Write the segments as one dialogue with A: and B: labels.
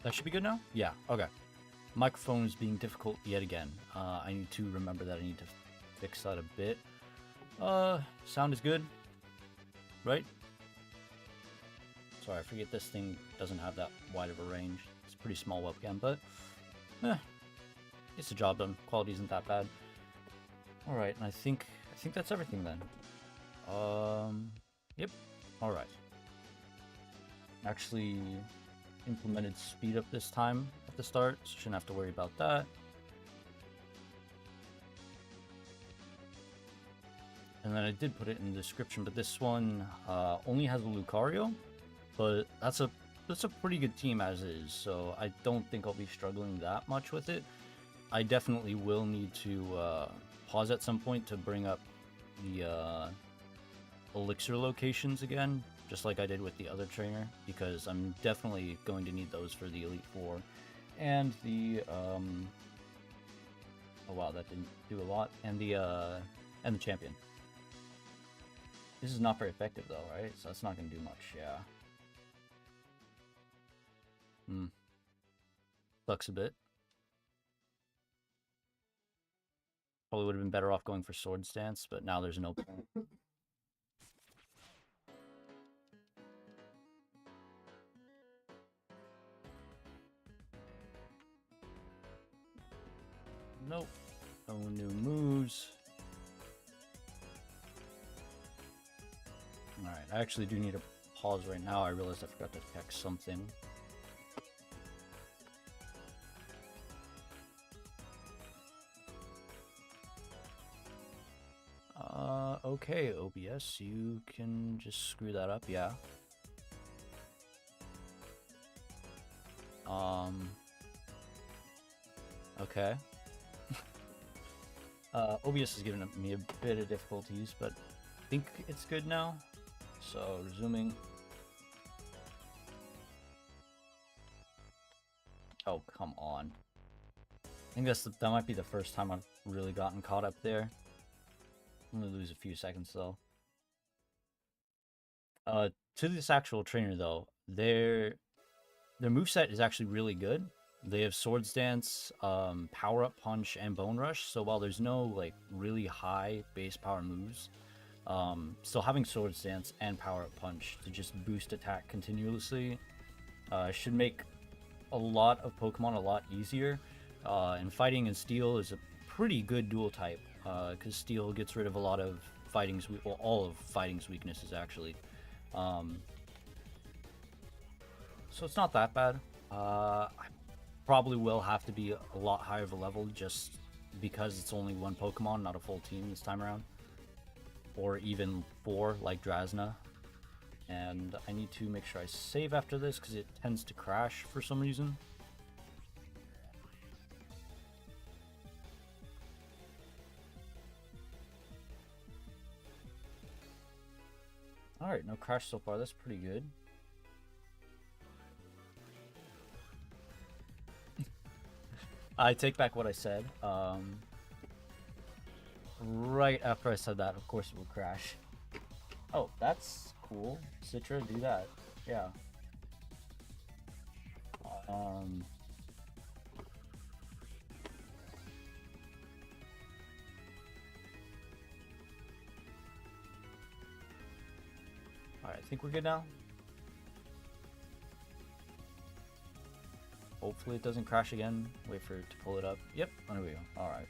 A: That should be good now? Yeah, okay. Microphone is being difficult yet again. I need to remember that I need to fix that a bit. Sound is good, right? Sorry, I forget this thing doesn't have that wide of a range. It's a pretty small webcam, but it's a job done. Quality isn't that bad. All right, and I think that's everything then. Yep. All right. Actually implemented speed up this time at the start, so shouldn't have to worry about that. And then I did put it in the description, but this one only has a Lucario, but that's a pretty good team as is, so I don't think I'll be struggling that much with it. I definitely will need to pause at some point to bring up the elixir locations again, just like I did with the other trainer, because I'm definitely going to need those for the Elite Four and the oh wow, that didn't do a lot, and the champion. This is not very effective though, right? So that's not going to do much. Yeah. Sucks a bit. Probably would have been better off going for Sword Stance, but now there's no point. Nope. No new moves. Alright, I actually do need to pause right now. I realized I forgot to check something. Okay, OBS, you can just screw that up, yeah. Okay. OBS is giving me a bit of difficulties, but I think it's good now. So, resuming. Oh, come on. I think that might be the first time I've really gotten caught up there. I'm gonna lose a few seconds though. To this actual trainer though, their moveset is actually really good. They have Swords Dance, Power Up Punch, and Bone Rush. So while there's no like really high base power moves, still having Swords Dance and Power Up Punch to just boost attack continuously should make a lot of Pokemon a lot easier. And fighting in Steel is a pretty good dual type, because Steel gets rid of a lot of Fighting's, well, all of Fighting's weaknesses actually. So it's not that bad. I probably will have to be a lot higher of a level just because it's only one Pokemon, not a full team this time around. Or even 4 like Drasna. And I need to make sure I save after this because it tends to crash for some reason. Alright, no crash so far, that's pretty good. I take back what I said. Right after I said that, of course it will crash. Oh, that's cool. Citra, do that. Yeah. Alright, I think we're good now. Hopefully it doesn't crash again. Wait for it to pull it up. Yep, there we go. Alright.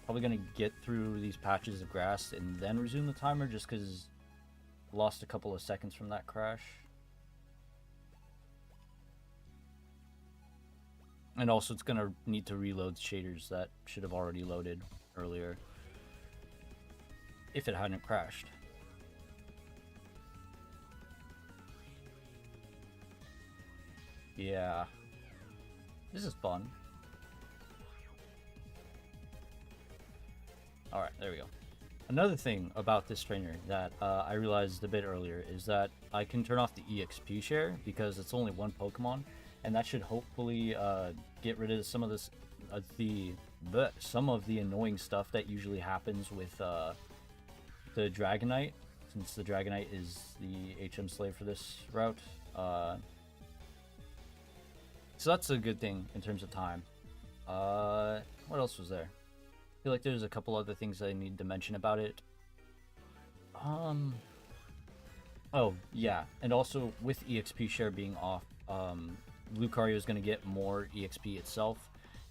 A: Probably gonna get through these patches of grass and then resume the timer just because lost a couple of seconds from that crash. And also it's gonna need to reload shaders that should have already loaded earlier if it hadn't crashed. Yeah. This is fun. Alright, there we go. Another thing about this trainer that I realized a bit earlier is that I can turn off the EXP share because it's only one Pokemon, and that should hopefully get rid of some of this, some of the annoying stuff that usually happens with the Dragonite, since the Dragonite is the HM slave for this route. So that's a good thing in terms of time. What else was there? I feel like there's a couple other things I need to mention about it. Oh, yeah. And also, with EXP share being off, Lucario is going to get more EXP itself.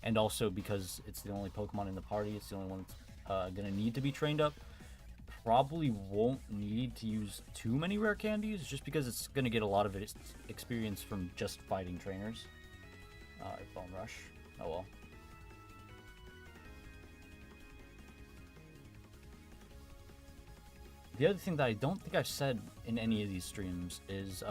A: And also, because it's the only Pokemon in the party, it's the only one that's going to need to be trained up. Probably won't need to use too many rare candies, just because it's going to get a lot of its experience from just fighting trainers. Bone Rush. Oh well. The other thing that I don't think I've said in any of these streams is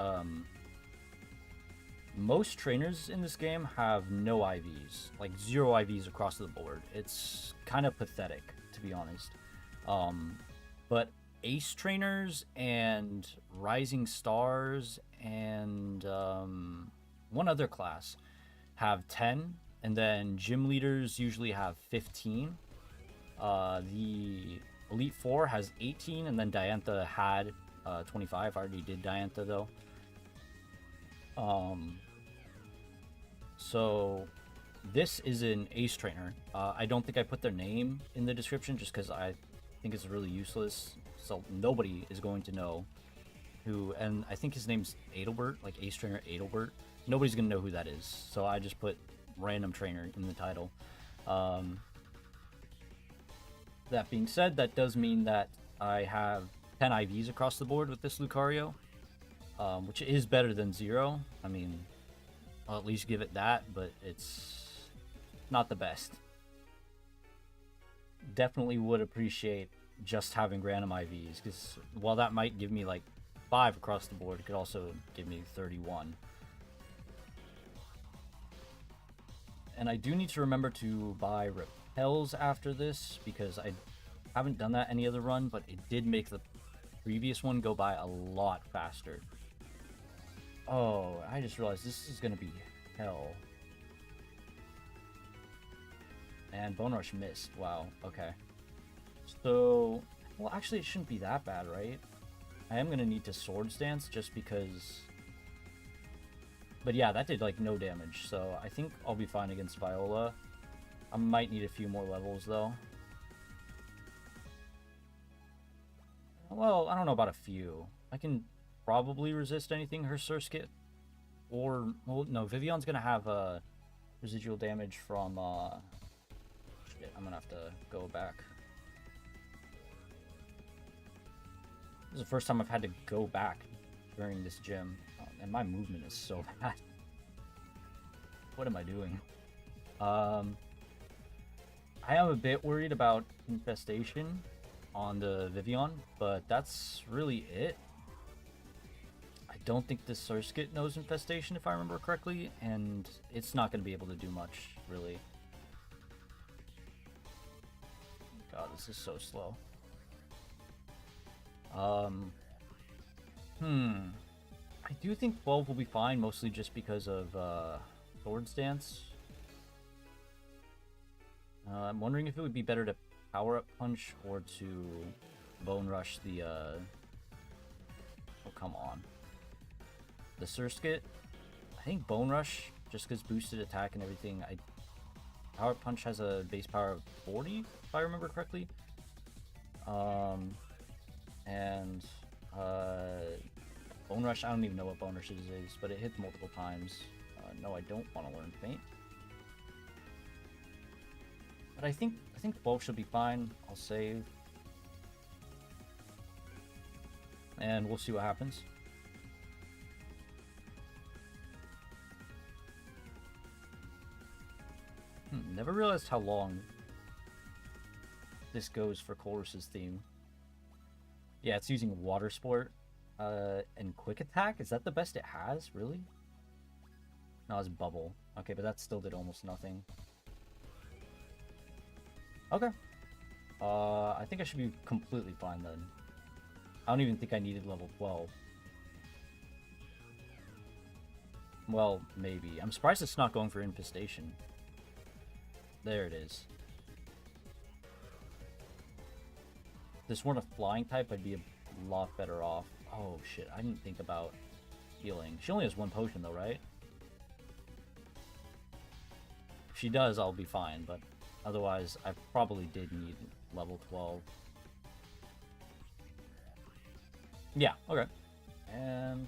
A: most trainers in this game have no IVs, like 0 IVs across the board. It's kind of pathetic, to be honest. But Ace trainers and Rising Stars and one other class have 10, and then gym leaders usually have 15. The Elite Four has 18, and then Diantha had 25. I already did Diantha though. So this is an Ace trainer. I don't think I put their name in the description just because I think it's really useless. So nobody is going to know who, and I think his name's Adelbert, like Ace trainer Adelbert. Nobody's gonna know who that is. So I just put random trainer in the title. That being said, that does mean that I have 10 IVs across the board with this Lucario, which is better than 0. I mean, I'll at least give it that, but it's not the best. Definitely would appreciate just having random IVs, because while that might give me like 5 across the board, it could also give me 31. And I do need to remember to buy repels after this, because I haven't done that any other run, but it did make the previous one go by a lot faster. Oh, I just realized this is gonna be hell. And Bone Rush missed. Wow, okay. So, well, actually it shouldn't be that bad, right? I am gonna need to Swords Dance just because... But yeah, that did like no damage, so I think I'll be fine against Viola. I might need a few more levels though. Well, I don't know about a few. I can probably resist anything her Surskit. Or, well, no, Vivion's gonna have residual damage from, shit, I'm gonna have to go back. This is the first time I've had to go back during this gym. And my movement is so bad. What am I doing? I am a bit worried about infestation on the Vivian, but that's really it. I don't think this Surskit knows infestation, if I remember correctly, and it's not going to be able to do much, really. God, this is so slow. I do think 12 will be fine, mostly just because of Swords Dance. I'm wondering if it would be better to Power Up Punch or to Bone Rush the... Oh, come on. The Surskit. I think Bone Rush, just because boosted attack and everything. Power Up Punch has a base power of 40, if I remember correctly. Bone Rush, I don't even know what Bone Rush is, but it hits multiple times. No, I don't want to learn Faint. But I think 12 should be fine. I'll save. And we'll see what happens. Never realized how long this goes for Chorus's theme. Yeah, it's using Water Sport. And Quick Attack? Is that the best it has? Really? No, it's Bubble. Okay, but that still did almost nothing. Okay. I think I should be completely fine then. I don't even think I needed level 12. Well, maybe. I'm surprised it's not going for Infestation. There it is. If this weren't a flying type, I'd be a a lot better off. Oh shit, I didn't think about healing. She only has one potion though, right? If she does, I'll be fine, but otherwise I probably did need level 12. Yeah, okay. And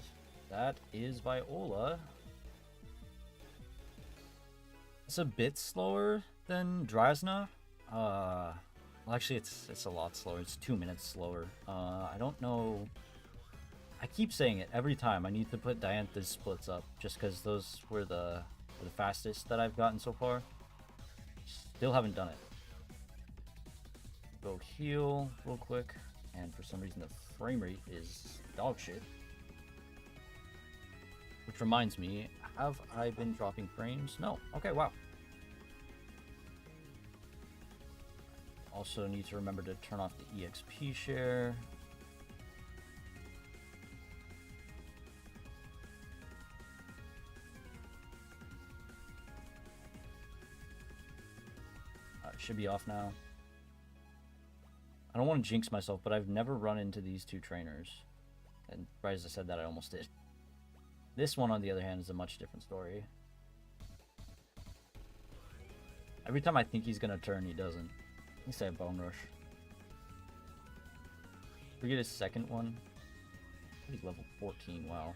A: that is Viola. It's a bit slower than Drasna. Well, actually, it's a lot slower. It's 2 minutes slower. I don't know. I keep saying it every time. I need to put Diantha's splits up, just because those were the fastest that I've gotten so far. Still haven't done it. Go heal real quick, and for some reason the frame rate is dog shit. Which reminds me, have I been dropping frames? No. Okay, wow. Also need to remember to turn off the EXP share. It should be off now. I don't want to jinx myself, but I've never run into these two trainers. And right as I said that, I almost did. This one, on the other hand, is a much different story. Every time I think he's gonna turn, he doesn't. At least I have Bone Rush. Forget his second one. He's level 14, wow.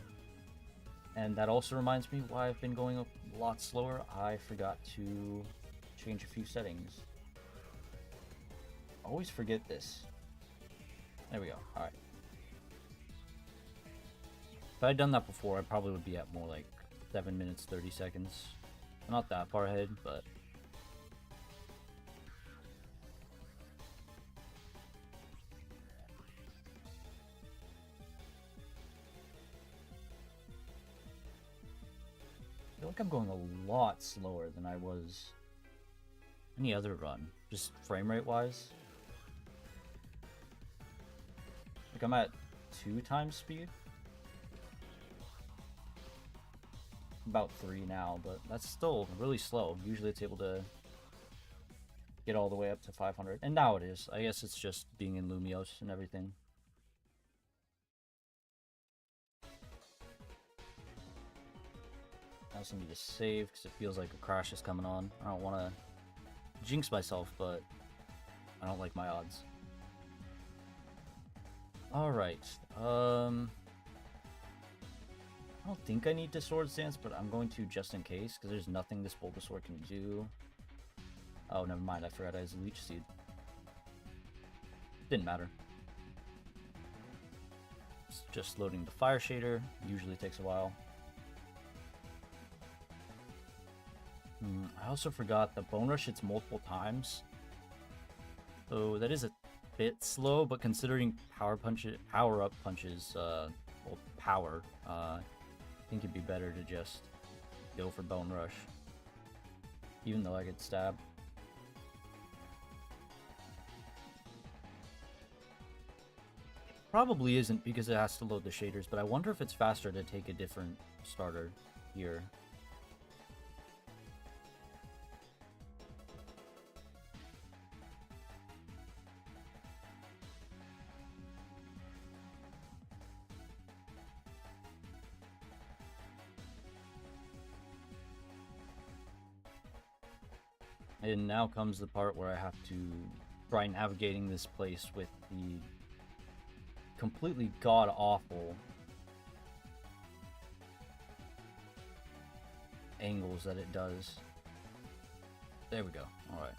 A: And that also reminds me why I've been going a lot slower. I forgot to change a few settings. Always forget this. There we go. Alright. If I had done that before, I probably would be at more like 7 minutes, 30 seconds. Not that far ahead, but... I feel like I'm going a lot slower than I was any other run, just frame rate wise. Like I'm at 2 times speed. About 3 now, but that's still really slow. Usually it's able to get all the way up to 500, and now it is. I guess it's just being in Lumios and everything. I also need to save because it feels like a crash is coming on. I don't want to jinx myself, but I don't like my odds. Alright, I don't think I need to Swords Dance, but I'm going to just in case, because there's nothing this Bulbasaur can do. Oh, never mind, I forgot I has a Leech Seed. Didn't matter. It's just loading the Fire Shader, usually takes a while. I also forgot the Bone Rush hits multiple times. So that is a bit slow, but considering power-up punches, well, power, I think it'd be better to just go for Bone Rush. Even though I get stabbed. It probably isn't because it has to load the shaders, but I wonder if it's faster to take a different starter here. And now comes the part where I have to try navigating this place with the completely god-awful angles that it does. There we go. Alright.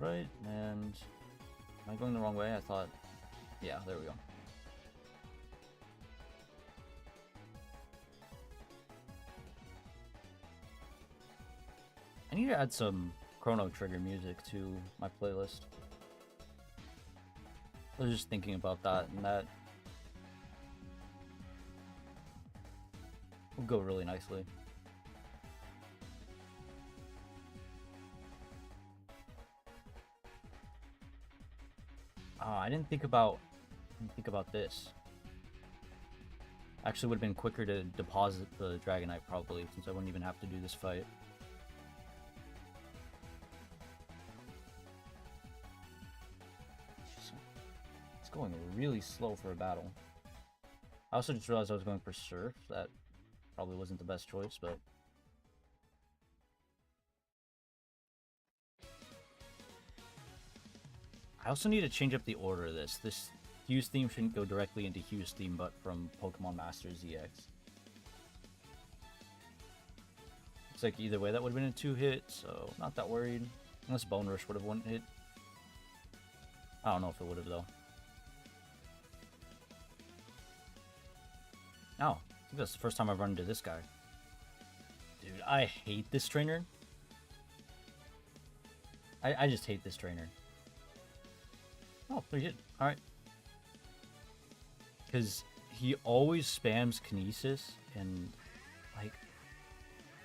A: Alright, and am I going the wrong way? I thought, yeah, there we go. I need to add some Chrono Trigger music to my playlist. I was just thinking about that, and that will go really nicely. I didn't think about this. Actually, would have been quicker to deposit the Dragonite probably, since I wouldn't even have to do this fight. It's going really slow for a battle. I also just realized I was going for Surf. That probably wasn't the best choice, but... I also need to change up the order of this. This Hugh's theme shouldn't go directly into Hugh's theme, but from Pokemon Masters EX. Looks like either way that would have been a 2-hit, so not that worried. Unless Bone Rush would have 1-hit. I don't know if it would have, though. Oh, I think that's the first time I've run into this guy. Dude, I hate this trainer. I just hate this trainer. Oh, pretty good. Alright. Because he always spams Kinesis, and, like,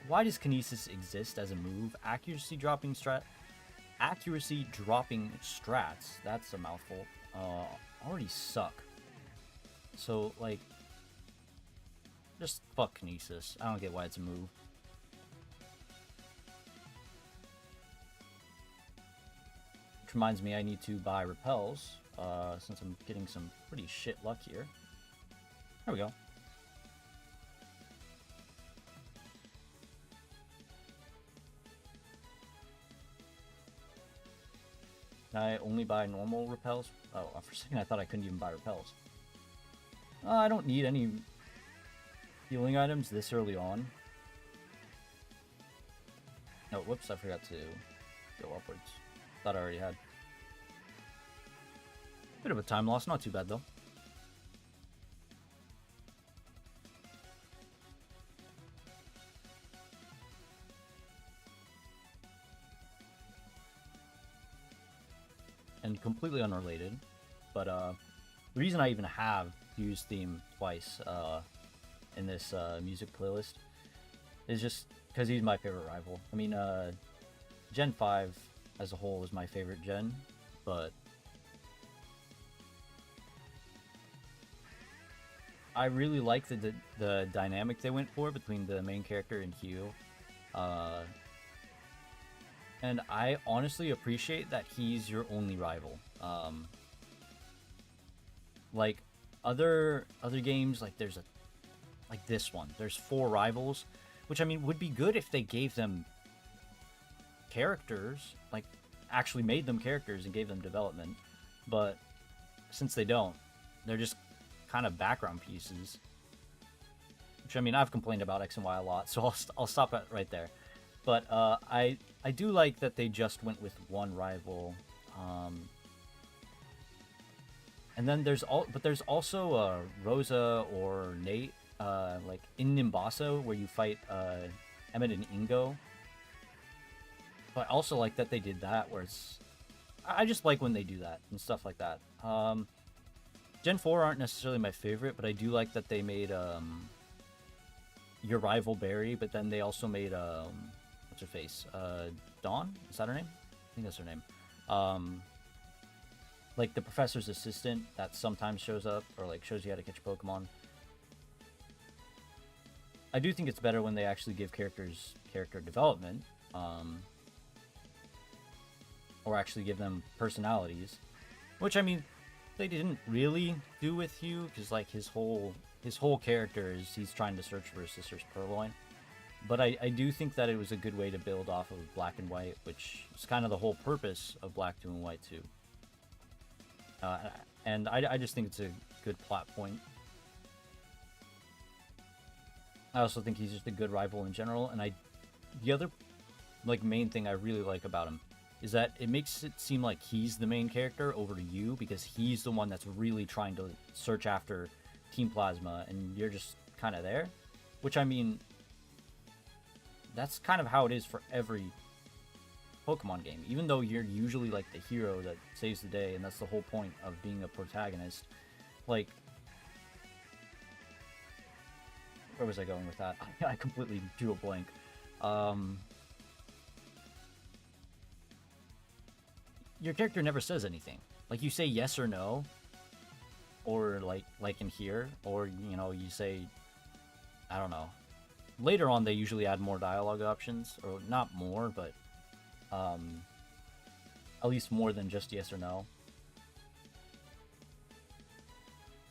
A: why does Kinesis exist as a move? Accuracy dropping strats, that's a mouthful, already suck. So, like, just fuck Kinesis. I don't get why it's a move. Which reminds me, I need to buy repels, since I'm getting some pretty shit luck here. There we go. Can I only buy normal repels? Oh, for a second I thought I couldn't even buy repels. I don't need any healing items this early on. Oh, whoops, I forgot to go upwards. Thought I already had. Bit of a time loss, not too bad though. And completely unrelated, but the reason I even have used theme twice in this music playlist is just because he's my favorite rival. I mean, Gen 5 as a whole is my favorite gen, but I really like the dynamic they went for between the main character and Hugh. And I honestly appreciate that he's your only rival. Like other games, like there's like this one. There's 4 rivals, which I mean would be good if they gave them characters, like actually made them characters and gave them development. But since they don't, they're just kind of background pieces. Which I mean I've complained about X and Y a lot, so I'll stop it right there. But I do like that they just went with one rival, and then there's also Rosa or Nate, like in Nimbaso where you fight Emmett and Ingo. But I also like that they did that where I just like when they do that and stuff like that. Gen 4 aren't necessarily my favorite, but I do like that they made your rival Barry, but then they also made what's her face? Dawn? Is that her name? I think that's her name. Like the professor's assistant that sometimes shows up or like shows you how to catch Pokemon. I do think it's better when they actually give characters character development, or actually give them personalities, which I mean they didn't really do with Hugh, because like his whole character is he's trying to search for his sister's Purloin. But I do think that it was a good way to build off of Black and White, which is kind of the whole purpose of Black 2 and White 2. And I just think it's a good plot point. I also think he's just a good rival in general, and the other like main thing I really like about him is that it makes it seem like he's the main character over to you, because he's the one that's really trying to search after Team Plasma, and you're just kind of there. Which, I mean, that's kind of how it is for every Pokemon game. Even though you're usually like the hero that saves the day, and that's the whole point of being a protagonist. Like, where was I going with that? I completely drew a blank. Your character never says anything. Like, you say yes or no, or like in here, or you know, you say, I don't know. Later on, they usually add more dialogue options, or not more, but at least more than just yes or no.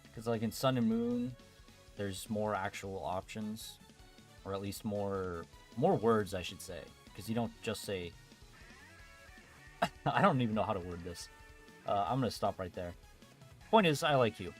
A: Because like in Sun and Moon, there's more actual options, or at least more words, I should say. Because you don't just say. I don't even know how to word this. I'm gonna stop right there. Point is, I like you.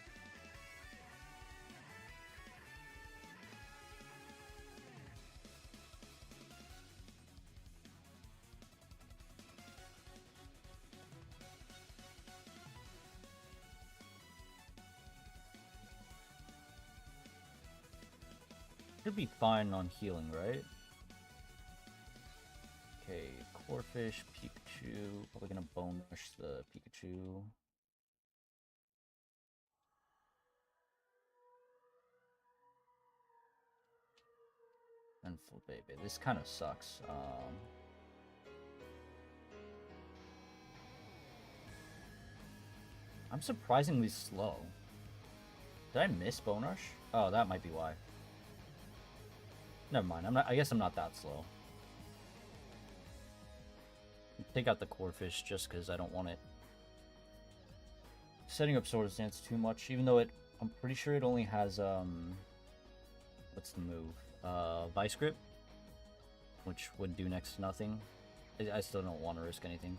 A: Should be fine on healing, right? Okay, Corphish, Pikachu. Probably gonna bone rush the Pikachu. And Flabébé. This kind of sucks. I'm surprisingly slow. Did I miss Bone Rush? Oh, that might be why. Never mind. I guess I'm not that slow. Take out the Corphish just because I don't want it setting up Swords Dance too much. Even though I'm pretty sure it only has what's the move? Vice Grip, which would do next to nothing. I still don't want to risk anything.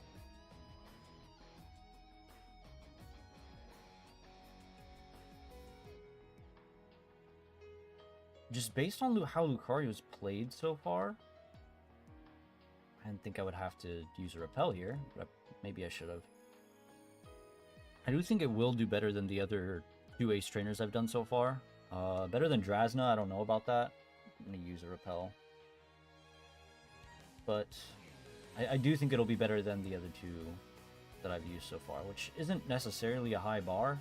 A: Just based on how Lucario's played so far, I didn't think I would have to use a Repel here, but maybe I should have. I do think it will do better than the other 2 Ace Trainers I've done so far. Better than Drasna, I don't know about that. I'm going to use a Repel. But I do think it'll be better than the other 2 that I've used so far, which isn't necessarily a high bar,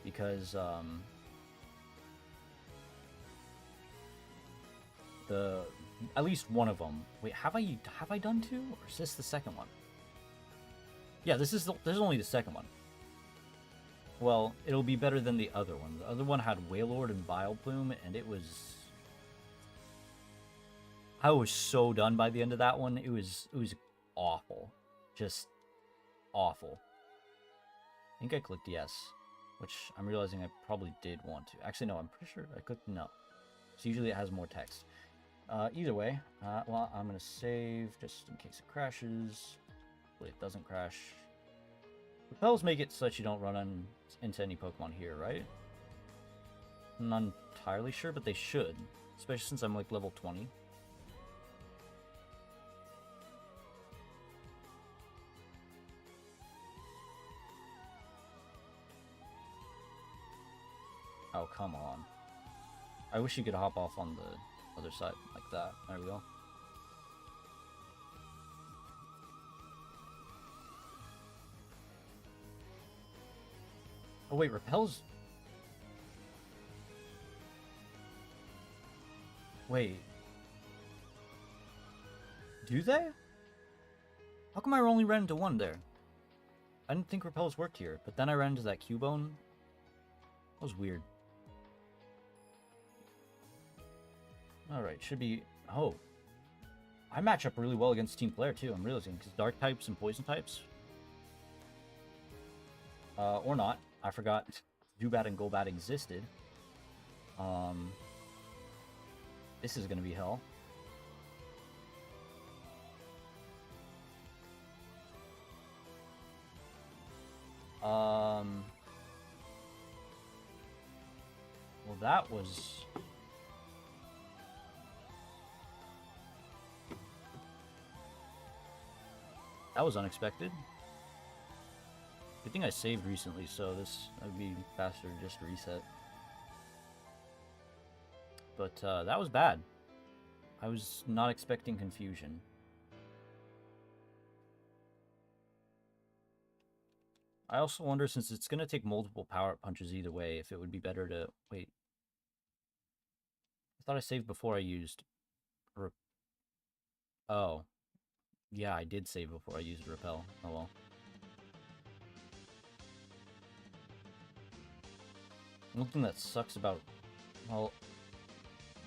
A: because at least one of them. Wait, have I done 2, or is this the second one? Yeah, this is only the second one. Well, it'll be better than the other one. The other one had Wailord and Vileplume, and it was... I was so done by the end of that one. It was awful. Just awful. I think I clicked yes, which I'm realizing I probably did want to. Actually, no, I'm pretty sure I clicked no. So usually it has more text. Either way, well, I'm going to save just in case it crashes. Hopefully it doesn't crash. Repels make it so that you don't run into any Pokemon here, right? I'm not entirely sure, but they should. Especially since I'm like level 20. Oh, come on. I wish you could hop off on the other side like that. There we go. Oh wait, Repels... Wait. Do they? How come I only ran into one there? I didn't think Repels worked here, but then I ran into that Cubone. That was weird. Alright, should be... Oh. I match up really well against Team Flare too, I'm realizing, because Dark types and Poison types. Or not. I forgot Zubat and Golbat existed. This is gonna be hell. Well, that was... That was unexpected. Good thing I saved recently, so this would be faster to just reset. But that was bad. I was not expecting confusion. I also wonder, since it's going to take multiple power punches either way, if it would be better to... Wait. I thought I saved before I used... Oh. Yeah, I did save before I used Repel. Oh well. One thing that sucks about... Well...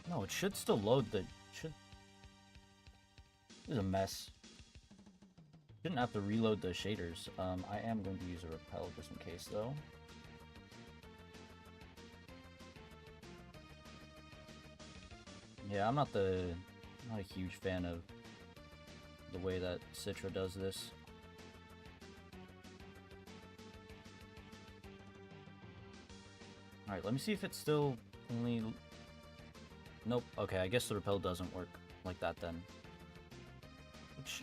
A: No, it should still load the... Should... This is a mess. Shouldn't have to reload the shaders. I am going to use a repel just in case, though. Yeah, I'm not a huge fan of the way that Citra does this. Alright, let me see if it's still only... Nope. Okay, I guess the repel doesn't work like that then.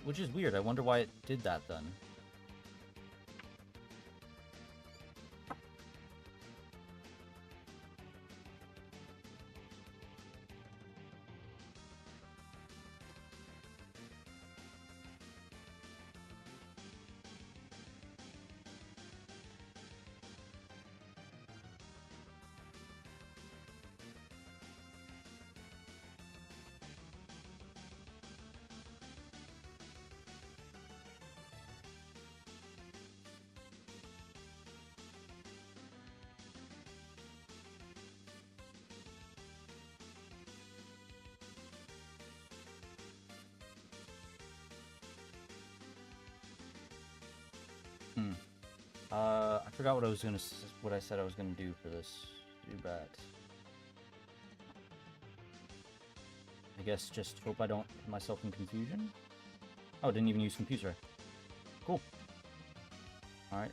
A: Which is weird. I wonder why it did that then. I forgot what I said I was gonna do for this Zubat. I guess just hope I don't put myself in confusion. Oh, didn't even use Confuser. Cool. Alright.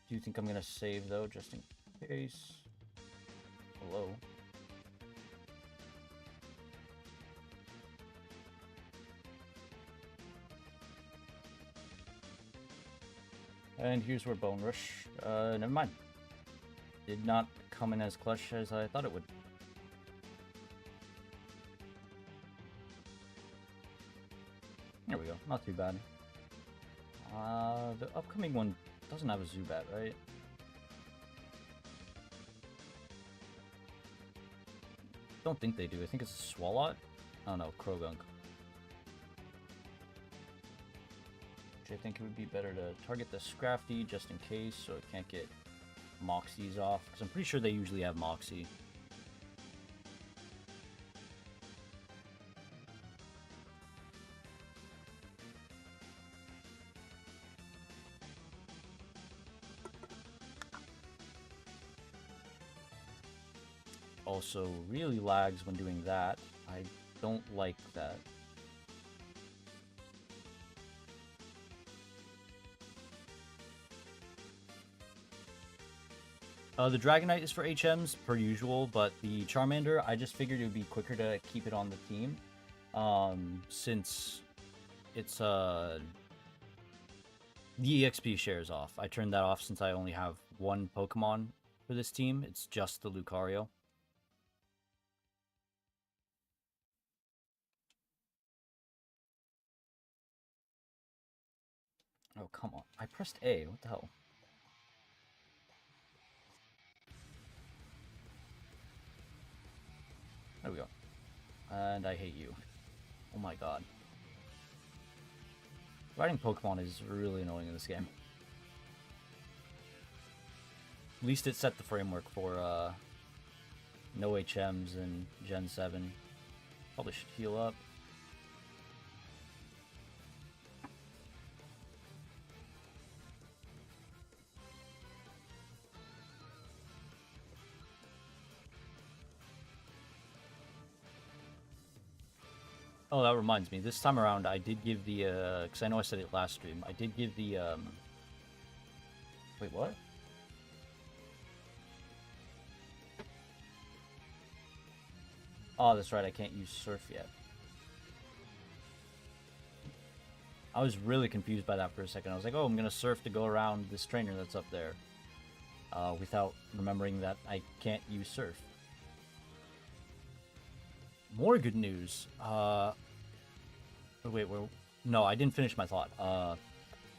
A: Do you think I'm gonna save though, just in case? Hello. And here's where Bone Rush, never mind. Did not come in as clutch as I thought it would. There we go, not too bad. The upcoming one doesn't have a Zubat, right? Don't think they do, I think it's a Swalot? Oh no, Krogunk. I think it would be better to target the Scrafty just in case, so it can't get Moxies off, because I'm pretty sure they usually have Moxie. Also, really lags when doing that. I don't like that. The Dragonite is for HMs, per usual, but the Charmander, I just figured it would be quicker to keep it on the team. Since it's, the EXP shares off. I turned that off since I only have one Pokemon for this team. It's just the Lucario. Oh, come on. I pressed A. What the hell? There we go. And I hate you. Oh my god. Riding Pokemon is really annoying in this game. At least it set the framework for no HMs in Gen 7. Probably should heal up. Oh, that reminds me. This time around, I did give the, because I know I said it last stream, I did give the, wait, what? Oh, that's right, I can't use Surf yet. I was really confused by that for a second. I was like, oh, I'm gonna Surf to go around this trainer that's up there. Without remembering that I can't use Surf. More good news. Wait, no, I didn't finish my thought.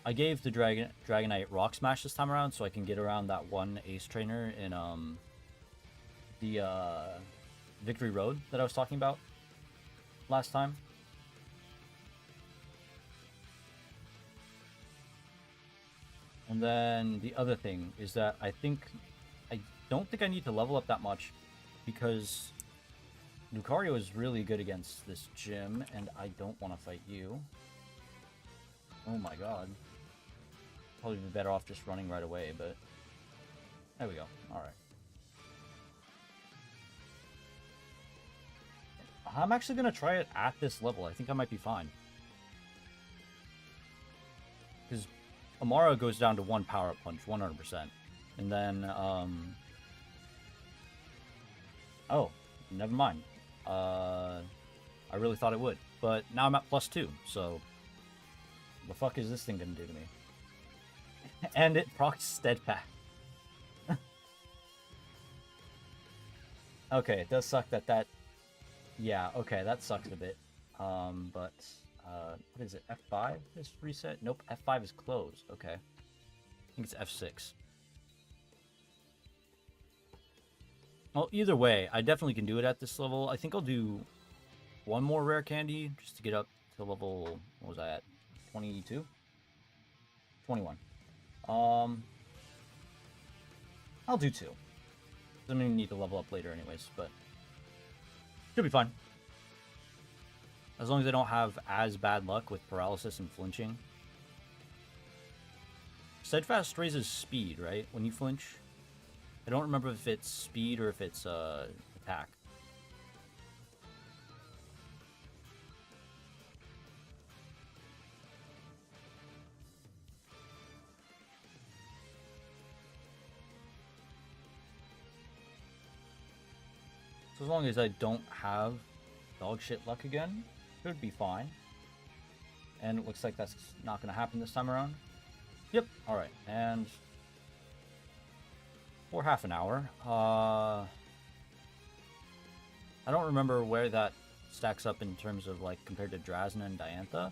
A: I gave the Dragonite Rock Smash this time around so I can get around that one Ace Trainer in the Victory Road that I was talking about last time. And then the other thing is that I think don't think I need to level up that much because Lucario is really good against this gym, and I don't want to fight you. Oh my god. Probably be better off just running right away, but... There we go. Alright. I'm actually going to try it at this level. I think I might be fine. Because Amara goes down to 1 power-up punch, 100%. And then, oh, never mind. I really thought it would. But now I'm at +2, so... The fuck is this thing going to do to me? And it procs Steadfast. Okay, it does suck that... Yeah, okay, that sucks a bit. But, what is it? F5 is reset? Nope, F5 is closed. Okay. I think it's F6. Well, either way, I definitely can do it at this level. I think I'll do one more rare candy just to get up to level... What was I at? 22? 21. I'll do 2. I'm gonna need to level up later anyways, but... Should be fine. As long as I don't have as bad luck with paralysis and flinching. Steadfast raises speed, right? When you flinch? I don't remember if it's speed or if it's attack. So as long as I don't have dog shit luck again, should be fine. And it looks like that's not going to happen this time around. Yep, alright, and... For half an hour. I don't remember where that stacks up in terms of, like, compared to Drazna and Diantha.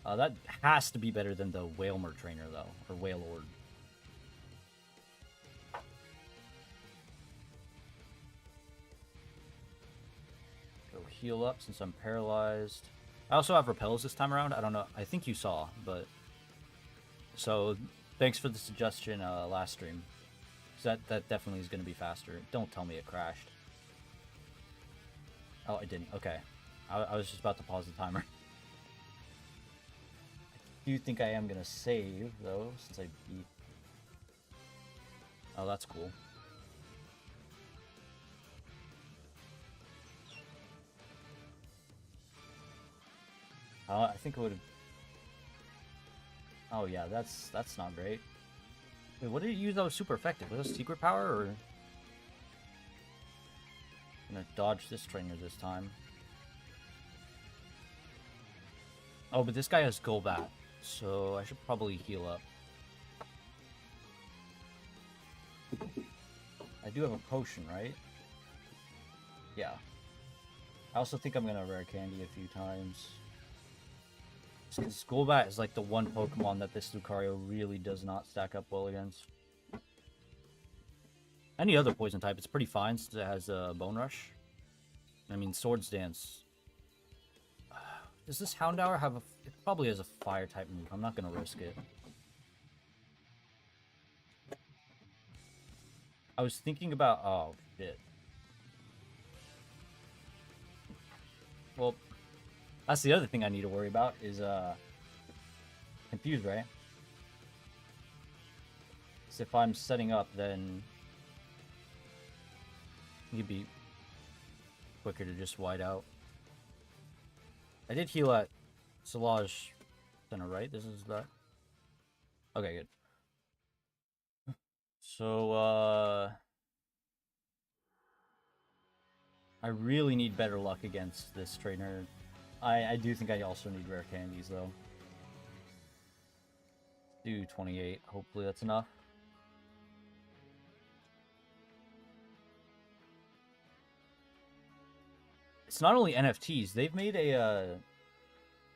A: That has to be better than the Whalmer trainer, though. Or Whalelord. Go heal up since I'm paralyzed. I also have repels this time around. I don't know. I think you saw, but... So, thanks for the suggestion last stream. That definitely is going to be faster. Don't tell me it crashed. Oh, it didn't. Okay. I was just about to pause the timer. I do think I am going to save, though, since I beat... Oh, that's cool. I think it would have... Oh, yeah, that's not great. Wait, what did it use that was super effective? Was it secret power, or... I'm gonna dodge this trainer this time. Oh, but this guy has Golbat, so I should probably heal up. I do have a potion, right? Yeah. I also think I'm gonna rare candy a few times. Because Golbat is like the one Pokemon that this Lucario really does not stack up well against. Any other poison type, it's pretty fine since it has a Bone Rush. I mean, Swords Dance. Does this Houndour have a... It probably has a fire type move. I'm not going to risk it. I was thinking about... Oh, shit. Well... That's the other thing I need to worry about is, Confused, right? So if I'm setting up, then... It'd be quicker to just white out. I did heal at Solage Center, right? This is that? Okay, good. So, I really need better luck against this trainer. I do think I also need rare candies, though. Do 28. Hopefully that's enough. It's not only NFTs. They've made a,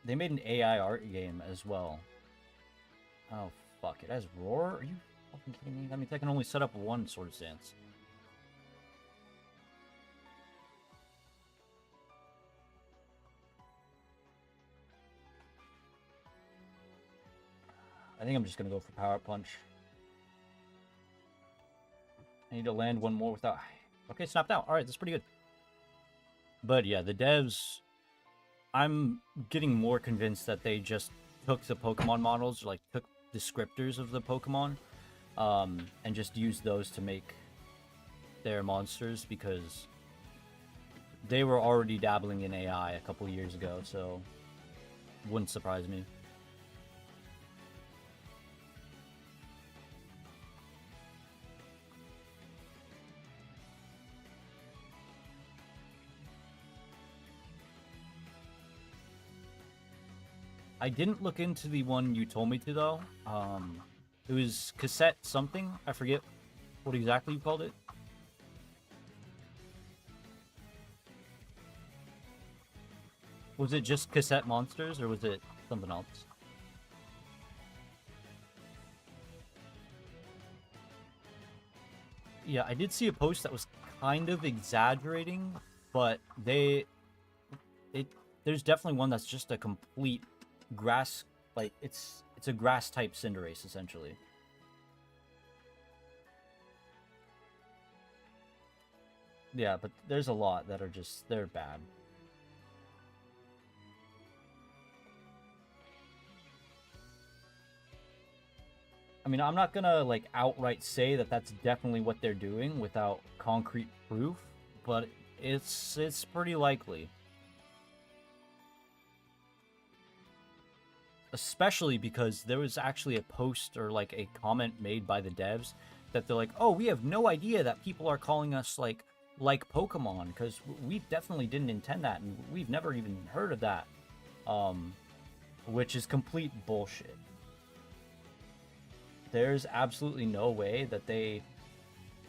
A: they made an AI art game as well. Oh, fuck. It has Roar? Are you fucking kidding me? That means I can only set up one Swords Dance. I think I'm just gonna go for Power Punch. I need to land one more without... Okay, snapped out. Alright, that's pretty good. But yeah, the devs... I'm getting more convinced that they just took the Pokemon models, like, took descriptors of the Pokemon, and just used those to make their monsters, because they were already dabbling in AI a couple years ago, so wouldn't surprise me. I didn't look into the one you told me to, though. It was cassette something. I forget what exactly you called it. Was it just cassette monsters, or was it something else? Yeah, I did see a post that was kind of exaggerating, but there's definitely one that's just a complete grass, like, it's a grass type Cinderace, essentially. Yeah, but there's a lot that are just, they're bad. I mean, I'm not gonna, like, outright say that that's definitely what they're doing without concrete proof, but it's pretty likely. Especially because there was actually a post or, like, a comment made by the devs that they're like, oh, we have no idea that people are calling us, like Pokemon, because we definitely didn't intend that, and we've never even heard of that. Which is complete bullshit. There's absolutely no way that they...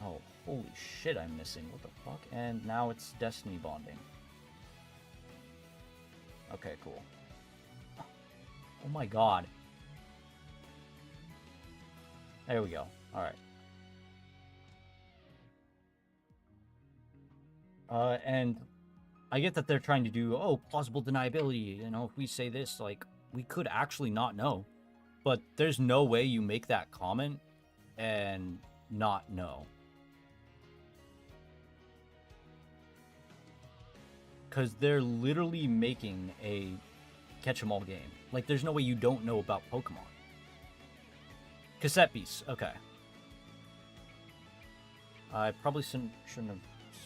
A: Oh, holy shit, I'm missing. What the fuck? And now it's Destiny bonding. Okay, cool. Oh my god. There we go. Alright. And I get that they're trying to do, oh, plausible deniability. You know, if we say this, like, we could actually not know. But there's no way you make that comment and not know. Because they're literally making a catch-em-all game. Like, there's no way you don't know about Pokemon. Cassette piece. Okay. I probably shouldn't have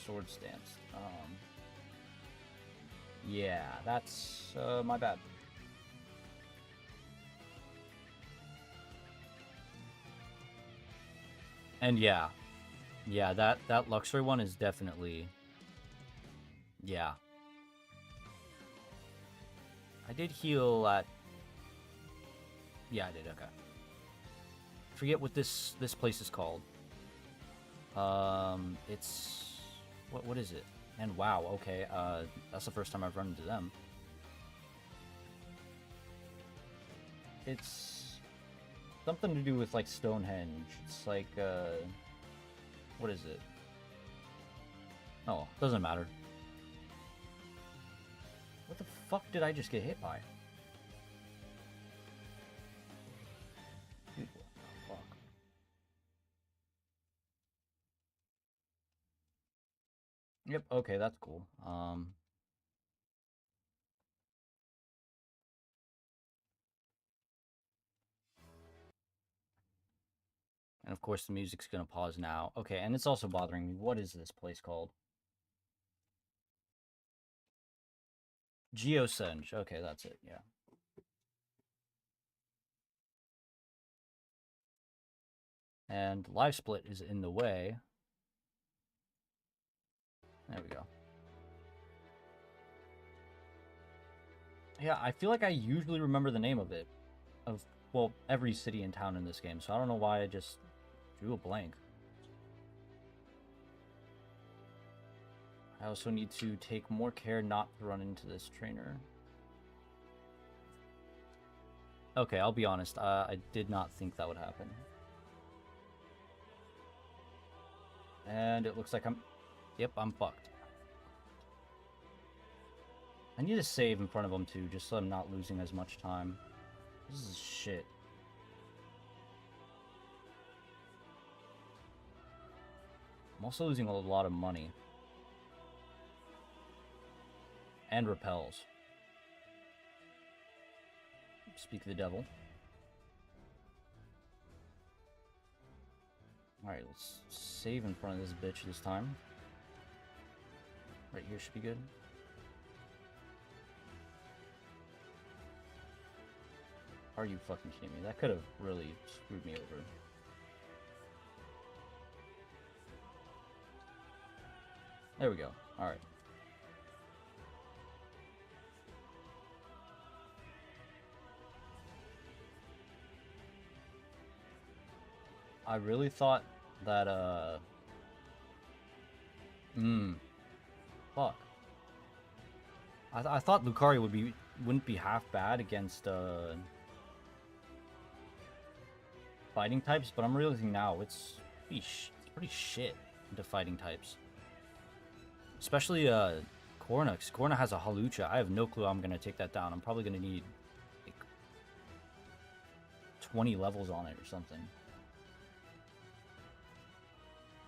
A: sword stance. Yeah, that's my bad. And yeah, that Luxray one is definitely, yeah. I did heal at, yeah, I did. Okay. Forget what this place is called. It's what is it? And wow, okay, that's the first time I've run into them. It's something to do with, like, Stonehenge. It's like, what is it? Oh, doesn't matter. What the fuck did I just get hit by? Dude, what the fuck? Yep, okay, that's cool. And of course the music's gonna pause now. Okay, and it's also bothering me. What is this place called? Geosenge. Okay, that's it, yeah. And live split is in the way. There we go. Yeah, I feel like I usually remember the name of it. Of, well, every city and town in this game, so I don't know why I just drew a blank. I also need to take more care not to run into this trainer. Okay, I'll be honest, I did not think that would happen. And it looks like yep, I'm fucked. I need to save in front of them too, just so I'm not losing as much time. This is shit. I'm also losing a lot of money. And repels. Speak of the devil. Alright, let's save in front of this bitch this time. Right here should be good. Are you fucking kidding me? That could have really screwed me over. There we go. Alright. I really thought that, fuck. I thought Lucario wouldn't be half bad against, fighting types, but I'm realizing now it's pretty shit into fighting types. Especially, Corna, because Corna has a Halucha. I have no clue how I'm gonna take that down. I'm probably gonna need, like, 20 levels on it or something.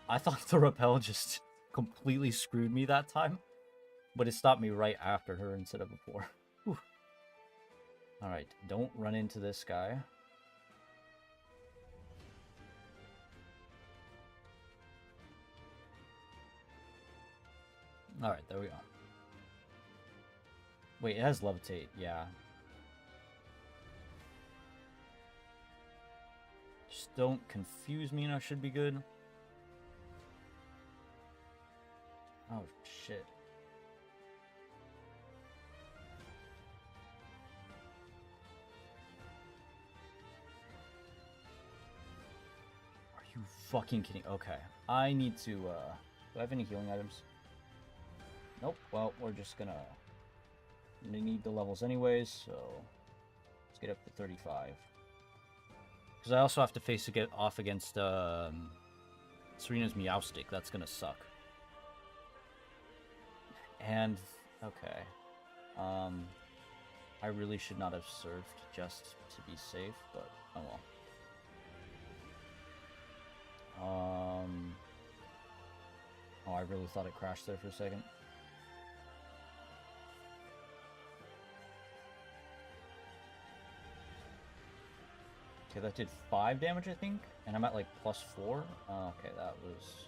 A: I thought the repel just completely screwed me that time, but it stopped me right after her instead of before. Alright, don't run into this guy. Alright, there we go. Wait, it has levitate, yeah. Just don't confuse me and I should be good. Oh, shit. Are you fucking kidding? Okay. I need to, do I have any healing items? Nope. Well, we're just gonna need the levels anyways, so let's get up to 35. Because I also have to face to get off against, Serena's Meowstic. That's gonna suck. And, okay. I really should not have served just to be safe, but oh well. Oh, I really thought it crashed there for a second. Okay, that did 5 damage, I think, and I'm at like +4. Okay, that was...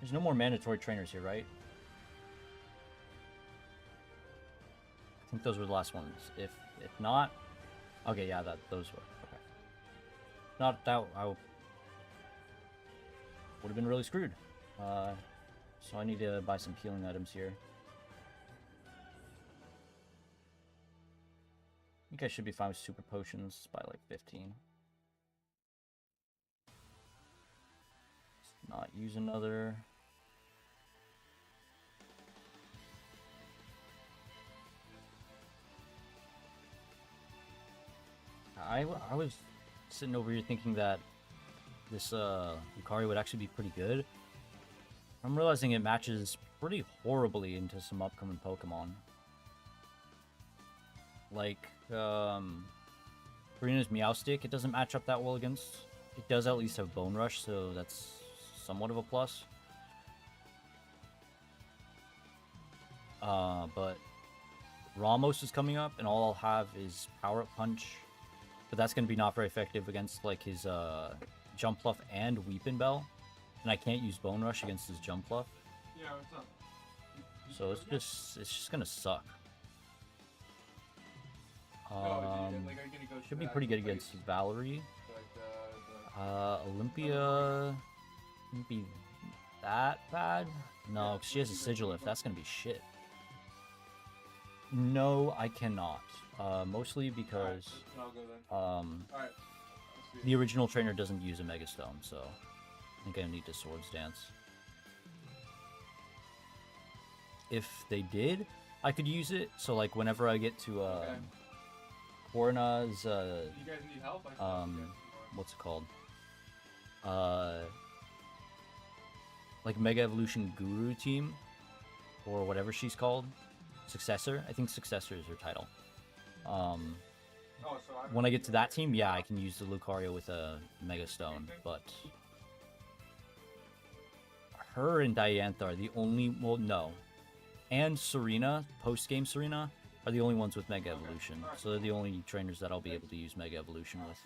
A: There's no more mandatory trainers here, right? I think those were the last ones. If not... Okay, yeah, those were. Okay. Not that I would have been really screwed. So I need to buy some healing items here. I think I should be fine with super potions by like 15. Let's not use another. I was sitting over here thinking that this Lucario would actually be pretty good. I'm realizing it matches pretty horribly into some upcoming Pokemon. Like, Serena's Meowstic, it doesn't match up that well against. It does at least have Bone Rush, so that's somewhat of a plus. But Ramos is coming up, and all I'll have is Power Up Punch. But that's going to be not very effective against, like, his Jump Fluff and Weepin' Bell. And I can't use Bone Rush against his Jump Fluff.
B: Yeah, what's up?
A: So it's just going to suck. Should be pretty good against Valerie. Olympia wouldn't be that bad. No, because she has a Sigilift. That's going to be shit. No, I cannot. Mostly because the original trainer doesn't use a Mega Stone, so I think I need to Swords Dance. If they did, I could use it. So like whenever I get to Corna's
B: you guys need help?
A: what's it called? Like Mega Evolution Guru team, or whatever she's called. Successor? I think Successor is her title.
B: Oh, so I
A: when I get to that team, yeah, I can use the Lucario with a Mega Stone, but her and Diantha are the only, well, no. And Serena, post-game Serena, are the only ones with Mega Evolution. So they're the only trainers that I'll be able to use Mega Evolution with.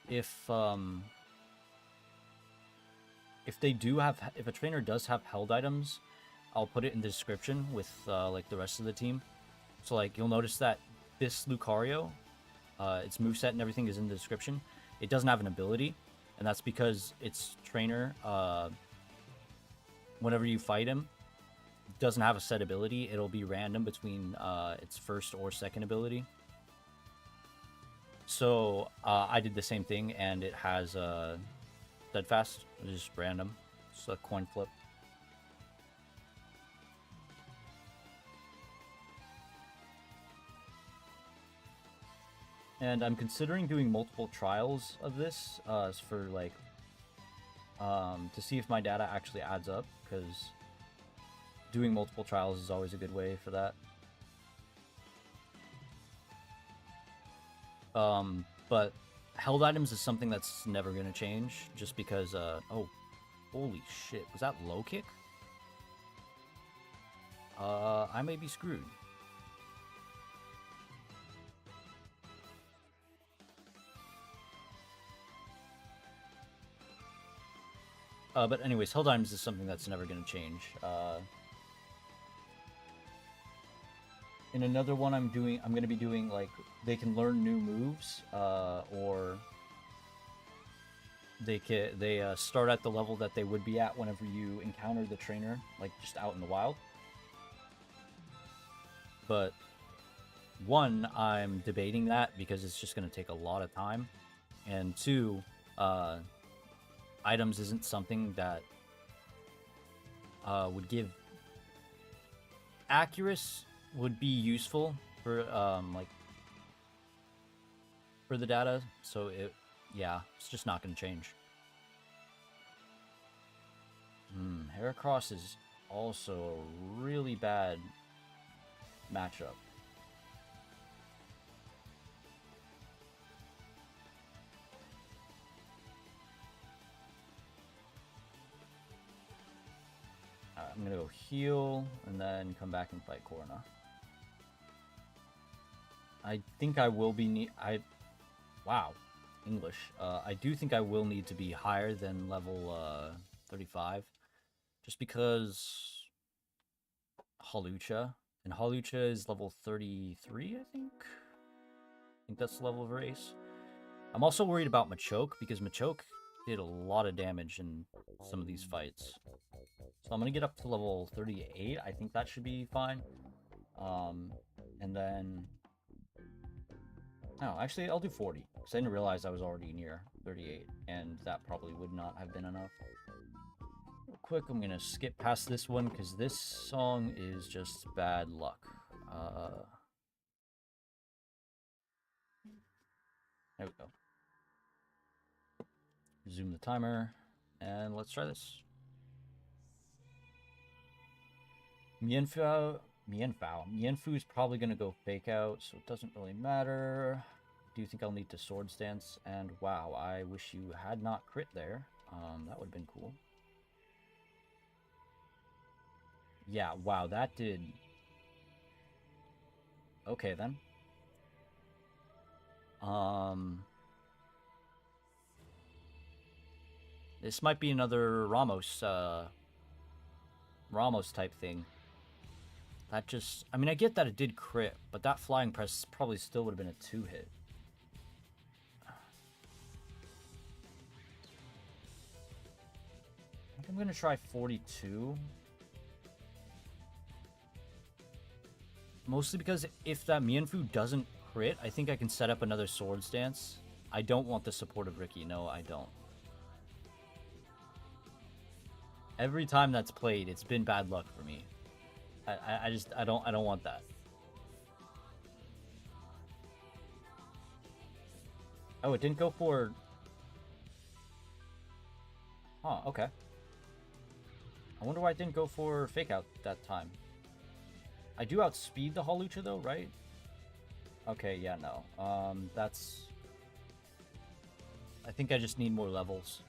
A: If they do have, if a trainer does have held items, I'll put it in the description with like the rest of the team. So like you'll notice that this Lucario, its moveset and everything is in the description. It doesn't have an ability, and that's because its trainer, whenever you fight him, doesn't have a set ability. It'll be random between its first or second ability. So I did the same thing, and it has Steadfast, which is random. It's a coin flip. And I'm considering doing multiple trials of this for like to see if my data actually adds up, because doing multiple trials is always a good way for that. But held items is something that's never going to change, just because, oh, holy shit, was that low kick? I may be screwed. But anyways, held items is something that's never going to change. In another one I'm going to be doing, like, they can learn new moves, or they start at the level that they would be at whenever you encounter the trainer, like, just out in the wild. But, one, I'm debating that because it's just going to take a lot of time. And two, items isn't something that would give... Accuracy would be useful for like for the data, so yeah, it's just not going to change. Heracross is also a really bad matchup. I'm gonna go heal and then come back and fight Corona. I think I will be wow, English. I do think I will need to be higher than level 35, just because Hawlucha, and Hawlucha is level 33, I think. I think that's the level of race. I'm also worried about Machoke, because Machoke did a lot of damage in some of these fights. So I'm gonna get up to level 38. I think that should be fine. And then... No, actually, I'll do 40, because I didn't realize I was already near 38, and that probably would not have been enough. Real quick, I'm going to skip past this one, because this song is just bad luck. There we go. Resume the timer, and let's try this. Mienfu is probably going to go fake out, so it doesn't really matter. I do think I'll need to Swords Dance, and wow, I wish you had not crit there. That would have been cool. Yeah, wow, that did... Okay, then. This might be another Ramos type thing. That just... I mean, I get that it did crit, but that flying press probably still would have been a 2-hit. I think I'm going to try 42. Mostly because if that Mienfu doesn't crit, I think I can set up another Swords Dance. I don't want the support of Ricky. No, I don't. Every time that's played, it's been bad luck for me. I don't want that. Oh, it didn't go for... Huh, okay. I wonder why it didn't go for Fake Out that time. I do outspeed the Hawlucha though, right? Okay, yeah, no. That's... I think I just need more levels.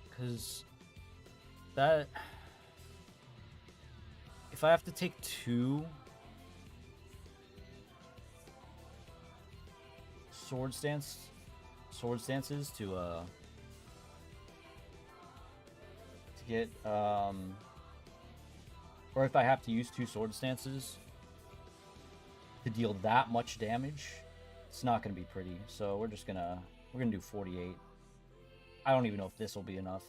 A: Because... that... If I have to take 2... sword stances to get, or if I have to use 2 sword stances to deal that much damage, it's not going to be pretty. So we're gonna do 48. I don't even know if this will be enough,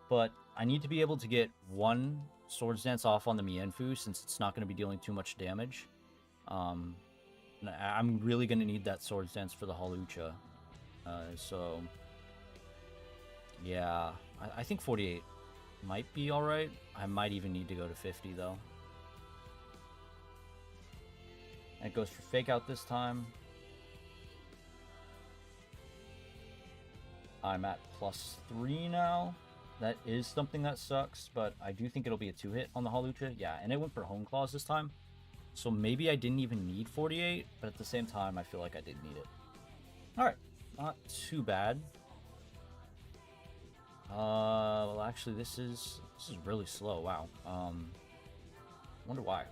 A: but I need to be able to get 1 sword stance off on the Mienfu since it's not going to be dealing too much damage. I'm really going to need that sword stance for the Hawlucha. So yeah, I think 48 might be alright. I might even need to go to 50 though. And it goes for fake out this time. I'm at +3 now. That is something that sucks, but I do think it'll be a 2-hit on the Hawlucha. Yeah, and it went for Hone Claws this time. So maybe I didn't even need 48, but at the same time, I feel like I did need it. Alright, not too bad. Well, actually, this is really slow. Wow. Wonder why.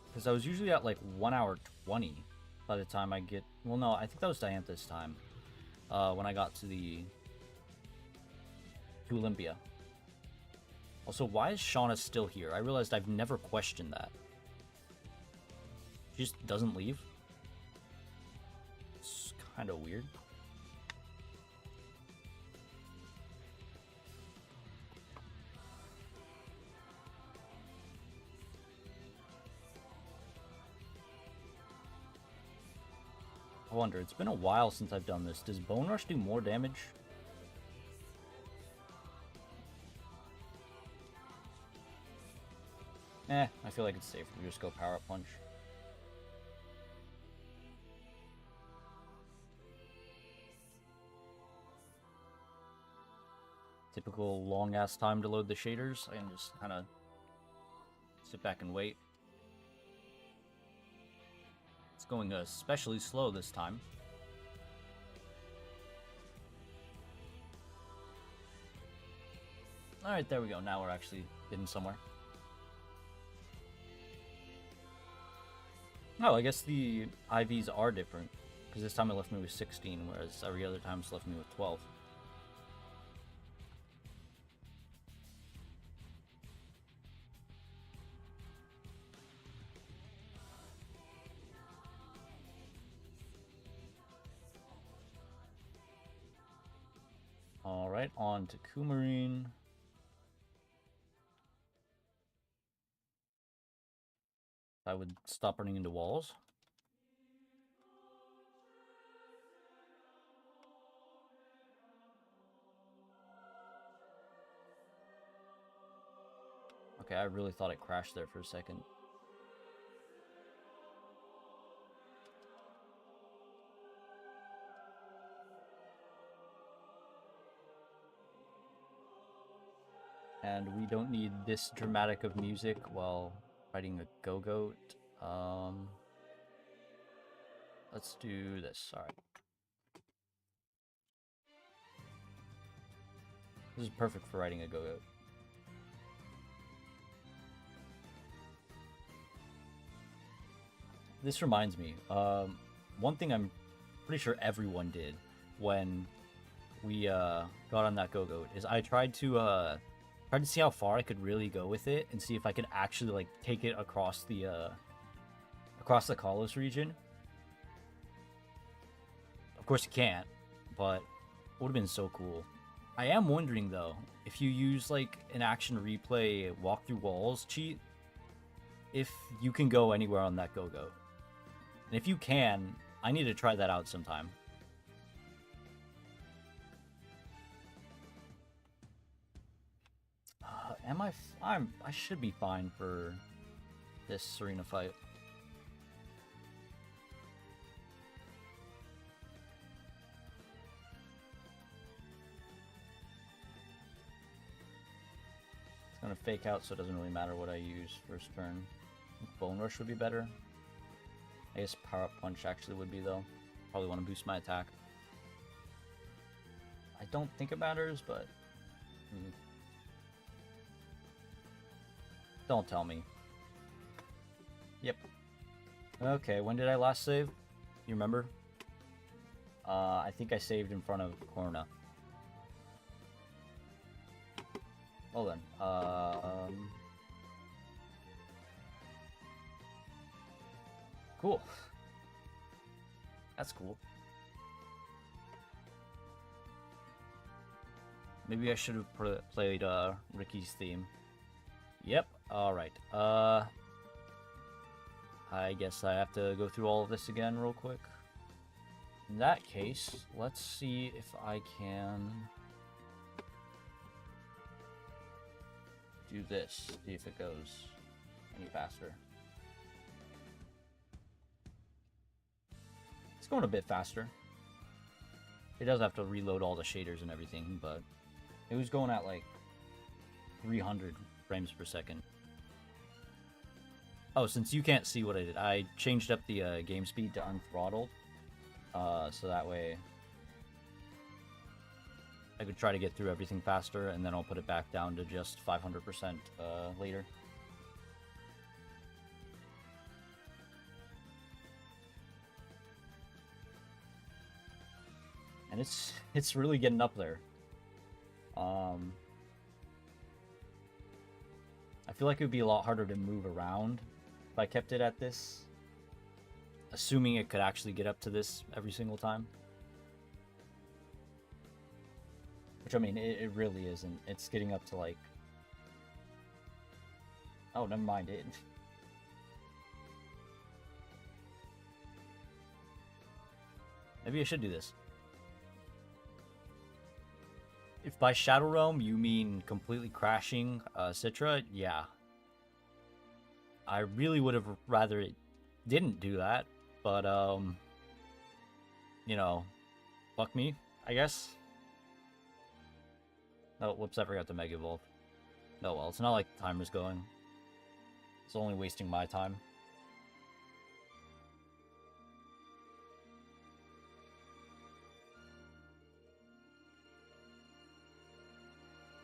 A: Because I was usually at like 1 hour 20 by the time I get... Well, no, I think that was Diantha's time. When I got to Olympia. Also, why is Shauna still here? I realized I've never questioned that. She just doesn't leave. It's kind of weird. I wonder, it's been a while since I've done this. Does Bone Rush do more damage? I feel like it's safer to just go Power Up Punch. Typical long-ass time to load the shaders. I can just kind of sit back and wait. It's going especially slow this time. Alright, there we go. Now we're actually getting somewhere. Oh, I guess the IVs are different. Because this time it left me with 16, whereas every other time it's left me with 12. Alright, on to Coumarine. I would stop running into walls. Okay, I really thought it crashed there for a second. And we don't need this dramatic of music while riding a go-goat. Let's do this. Alright. This is perfect for riding a go-goat. This reminds me, one thing I'm pretty sure everyone did when we got on that go-goat is I tried to see how far I could really go with it and see if I could actually like take it across the Kalos region. Of course you can't, but it would have been so cool. I am wondering though, if you use like an action replay walk through walls cheat, if you can go anywhere on that go-goat. And if you can, I need to try that out sometime. I should be fine for this arena fight. gonna fake out, so it doesn't really matter what I use first turn. Bone Rush would be better. I guess Power Up Punch actually would be, though. Probably want to boost my attack. I don't think it matters, but... Don't tell me. Yep. Okay, when did I last save? You remember? I think I saved in front of Corna. Well then, cool. That's cool. Maybe I should have played Ricky's theme. Yep. All right. I guess I have to go through all of this again real quick. In that case, let's see if I can do this. See if it goes any faster. It's going a bit faster. It does have to reload all the shaders and everything, but it was going at like 300 frames per second. Oh, since you can't see what I did, I changed up the game speed to unthrottled. So that way I could try to get through everything faster, and then I'll put it back down to just 500% later. And it's really getting up there. I feel like it would be a lot harder to move around if I kept it at this. Assuming it could actually get up to this every single time. Which, I mean, it really isn't. It's getting up to, like... Oh, never mind it. Maybe I should do this. If by Shadow Realm you mean completely crashing Citra, yeah. I really would have rather it didn't do that, but, you know, fuck me, I guess. Oh, whoops, I forgot to Mega Evolve. Oh well, it's not like the timer's going. It's only wasting my time.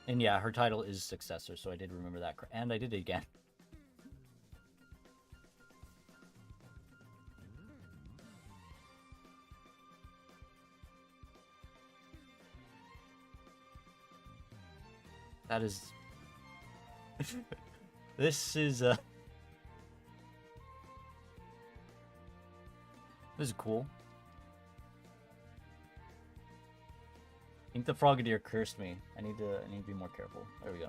A: And yeah, her title is Successor, so I did remember that. And I did it again. That is... This is, This is cool. I think the Frogadier cursed me. I need to be more careful. There we go.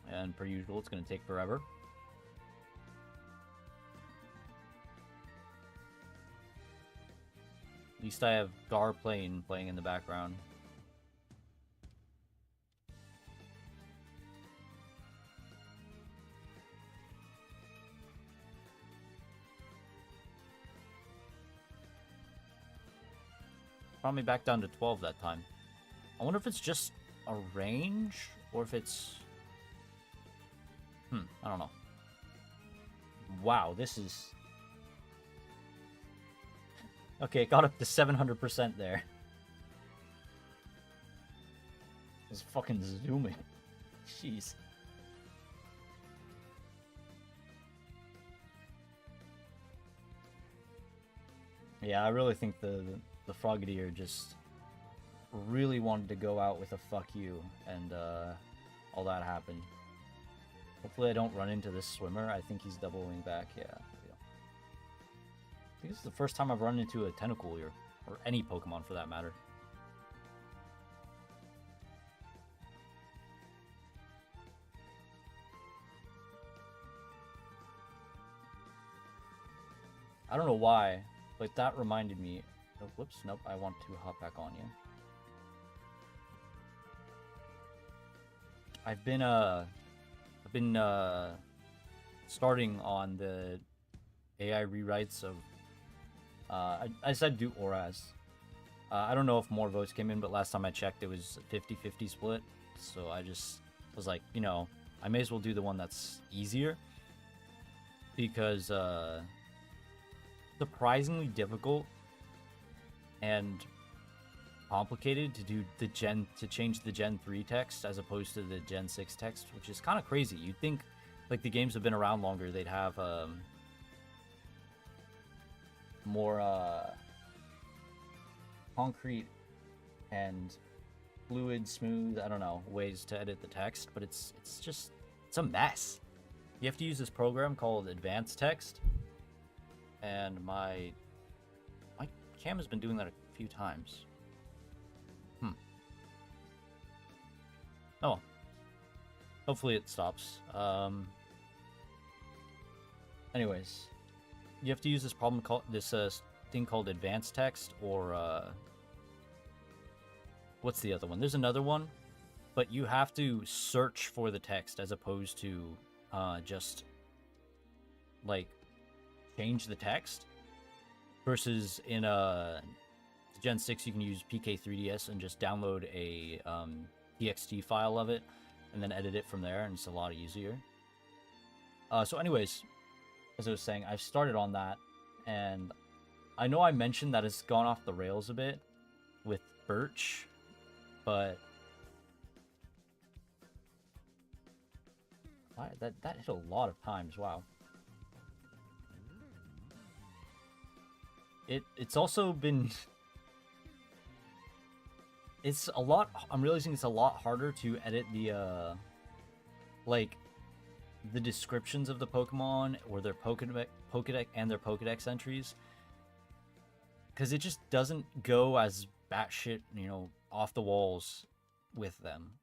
A: And per usual, it's gonna take forever. At least I have Gar playing in the background. Brought me back down to 12 that time. I wonder if it's just a range, or if it's... I don't know. Wow, this is... Okay, it got up to 700% there. It's fucking zooming. Jeez. Yeah, I really think the Frogadier just really wanted to go out with a fuck you, and all that happened. Hopefully I don't run into this swimmer. I think he's doubling back, yeah. I think this is the first time I've run into a Tentacool or any Pokemon for that matter. I don't know why, but that reminded me. Oh, whoops, nope, I want to hop back on you. I've been starting on the AI rewrites of I said do Auras. I don't know if more votes came in, but last time I checked, it was 50-50 split. So I just was like, you know, I may as well do the one that's easier. Because, surprisingly difficult and complicated to do to change the Gen 3 text as opposed to the Gen 6 text, which is kind of crazy. You'd think, like, the games have been around longer, they'd have, more, concrete and fluid, smooth, I don't know, ways to edit the text, but it's a mess. You have to use this program called Advanced Text, and my cam has been doing that a few times. Oh, hopefully it stops. Anyways, you have to use this thing called Advanced Text, or what's the other one? There's another one, but you have to search for the text as opposed to just like change the text. Versus in Gen 6, you can use PK3DS and just download a TXT file of it and then edit it from there, and it's a lot easier. So anyways, as I was saying, I've started on that, and I know I mentioned that it's gone off the rails a bit with Birch, but that hit a lot of times. Wow. It's also been... It's a lot... I'm realizing it's a lot harder to edit the, like, the descriptions of the Pokemon or their Pokedex and their Pokedex entries. Because it just doesn't go as batshit, you know, off the walls with them.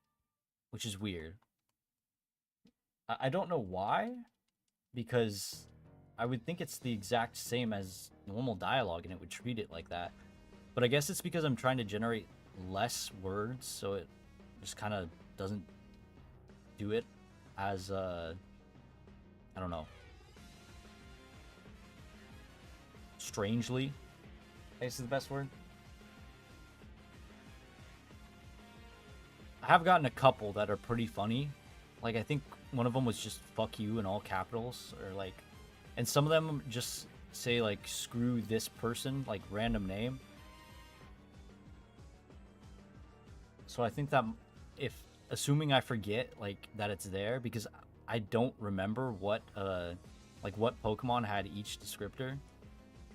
A: Which is weird. I don't know why. Because I would think it's the exact same as normal dialogue and it would treat it like that. But I guess it's because I'm trying to generate less words, so it just kind of doesn't do it as, I don't know, strangely, I guess is the best word. I have gotten a couple that are pretty funny. Like, I think one of them was just fuck you in all capitals, or like, and some of them just say like screw this person, like random name. So I think that if, assuming I forget like that it's there, because I don't remember what like what Pokemon had each descriptor,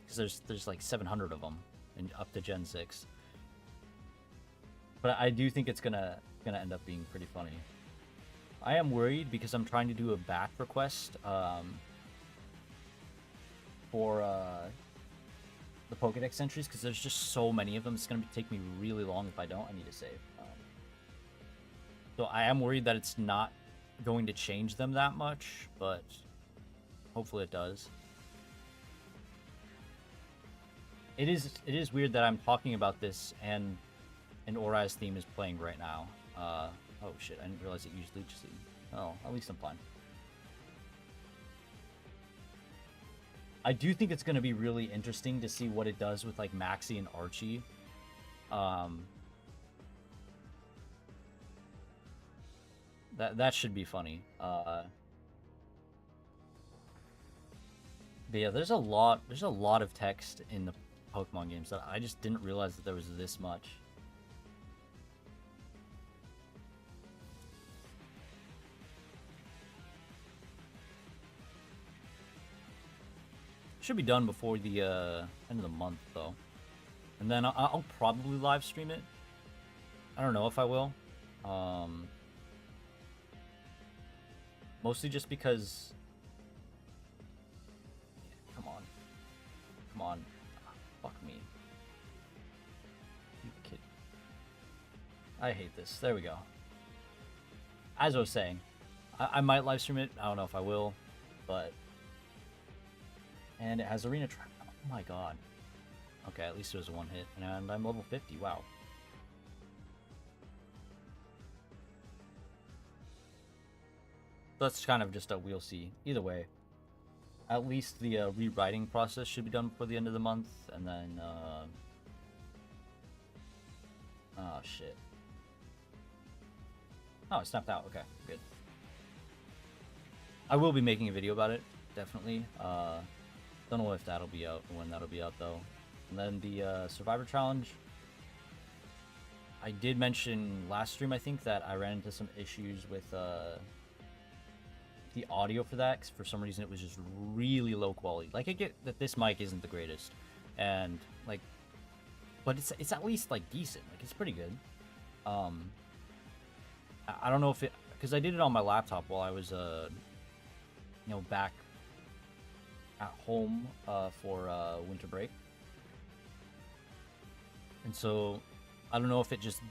A: because there's like 700 of them and up to Gen 6. But I do think it's gonna end up being pretty funny. I am worried because I'm trying to do a back request for the Pokedex entries, because there's just so many of them. It's gonna take me really long if I don't. I need to save. So I am worried that it's not going to change them that much, but hopefully it does. It is weird that I'm talking about this and an Oraz theme is playing right now. Oh shit, I didn't realize it used Leech Seed. Oh, at least I'm fine. I do think it's going to be really interesting to see what it does with like Maxie and Archie. That should be funny. But yeah, there's a lot of text in the Pokemon games that I just didn't realize that there was this much. Should be done before the end of the month though, and then I'll probably live stream it. I don't know if I will. Mostly just because... Yeah, come on. Fuck me. You kid. I hate this. There we go. As I was saying, I might live stream it. I don't know if I will, but... And it has arena track. Oh my god. Okay, at least it was a one hit, and I'm level 50. Wow. That's kind of just a we'll see. Either way, at least the rewriting process should be done before the end of the month, and then Oh, shit. Oh, it snapped out. Okay, good. I will be making a video about it, definitely. Don't know if that'll be out or when that'll be out, though. And then the Survivor Challenge. I did mention last stream, I think, that I ran into some issues with the audio for that, 'cause for some reason it was just really low quality. Like, I get that this mic isn't the greatest, and, like, but it's at least, like, decent. Like, it's pretty good. I don't know if it... Because I did it on my laptop while I was, you know, back at home for winter break. And so, I don't know if it just...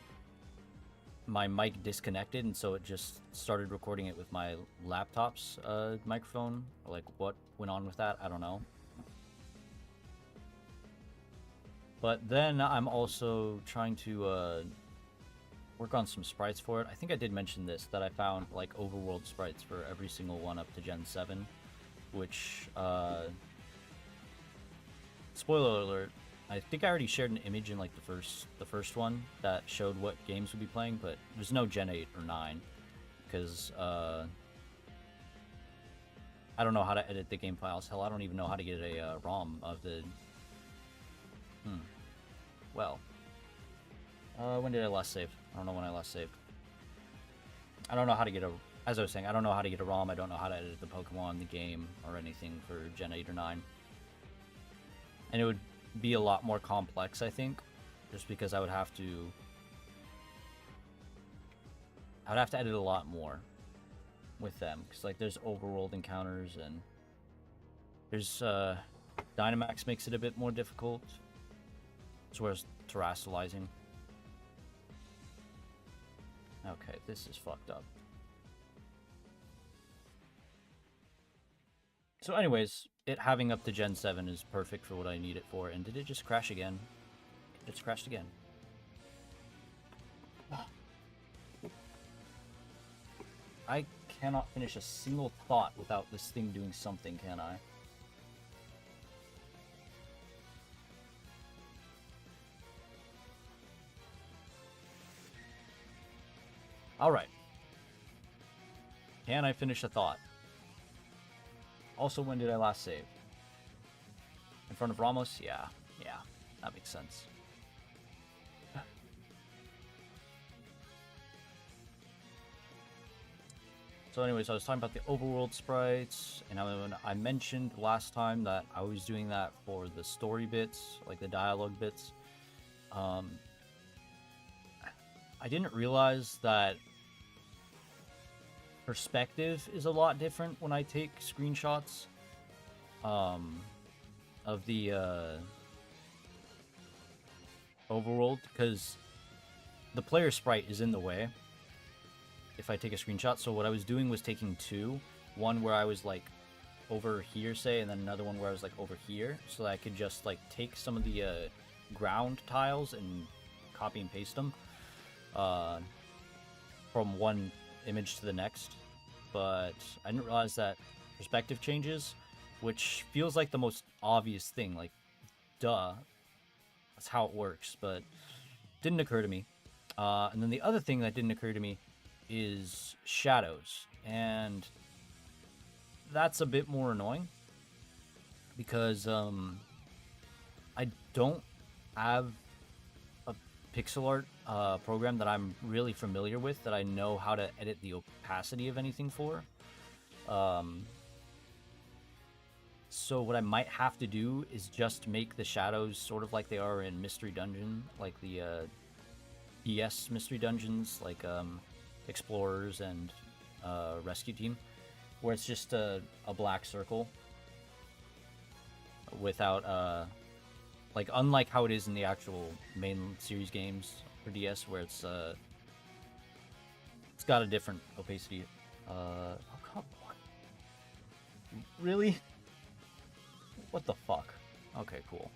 A: My mic disconnected, and so it just started recording it with my laptop's microphone. Like, what went on with that, I don't know. But then I'm also trying to work on some sprites for it. I think I did mention this, that I found, like, overworld sprites for every single one up to Gen 7, which, spoiler alert, I think I already shared an image in, like, the first one that showed what games we'd be playing, but there's no Gen 8 or 9, because, I don't know how to edit the game files. Hell, I don't even know how to get a ROM of the... Well. When did I last save? I don't know when I last saved. I don't know how to get a... As I was saying, I don't know how to get a ROM. I don't know how to edit the Pokemon, the game, or anything for Gen 8 or 9. And it would be a lot more complex, I think, just because I would have to edit a lot more with them, because, like, there's overworld encounters, and there's Dynamax makes it a bit more difficult, as well as terrestrializing. Okay, this is fucked up. So anyways, it having up to Gen 7 is perfect for what I need it for. And did it just crash again? It just crashed again. I cannot finish a single thought without this thing doing something, can I? Alright. Can I finish a thought? Also, when did I last save? In front of Ramos? Yeah, that makes sense. So anyways, I was talking about the overworld sprites, and I mentioned last time that I was doing that for the story bits, like the dialogue bits. I didn't realize that perspective is a lot different when I take screenshots of the overworld, because the player sprite is in the way if I take a screenshot. So what I was doing was taking two, one where I was like over here, say, and then another one where I was like over here, so that I could just like take some of the ground tiles and copy and paste them from one image to the next. But I didn't realize that perspective changes, which feels like the most obvious thing, like, duh, that's how it works, but didn't occur to me. And then the other thing that didn't occur to me is shadows, and that's a bit more annoying, because I don't have a pixel art program that I'm really familiar with, that I know how to edit the opacity of anything for. So what I might have to do is just make the shadows sort of like they are in Mystery Dungeon, like the ES Mystery Dungeons, like Explorers and Rescue Team, where it's just a black circle without like, unlike how it is in the actual main series games for DS, where it's got a different opacity. Oh, come on. Really? What the fuck? Okay, cool.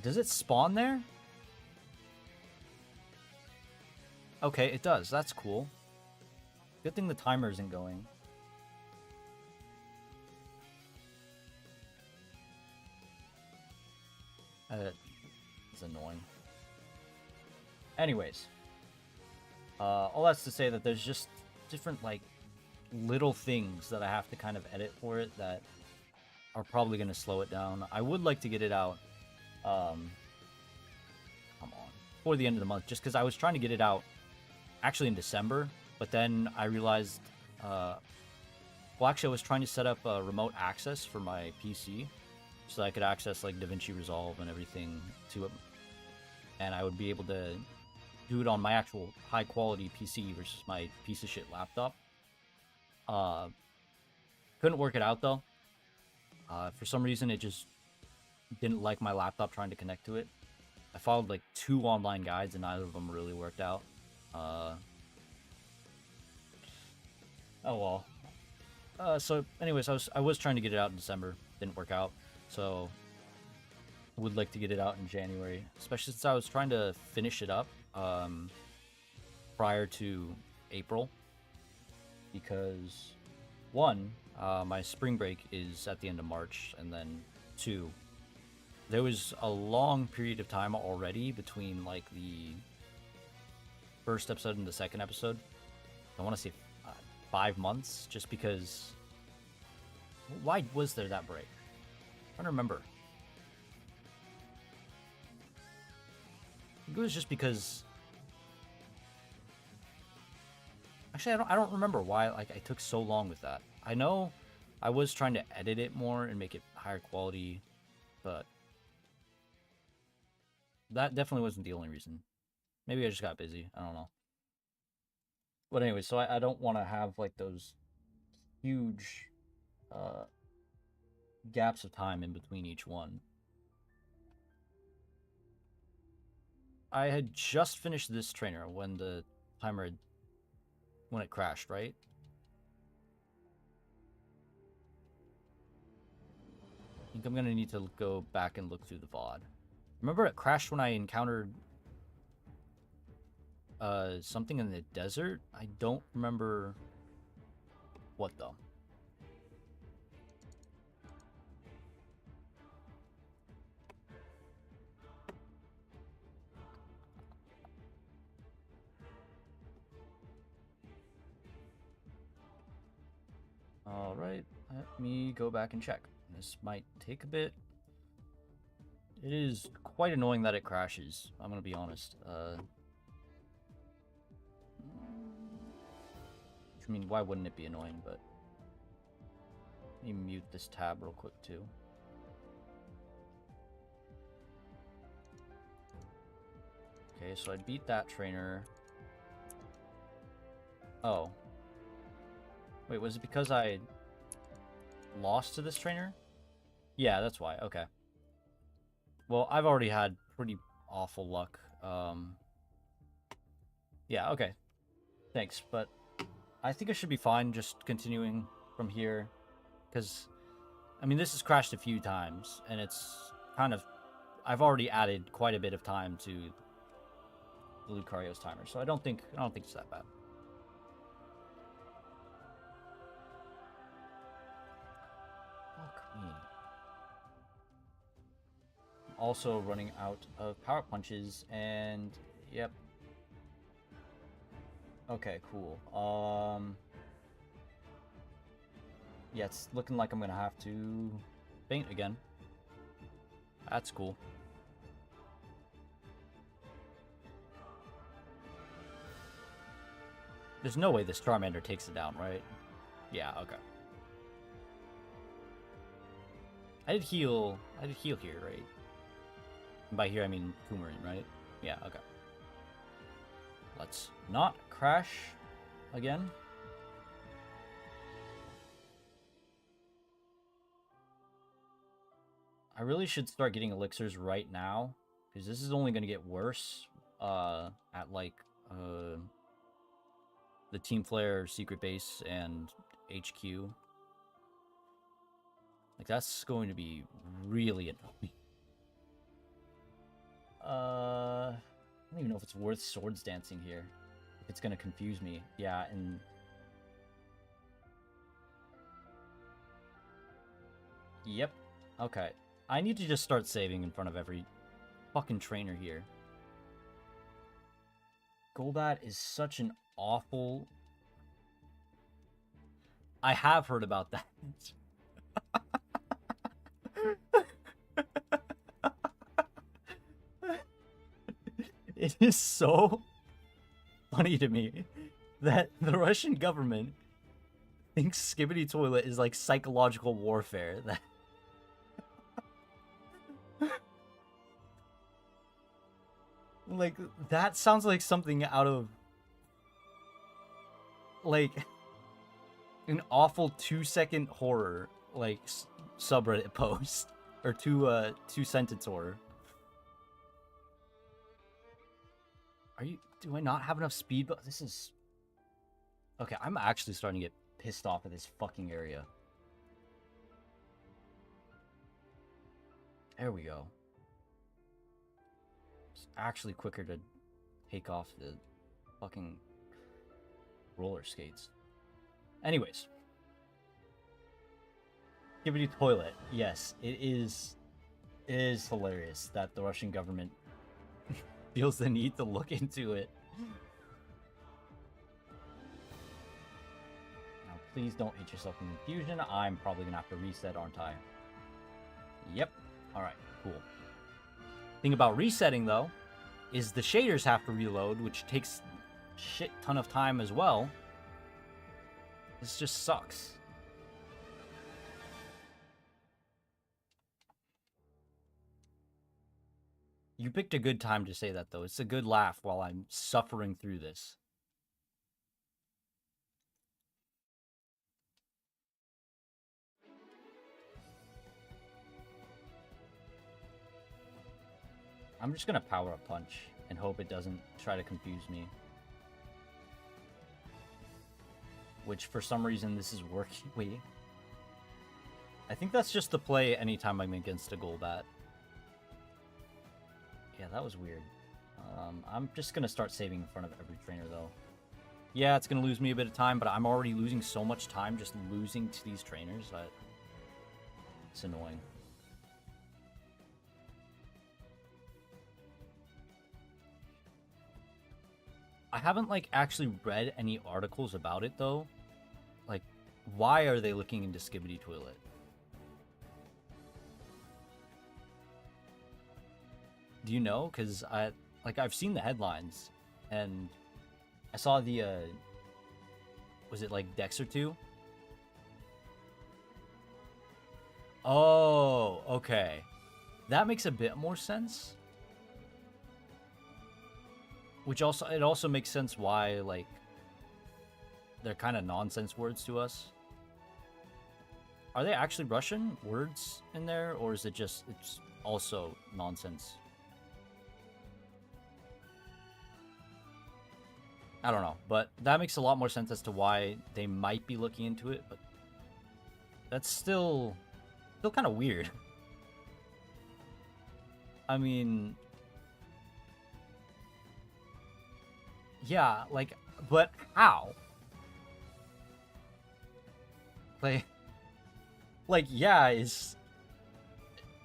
A: Does it spawn there? Okay, it does. That's cool. Good thing the timer isn't going. It's annoying. Anyways, all that's to say that there's just different, like, little things that I have to kind of edit for it that are probably going to slow it down. I would like to get it out, come on, before the end of the month, just because I was trying to get it out actually in December, but then I realized, well, actually, I was trying to set up remote access for my PC so that I could access, like, DaVinci Resolve and everything to it, and I would be able to do it on my actual high-quality PC versus my piece of shit laptop. Couldn't work it out, though. For some reason, it just didn't like my laptop trying to connect to it. I followed, like, 2 online guides, and neither of them really worked out. Oh, well. So, anyways, I was trying to get it out in December. Didn't work out. So, would like to get it out in January. Especially since I was trying to finish it up prior to April. Because, 1, my spring break is at the end of March. And then, 2, there was a long period of time already between, like, the first episode and the second episode. I want to say 5 months, just because... Why was there that break? I don't remember. I think it was just because... Actually, I don't remember why I took so long with that. I know I was trying to edit it more and make it higher quality, but that definitely wasn't the only reason. Maybe I just got busy. I don't know. But anyway, so I don't want to have, like, those huge gaps of time in between each one. I had just finished this trainer when the timer when it crashed, right? I think I'm gonna need to go back and look through the VOD. Remember it crashed when I encountered something in the desert? I don't remember what, though. Alright, let me go back and check. This might take a bit. It is quite annoying that it crashes, I'm gonna be honest. I mean, why wouldn't it be annoying, but... Let me mute this tab real quick, too. Okay, so I beat that trainer. Oh. Wait, was it because I lost to this trainer? Yeah, that's why. Okay. Well, I've already had pretty awful luck. Yeah, okay. Thanks, but I think I should be fine just continuing from here. Because, I mean, this has crashed a few times, and it's kind of... I've already added quite a bit of time to the Lucario's timer, so I don't think it's that bad. Fuck me. I'm also running out of power punches, and yep. Okay, cool. Yeah, it's looking like I'm gonna have to faint again. That's cool. There's no way this Charmander takes it down, right? Yeah, okay. I did heal here, right? And by here I mean Coumarin, right? Yeah, okay. Let's not crash again. I really should start getting elixirs right now, because this is only going to get worse at, like, the Team Flare secret base and HQ. Like, that's going to be really annoying. I don't even know if it's worth swords dancing here. If it's going to confuse me. Yeah, and... Yep. Okay. I need to just start saving in front of every fucking trainer here. Golbat is such an awful... I have heard about that. It is so funny to me that the Russian government thinks Skibbity Toilet is like psychological warfare. Like, that sounds like something out of like an awful 2-second horror like subreddit post or two-sentence horror. Do I not have enough speed? But this is... Okay, I'm actually starting to get pissed off at this fucking area. There we go. It's actually quicker to take off the fucking roller skates. Anyways. Skibbity Toilet. Yes, it is hilarious that the Russian government feels the need to look into it. Now, please don't hit yourself in confusion. I'm probably gonna have to reset, aren't I? Yep. Alright, cool. Thing about resetting, though, is the shaders have to reload, which takes a shit ton of time as well. This just sucks. You picked a good time to say that, though. It's a good laugh while I'm suffering through this. I'm just gonna power up punch and hope it doesn't try to confuse me. Which, for some reason, this is working. Wait. I think that's just the play anytime I'm against a Golbat. Yeah, that was weird. I'm just gonna start saving in front of every trainer, though. Yeah, it's gonna lose me a bit of time, but I'm already losing so much time just losing to these trainers that it's annoying. I haven't, like, actually read any articles about it, though. Like, why are they looking into Skibbity Toilet? Do you know? Because I've seen the headlines, and I saw the, was it, like, Dex or 2? Oh, okay. That makes a bit more sense. Which also, it also makes sense why, like, they're kind of nonsense words to us. Are they actually Russian words in there, or is it just, it's also nonsense? I don't know, but that makes a lot more sense as to why they might be looking into it, but that's still kind of weird. I mean... Yeah, like, but how? Like, yeah,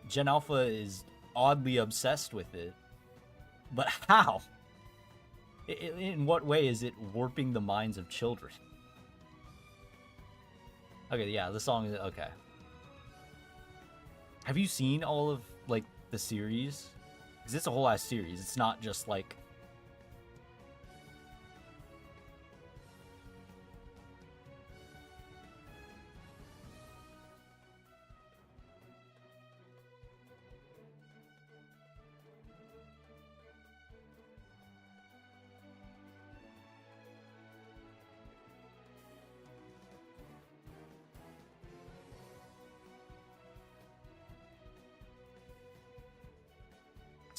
A: Gen Alpha is oddly obsessed with it, but how? In what way is it warping the minds of children? Okay, yeah, the song is, okay. Have you seen all of, like, the series? Because it's a whole ass series, it's not just, like...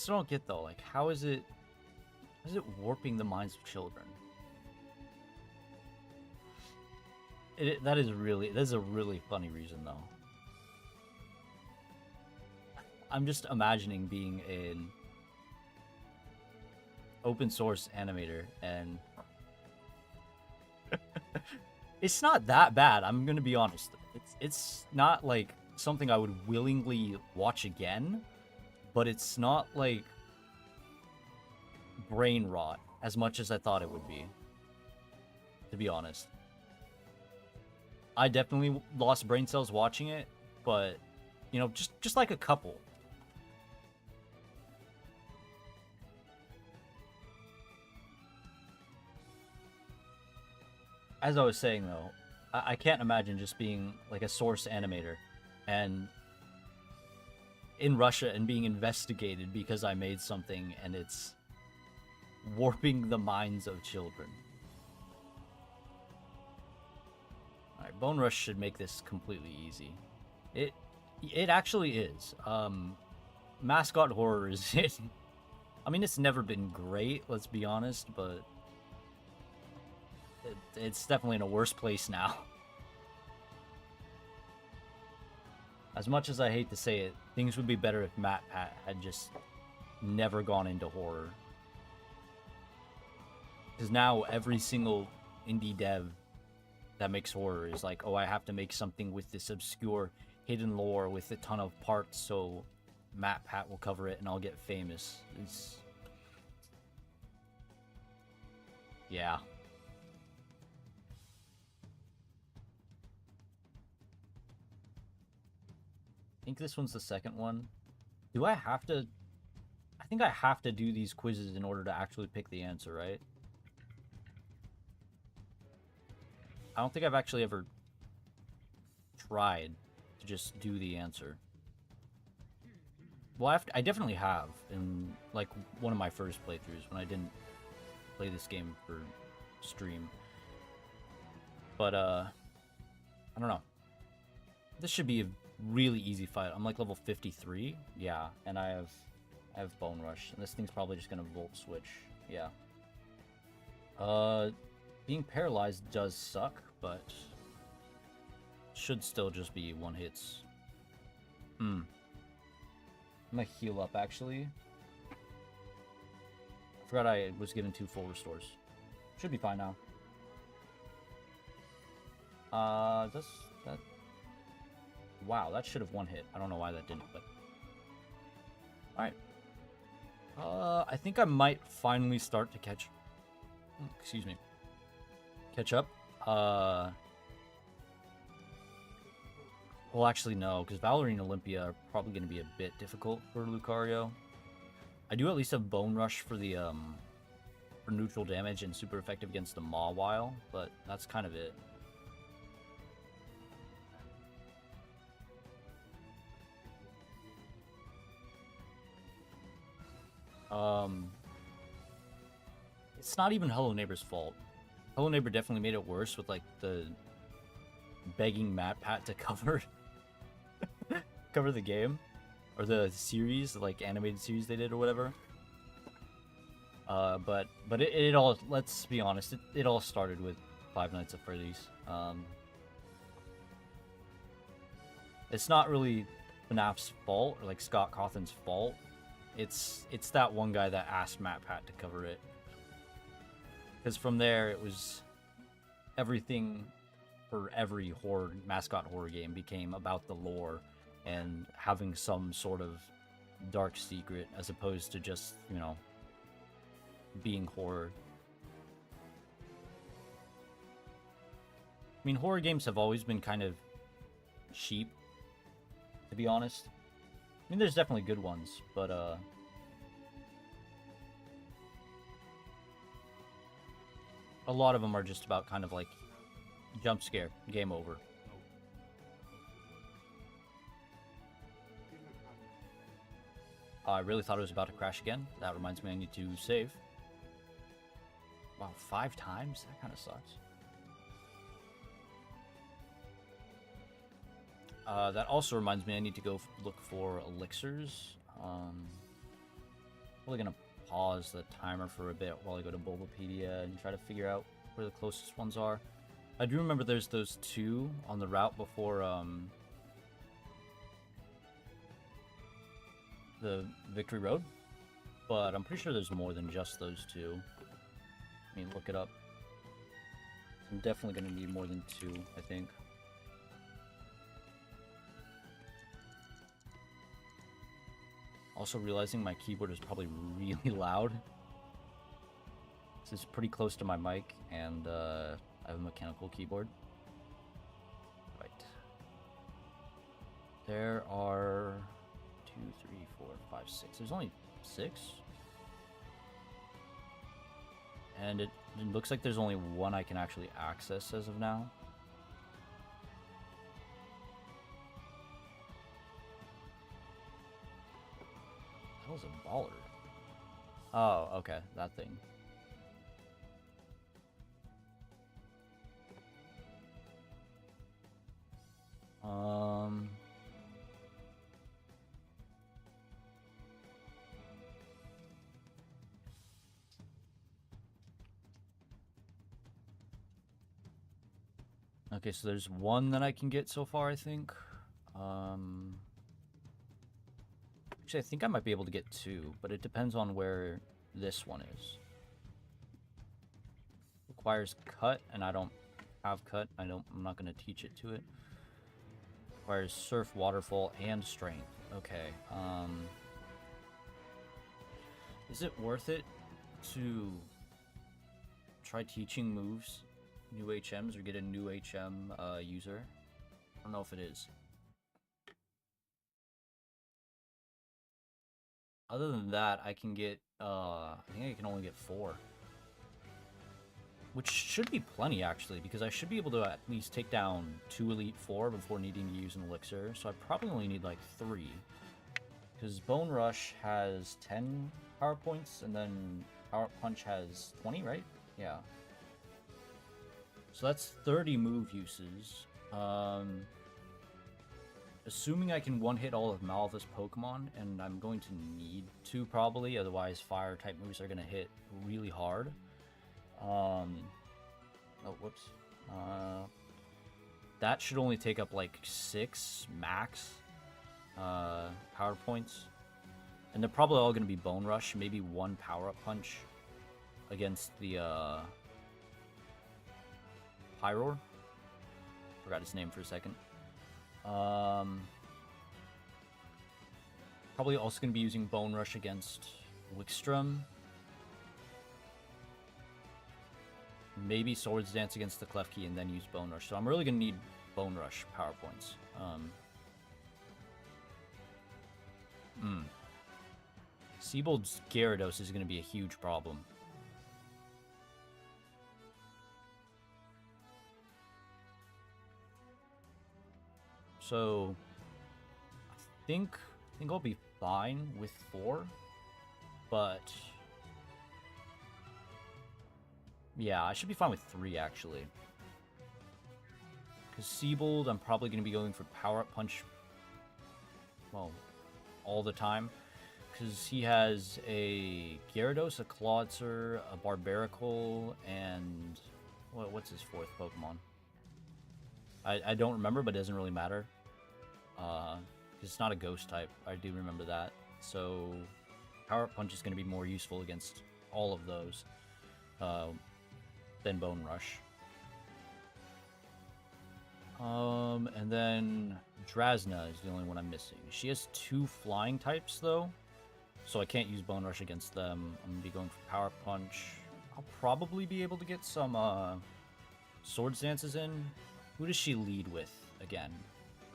A: I don't get though, like, how is it warping the minds of children? That is a really funny reason though. I'm just imagining being an open source animator, and it's not that bad, I'm gonna be honest. It's not like something I would willingly watch again, but it's not like brain rot as much as I thought it would be, to be honest. I definitely lost brain cells watching it, but, you know, just like a couple. As I was saying, though, I can't imagine just being, like, a source animator and in Russia and being investigated because I made something and it's warping the minds of children. Alright, Bone Rush should make this completely easy. It actually is. Mascot horror is it. I mean, it's never been great, let's be honest, but it's definitely in a worse place now. As much as I hate to say it, things would be better if MatPat had just never gone into horror. Because now every single indie dev that makes horror is like, oh, I have to make something with this obscure hidden lore with a ton of parts so MatPat will cover it and I'll get famous. Yeah. I think this one's the second one. Do I have to... I think I have to do these quizzes in order to actually pick the answer, right? I don't think I've actually ever tried to just do the answer. Well, I definitely have in, like, one of my first playthroughs when I didn't play this game for stream. But, I don't know. This should be a really easy fight. I'm like level 53. Yeah, and I have Bone Rush. And this thing's probably just gonna Volt Switch. Yeah. Being paralyzed does suck, but should still just be one hits. I'm gonna heal up, actually. I forgot I was given 2 full restores. Should be fine now. Does that... Wow, that should have one hit. I don't know why that didn't, but... Alright. I think I might finally start to catch... Excuse me. Catch up. Well, actually, no, because Valorine and Olympia are probably going to be a bit difficult for Lucario. I do at least have Bone Rush for the, for neutral damage and super effective against the Mawile, but that's kind of it. It's not even Hello Neighbor's fault. Hello Neighbor definitely made it worse with, like, the begging MatPat to cover cover the game or the series, like animated series they did or whatever. But it all, let's be honest, it all started with Five Nights at Freddy's. It's not really FNAF's fault or like Scott Cawthon's fault. It's that one guy that asked MatPat to cover it. Because from there, it was everything for every horror mascot horror game became about the lore and having some sort of dark secret as opposed to just, you know, being horror. I mean, horror games have always been kind of cheap, to be honest. I mean, there's definitely good ones, but a lot of them are just about kind of like jump scare, game over. I really thought it was about to crash again. That reminds me I need to save. Wow, 5 times? That kind of sucks. That also reminds me I need to go look for elixirs. Probably gonna pause the timer for a bit while I go to Bulbapedia and try to figure out where the closest ones are. I do remember there's those 2 on the route before the Victory Road, but I'm pretty sure there's more than just those 2. I mean, look it up. I'm definitely gonna need more than 2, I think. Also realizing my keyboard is probably really loud. This is pretty close to my mic, and I have a mechanical keyboard. Right. There are 2, 3, 4, 5, 6. There's only 6. And it looks like there's only one I can actually access as of now. That was a baller. Oh, okay, that thing. Okay, so there's one that I can get so far, I think. Actually, I think I might be able to get 2, but it depends on where this one is. Requires cut, and I don't have cut. I'm not going to teach it to it. Requires surf, waterfall, and strength. Okay. Is it worth it to try teaching moves, new HMs, or get a new HM user? I don't know if it is. Other than that, I can get, I think I can only get 4. Which should be plenty, actually, because I should be able to at least take down 2 Elite 4 before needing to use an Elixir. So I probably only need, like, 3. Because Bone Rush has 10 power points, and then Power Punch has 20, right? Yeah. So that's 30 move uses. Assuming I can one-hit all of Malva's Pokemon, and I'm going to need to probably, otherwise fire-type moves are going to hit really hard. Oh, whoops. That should only take up like 6 max power points. And they're probably all going to be Bone Rush, maybe 1 Power-Up Punch against the Pyroar. Forgot his name for a second. Probably also going to be using Bone Rush against Wickstrom. Maybe Swords Dance against the Klefki and then use Bone Rush. So I'm really going to need Bone Rush power points. Seabold's Gyarados is going to be a huge problem. So I think I'll be fine with 4, but yeah, I should be fine with 3 actually. Because Seabold, I'm probably going to be going for Power-Up Punch, well, all the time. Because he has a Gyarados, a Clawitzer, a Barbaracle, and what's his 4th Pokemon? I don't remember, but it doesn't really matter. Because it's not a Ghost type. I do remember that. So Power-Up Punch is going to be more useful against all of those than Bone Rush. And then Drasna is the only one I'm missing. She has 2 flying types, though. So I can't use Bone Rush against them. I'm going to be going for Power Punch. I'll probably be able to get some Swords Dances in. Who does she lead with again?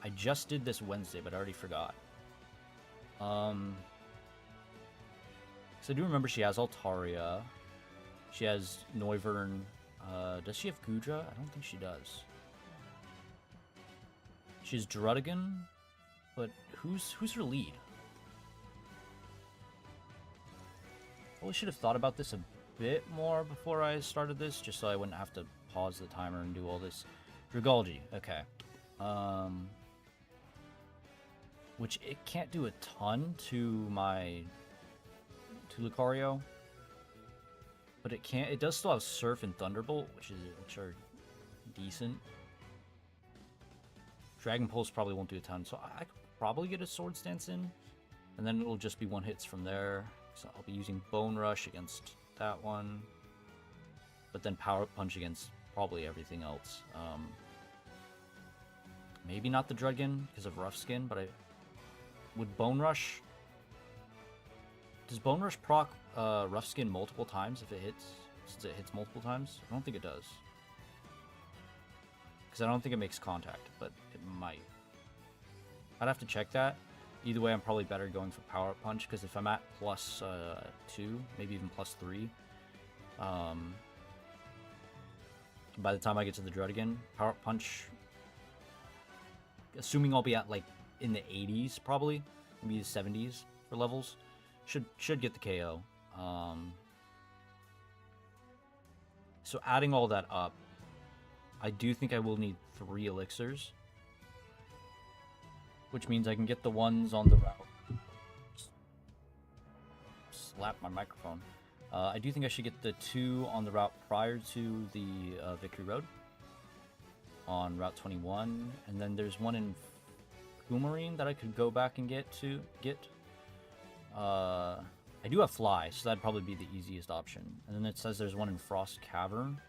A: I just did this Wednesday, but I already forgot. So I do remember she has Altaria. She has Noivern. Does she have Gudra? I don't think she does. She has Druddigan, but who's her lead? Probably should have thought about this a bit more before I started this, just so I wouldn't have to pause the timer and do all this. Dragalge, okay. Which it can't do a ton to Lucario, but it does still have Surf and Thunderbolt, which are decent. Dragon Pulse probably won't do a ton, so I could probably get a Swords Dance in, and then it'll just be 1-hits from there. So I'll be using Bone Rush against that one, but then Power Punch against probably everything else. Maybe not the Druddigan because of Rough Skin, but would Bone Rush... Does Bone Rush proc Rough Skin multiple times if it hits? since it hits multiple times. I don't think it does. Because I don't think it makes contact, but it might. I'd have to check that. Either way, I'm probably better going for Power Up Punch, because if I'm at plus 2, maybe even plus 3, by the time I get to the Dread again, Power Up Punch, assuming I'll be at like in the 80s probably, maybe the 70s for levels, should get the KO. So adding all that up, I do think I will need 3 elixirs, which means I can get the ones on the route. Slap my microphone. I do think I should get the 2 on the route prior to the Victory Road on Route 21, and then there's one in Coumarine that I could go back and get. I do have Fly, so that'd probably be the easiest option. And then it says there's one in Frost Cavern.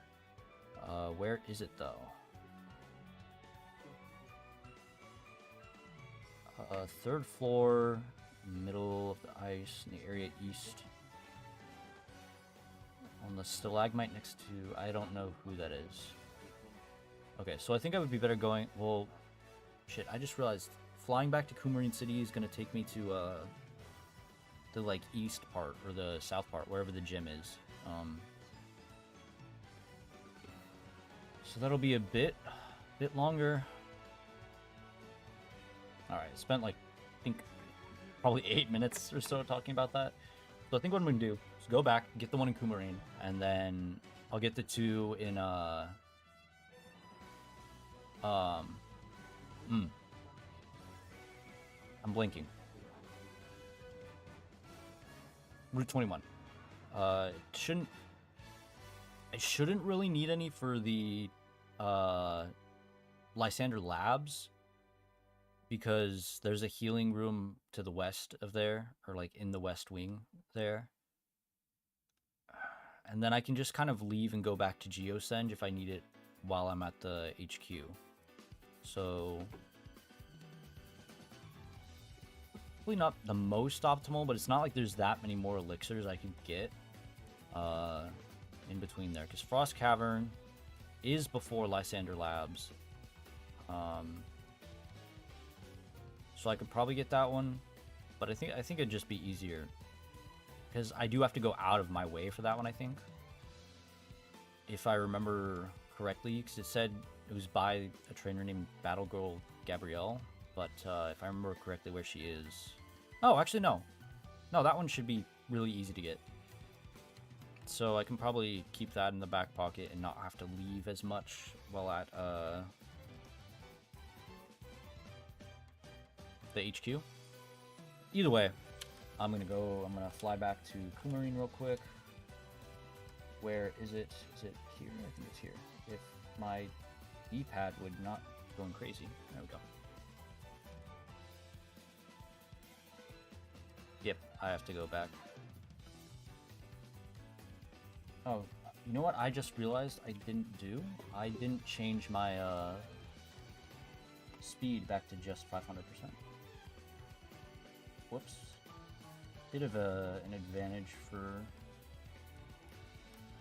A: Where is it though? Third floor, middle of the ice, in the area east. On the stalagmite next to... I don't know who that is. Okay, so I think I would be better going... Well, shit, I just realized flying back to Coumarine City is going to take me to the, like, east part, or the south part, wherever the gym is. So that'll be a bit longer. Alright, spent, like, I think, probably 8 minutes or so talking about that. So I think what I'm going to do is go back, get the one in Coumarine, and then I'll get the 2 in, I'm blinking. Route 21. I shouldn't really need any for the, Lysander Labs, because there's a healing room to the west of there, or like in the west wing there. And then I can just kind of leave and go back to Geosenge if I need it while I'm at the HQ. So, probably not the most optimal, but it's not like there's that many more elixirs I can get in between there. Because Frost Cavern is before Lysander Labs. So I could probably get that one, but I think it'd just be easier, because I do have to go out of my way for that one, I think, if I remember correctly, because it said it was by a trainer named Battle Girl Gabrielle, but if I remember correctly where she is... Oh, actually, no, that one should be really easy to get, so I can probably keep that in the back pocket and not have to leave as much while at the HQ. Either way, I'm gonna fly back to Coumarine real quick. Where is it? Is it here? I think it's here. If my D-pad would not going crazy. There we go. Yep, I have to go back. Oh, you know what I just realized I didn't do? I didn't change my speed back to just 500%. Whoops. Bit of an advantage for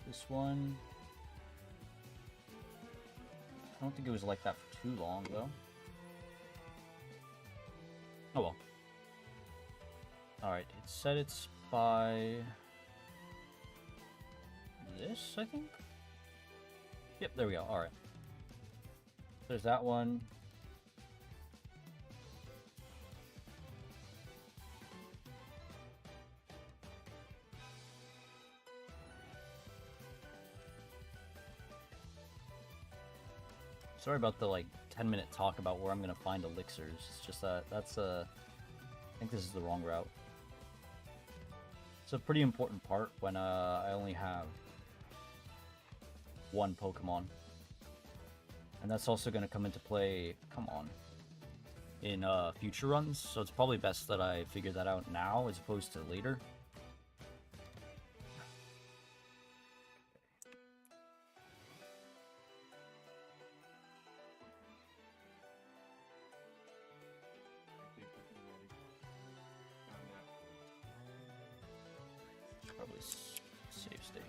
A: this one. I don't think it was like that for too long, though. Oh well. Alright, it said it's by this, I think? Yep, there we go. Alright. There's that one. Sorry about the, like, 10-minute talk about where I'm gonna find elixirs. It's just that that's I think this is the wrong route. It's a pretty important part when I only have one Pokemon. And that's also gonna come into play, come on, in future runs, so it's probably best that I figure that out now as opposed to later. Probably save state.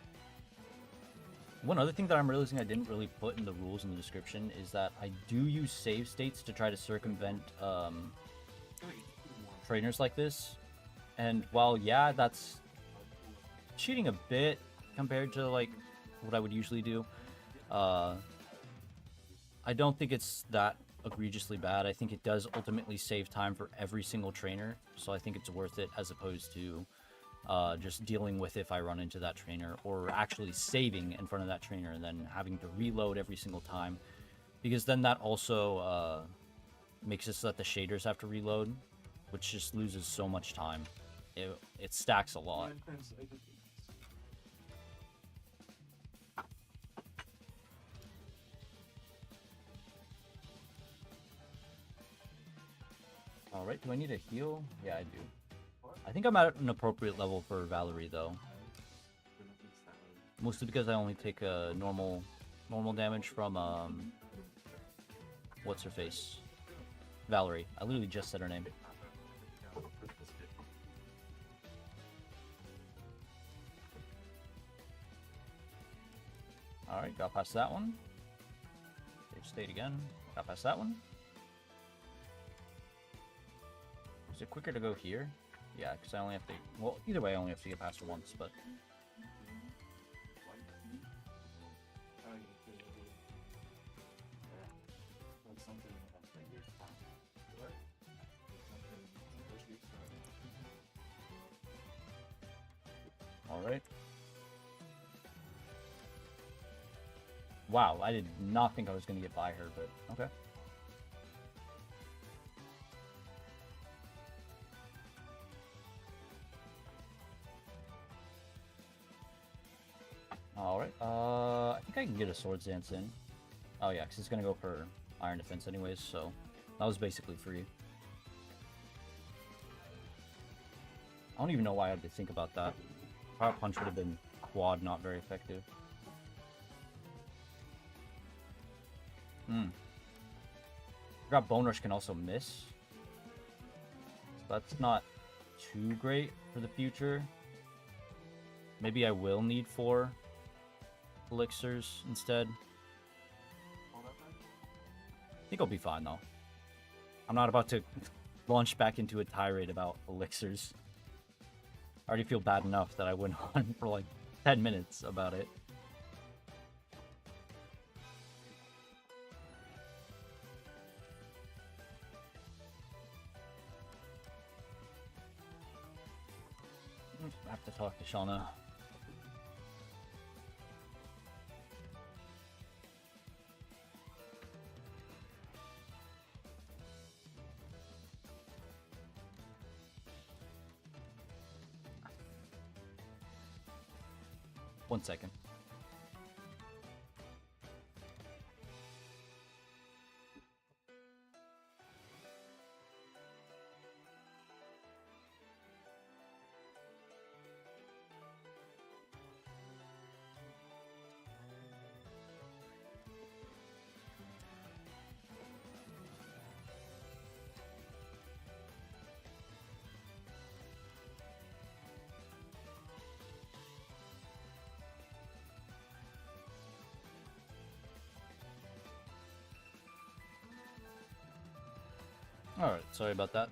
A: One other thing that I'm realizing I didn't really put in the rules in the description is that I do use save states to try to circumvent trainers like this. And while, yeah, that's cheating a bit compared to, like, what I would usually do, I don't think it's that egregiously bad. I think it does ultimately save time for every single trainer, so I think it's worth it as opposed to just dealing with if I run into that trainer, or actually saving in front of that trainer and then having to reload every single time, because then that also makes it so that the shaders have to reload, which just loses so much time. It stacks a lot. Alright, do I need a heal? Yeah, I do. I think I'm at an appropriate level for Valerie, though. Mostly because I only take normal damage from, what's her face? Valerie. I literally just said her name. Alright, got past that one. Save state again. Got past that one. Is it quicker to go here? Yeah, because I only have to... Well, either way, I only have to get past her once, but... Alright. Wow, I did not think I was going to get by her, but okay. Alright, I think I can get a Swords Dance in. Oh yeah, because it's going to go for Iron Defense anyways, so that was basically free. I don't even know why I had to think about that. Power Punch would have been quad, not very effective. Forgot Bone Rush can also miss. So that's not too great for the future. Maybe I will need 4 elixirs instead. I think I'll be fine though. I'm not about to launch back into a tirade about elixirs. I already feel bad enough that I went on for like 10 minutes about it. I have to talk to Shauna. One second. Alright, sorry about that.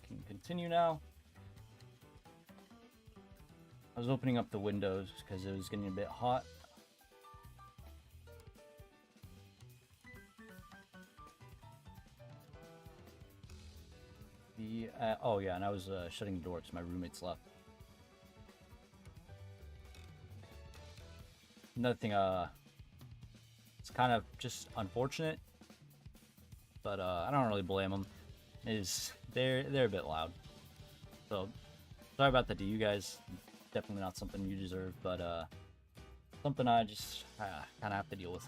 A: Can continue now. I was opening up the windows because it was getting a bit hot. Oh yeah, and I was shutting the door because my roommates left. Another thing, it's kind of just unfortunate, but I don't really blame them. Is they're a bit loud, so sorry about that to you guys. Definitely not something you deserve, but something I just kind of have to deal with.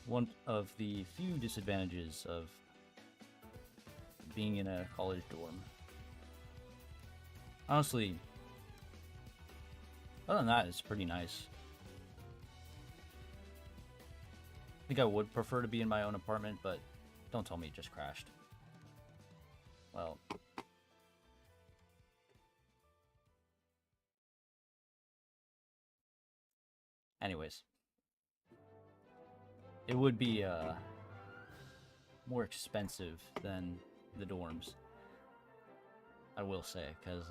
A: One of the few disadvantages of being in a college dorm. Honestly, other than that, it's pretty nice. I think I would prefer to be in my own apartment, but don't tell me it just crashed. Well... it would be more expensive than the dorms. I will say, because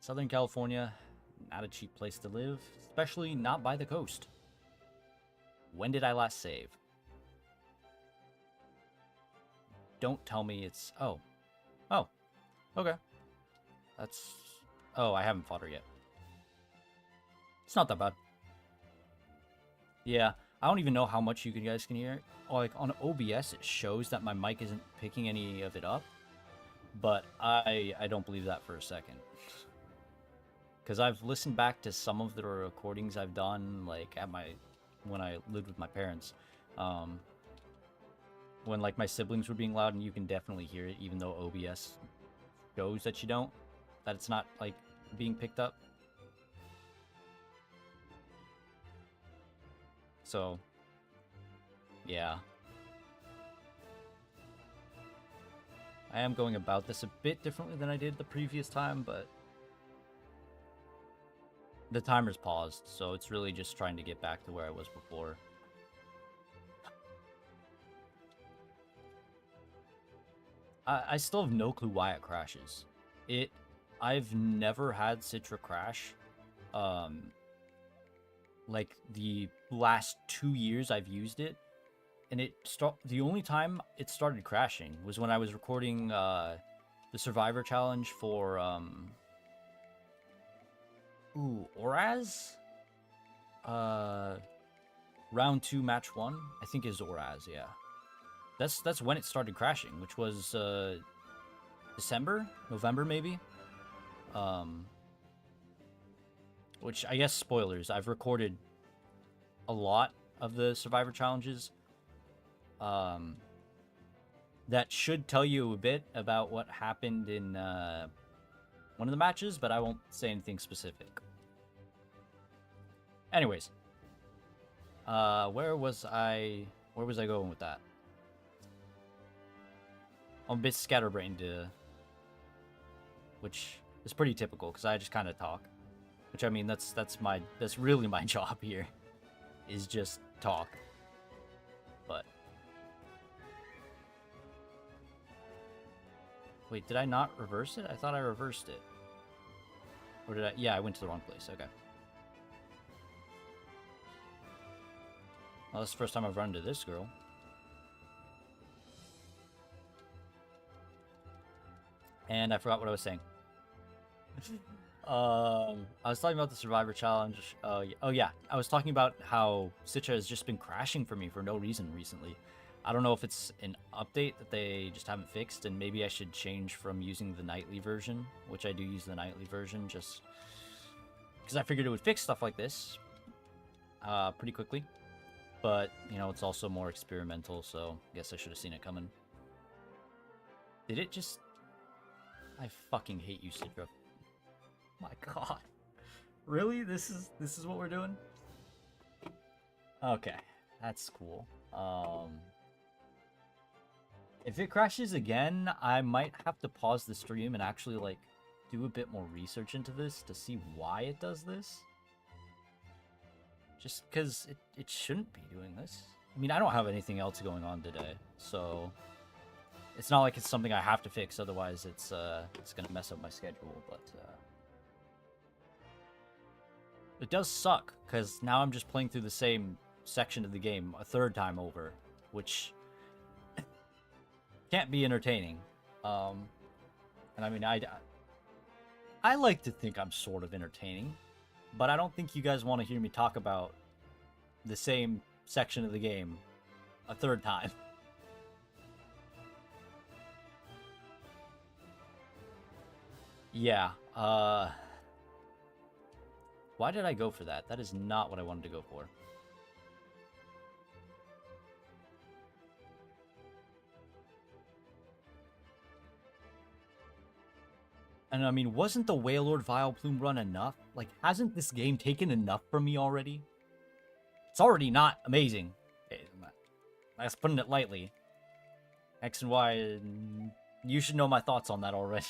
A: Southern California, not a cheap place to live, especially not by the coast. When did I last save? Don't tell me it's... Oh. Oh. Okay. That's... Oh, I haven't fought her yet. It's not that bad. Yeah, I don't even know how much you guys can hear. Like, on OBS, it shows that my mic isn't picking any of it up. But I don't believe that for a second. Because I've listened back to some of the recordings I've done, like, at my... when I lived with my parents. When, like, my siblings were being loud, and you can definitely hear it, even though OBS shows that you don't. That it's not, like, being picked up. So, yeah. I am going about this a bit differently than I did the previous time, but the timer's paused, so it's really just trying to get back to where I was before. I still have no clue why it crashes. I've never had Citra crash. Like the last 2 years I've used it, and the only time it started crashing was when I was recording the Survivor Challenge for Oraz? Round 2, match 1, I think is Oraz, yeah. That's when it started crashing, which was December, November maybe. Which I guess spoilers. I've recorded a lot of the Survivor challenges. That should tell you a bit about what happened in one of the matches, but I won't say anything specific. Anyways, where was I going with that? I'm a bit scatterbrained, which is pretty typical because I just kind of talk. Which, I mean, that's really my job here, is just talk. But wait, did I not reverse it? I thought I reversed it. Or did I? Yeah, I went to the wrong place. Okay. Well, this is the first time I've run into this girl. And I forgot what I was saying. I was talking about the Survivor Challenge. Oh yeah, I was talking about how Citra has just been crashing for me for no reason recently. I don't know if it's an update that they just haven't fixed, and maybe I should change from using the nightly version, which I do use the nightly version, just because I figured it would fix stuff like this pretty quickly. But, you know, it's also more experimental, so I guess I should have seen it coming. Did it just... I fucking hate you, Citra. My god. Really? This is what we're doing? Okay. That's cool. If it crashes again, I might have to pause the stream and actually, like, do a bit more research into this to see why it does this. Just because it shouldn't be doing this. I mean, I don't have anything else going on today, so it's not like it's something I have to fix, otherwise it's gonna mess up my schedule, but it does suck, because now I'm just playing through the same section of the game a third time over, which can't be entertaining. And I mean, I like to think I'm sort of entertaining, but I don't think you guys want to hear me talk about the same section of the game a third time. Yeah, why did I go for that? That is not what I wanted to go for. And I mean, wasn't the Wailord Vileplume run enough? Like, hasn't this game taken enough from me already? It's already not amazing. That's putting it lightly. X and Y, you should know my thoughts on that already.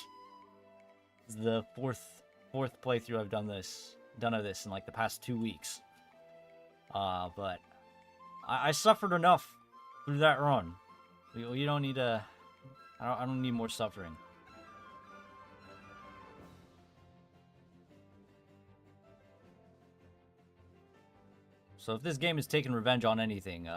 A: It's the fourth playthrough I've done of this in like the past 2 weeks. But I suffered enough through that run. We don't need to... I don't need more suffering. So if this game is taking revenge on anything,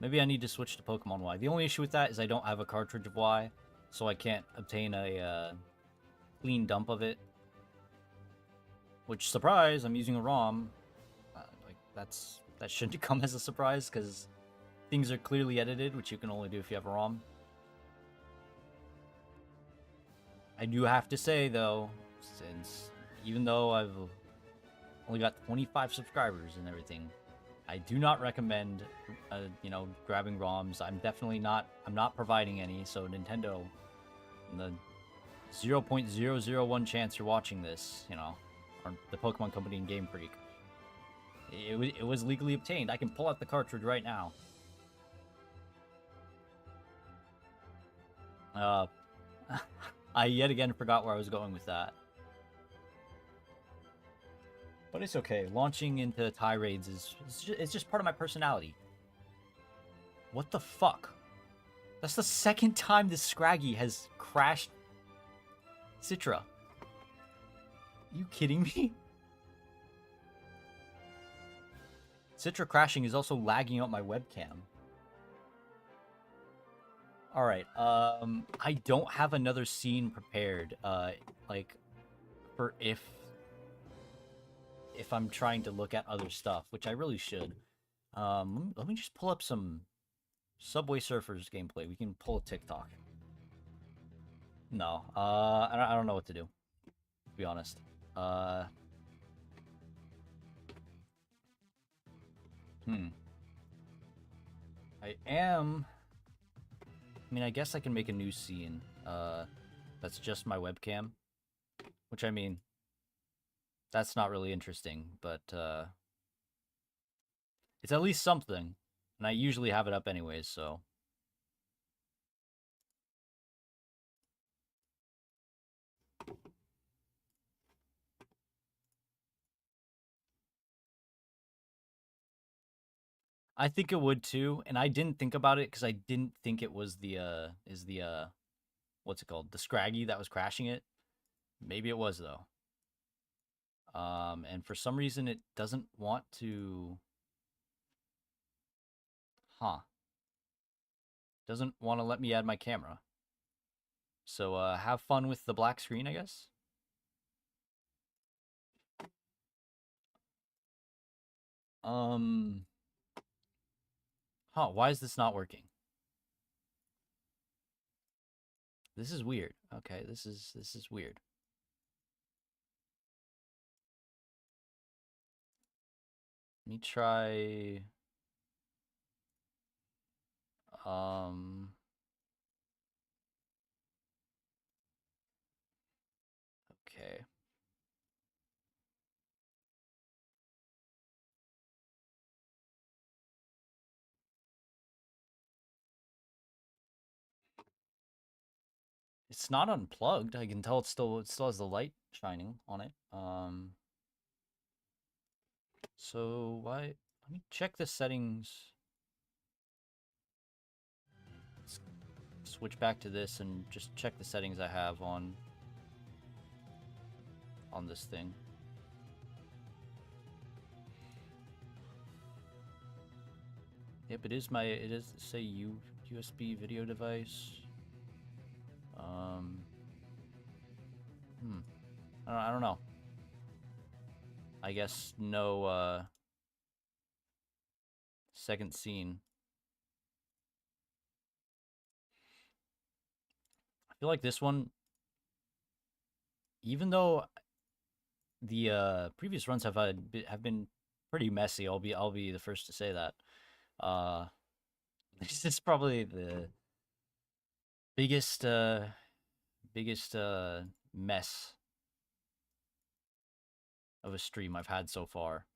A: maybe I need to switch to Pokemon Y. The only issue with that is I don't have a cartridge of Y, so I can't obtain a clean dump of it. Which, surprise, I'm using a ROM. Like, that shouldn't come as a surprise, because things are clearly edited, which you can only do if you have a ROM. I do have to say, though, since even though I've only got 25 subscribers and everything, I do not recommend, grabbing ROMs. I'm not providing any, so Nintendo, the 0.001 chance you're watching this, or the Pokemon Company and Game Freak, it was legally obtained. I can pull out the cartridge right now. I yet again forgot where I was going with that. But it's okay. Launching into tirades it's just part of my personality. What the fuck? That's the second time this Scraggy has crashed Citra. You kidding me? Citra crashing is also lagging out my webcam. Alright, I don't have another scene prepared, like, for if I'm trying to look at other stuff, which I really should. Let me just pull up some Subway Surfers gameplay. We can pull a TikTok. No, I don't know what to do, to be honest. I mean, I guess I can make a new scene, that's just my webcam. Which, I mean, that's not really interesting, but, it's at least something. And I usually have it up anyways, so... I think it would too, and I didn't think about it because I didn't think it was what's it called? The Scraggy that was crashing it. Maybe it was though. And for some reason it doesn't want to... Doesn't want to let me add my camera. So, have fun with the black screen, I guess? Why is this not working? This is weird. Okay, this is weird. Let me try... Okay. It's not unplugged. I can tell it still has the light shining on it. So why? Let me check the settings. Let's switch back to this and just check the settings I have on this thing. Yep, it is say USB video device. I don't know. I guess no second scene. I feel like this one, even though the previous runs have been pretty messy, I'll be the first to say that. This is probably the biggest mess of a stream I've had so far.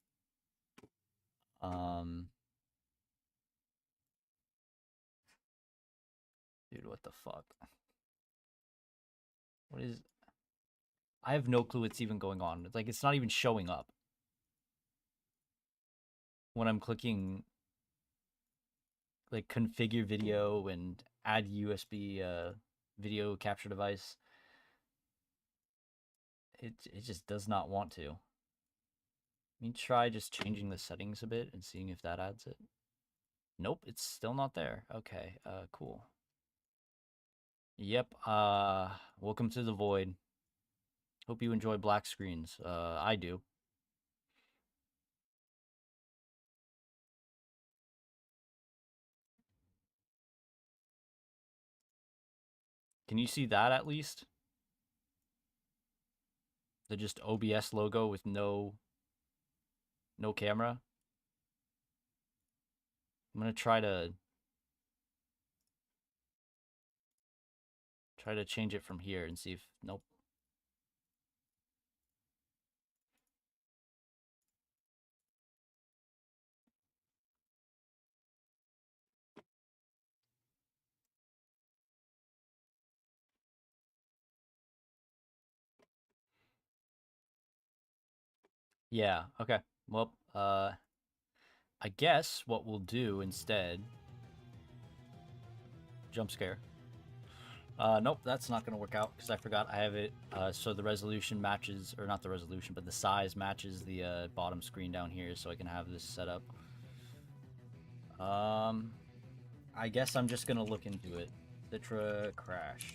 A: Dude, what the fuck? What is... I have no clue what's even going on. It's like, it's not even showing up. when I'm clicking like configure video and add USB video capture device, it just does not want to. Let me try just changing the settings a bit and seeing if that adds it. Nope, it's still not there. Okay, cool. Yep, welcome to the void. Hope you enjoy black screens. I do. Can you see that at least? The just OBS logo with no camera. I'm gonna try to change it from here and see if nope. Yeah, okay. Well, I guess what we'll do instead, jump scare. Nope, that's not gonna work out because I forgot I have it. So the resolution matches, or not the resolution, but the size matches the bottom screen down here, so I can have this set up. I guess I'm just gonna look into it. Citra crash.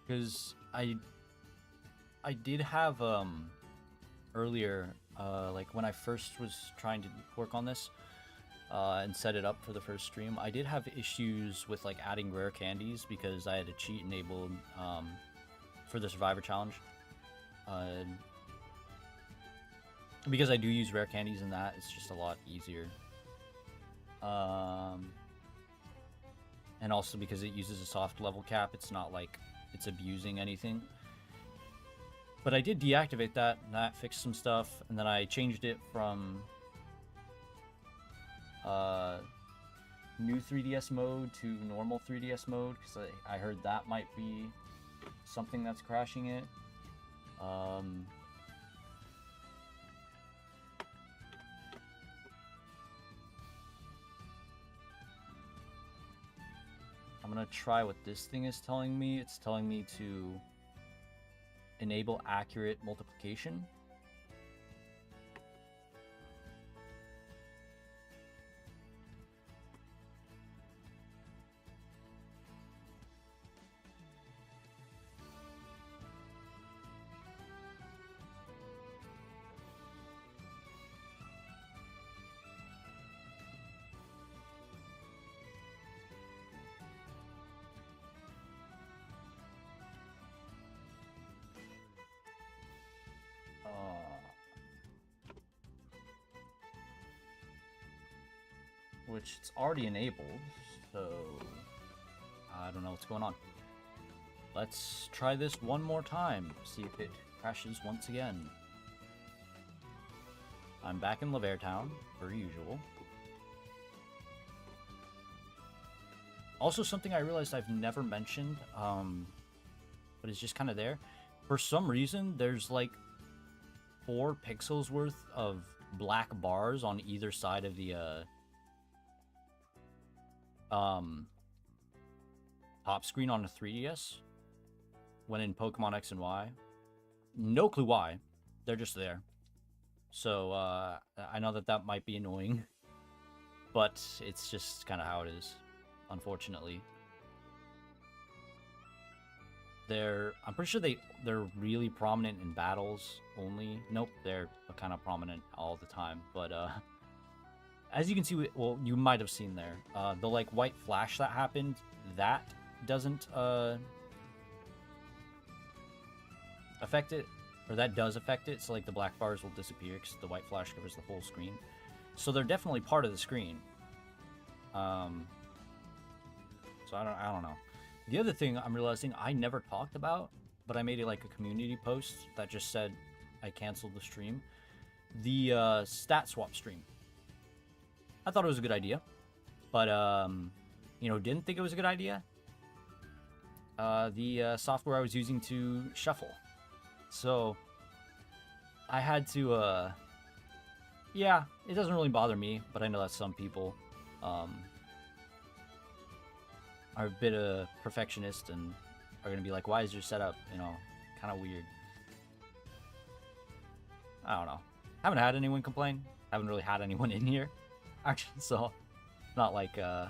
A: Because I did have earlier, like when I first was trying to work on this and set it up for the first stream, I did have issues with like adding rare candies because I had a cheat enabled for the Survivor Challenge. Because I do use rare candies in that, it's just a lot easier. And also because it uses a soft level cap, it's not like it's abusing anything. But I did deactivate that, and that fixed some stuff, and then I changed it from new 3DS mode to normal 3DS mode, because I heard that might be something that's crashing it. I'm gonna try what this thing is telling me. It's telling me to enable accurate multiplication. Which it's already enabled, so I don't know what's going on. Let's try this one more time, see if it crashes once again. I'm back in Laver Town, per usual. Also, something I realized I've never mentioned, but it's just kind of there. For some reason, there's like 4 pixels worth of black bars on either side of the top screen on a 3DS when in Pokemon X and Y. No clue why. They're just there. So I know that might be annoying, but it's just kind of how it is, unfortunately. I'm pretty sure they're really prominent in battles only. Nope, they're kind of prominent all the time, but as you can see, well, you might have seen there, the like white flash that happened, that doesn't affect it, or that does affect it. So like the black bars will disappear because the white flash covers the whole screen. So they're definitely part of the screen. So I don't know. The other thing I'm realizing I never talked about but I made it like a community post that just said I canceled the stream. The stat swap stream. I thought it was a good idea, but you know, didn't think it was a good idea. The software I was using to shuffle, so I had to. Yeah, it doesn't really bother me, but I know that some people are a bit of perfectionist and are gonna be like, "Why is your setup, you know, kind of weird?" I don't know. Haven't had anyone complain. Haven't really had anyone in here, actually. So, not like there's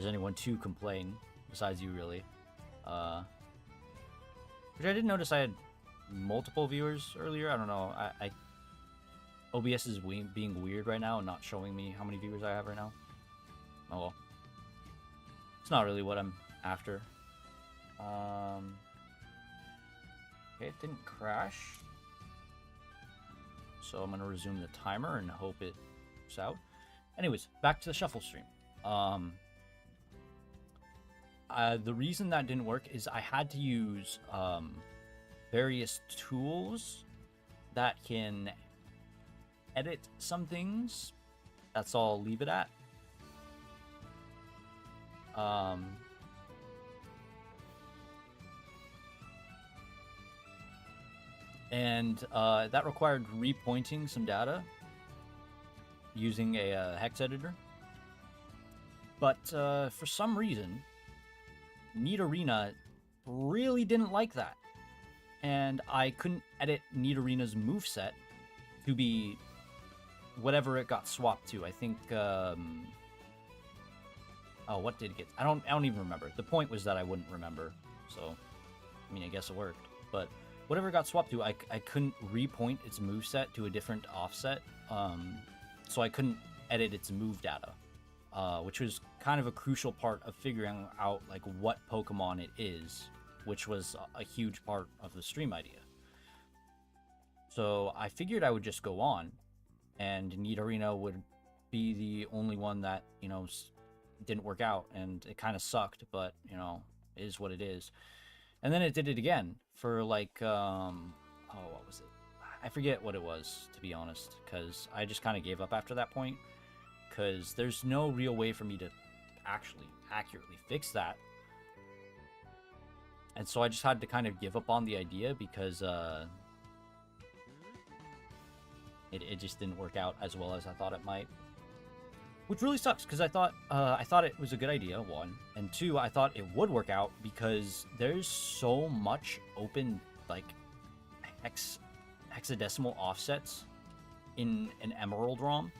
A: anyone to complain besides you, really. Which I did notice I had multiple viewers earlier. I don't know. I OBS is being weird right now and not showing me how many viewers I have right now. Oh well. It's not really what I'm after. Okay, it didn't crash. So I'm gonna resume the timer and hope it's out. Anyways, back to the shuffle stream. The reason that didn't work is I had to use various tools that can edit some things. That's all I'll leave it at. And that required repointing some data using a hex editor. But for some reason, Neat Arena really didn't like that. And I couldn't edit Neat Arena's moveset to be whatever it got swapped to. I think oh, what did it get? I don't even remember. The point was that I wouldn't remember. So I mean, I guess it worked. But whatever it got swapped to, I couldn't repoint its moveset to a different offset. So I couldn't edit its move data. Which was kind of a crucial part of figuring out like what Pokemon it is, which was a huge part of the stream idea. So I figured I would just go on, and Neat Arena would be the only one that, you know, didn't work out, and it kind of sucked, but, you know, it is what it is. And then it did it again for like, oh, what was it? I forget what it was, to be honest, because I just kind of gave up after that point, because there's no real way for me to actually accurately fix that. And so I just had to kind of give up on the idea because it just didn't work out as well as I thought it might. Which really sucks, because I thought it was a good idea, one. And two, I thought it would work out because there's so much open, like, hexadecimal offsets in an Emerald ROM.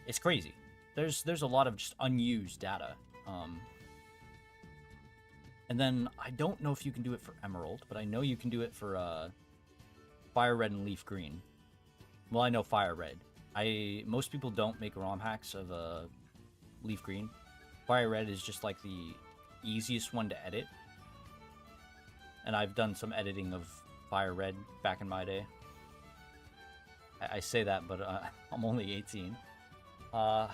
A: It's crazy. There's a lot of just unused data. And then I don't know if you can do it for Emerald, but I know you can do it for Fire Red and Leaf Green. Well, I know Fire Red. Most people don't make ROM hacks of Leaf Green. Fire Red is just like the easiest one to edit. And I've done some editing of Fire Red back in my day. I say that, but I'm only 18. How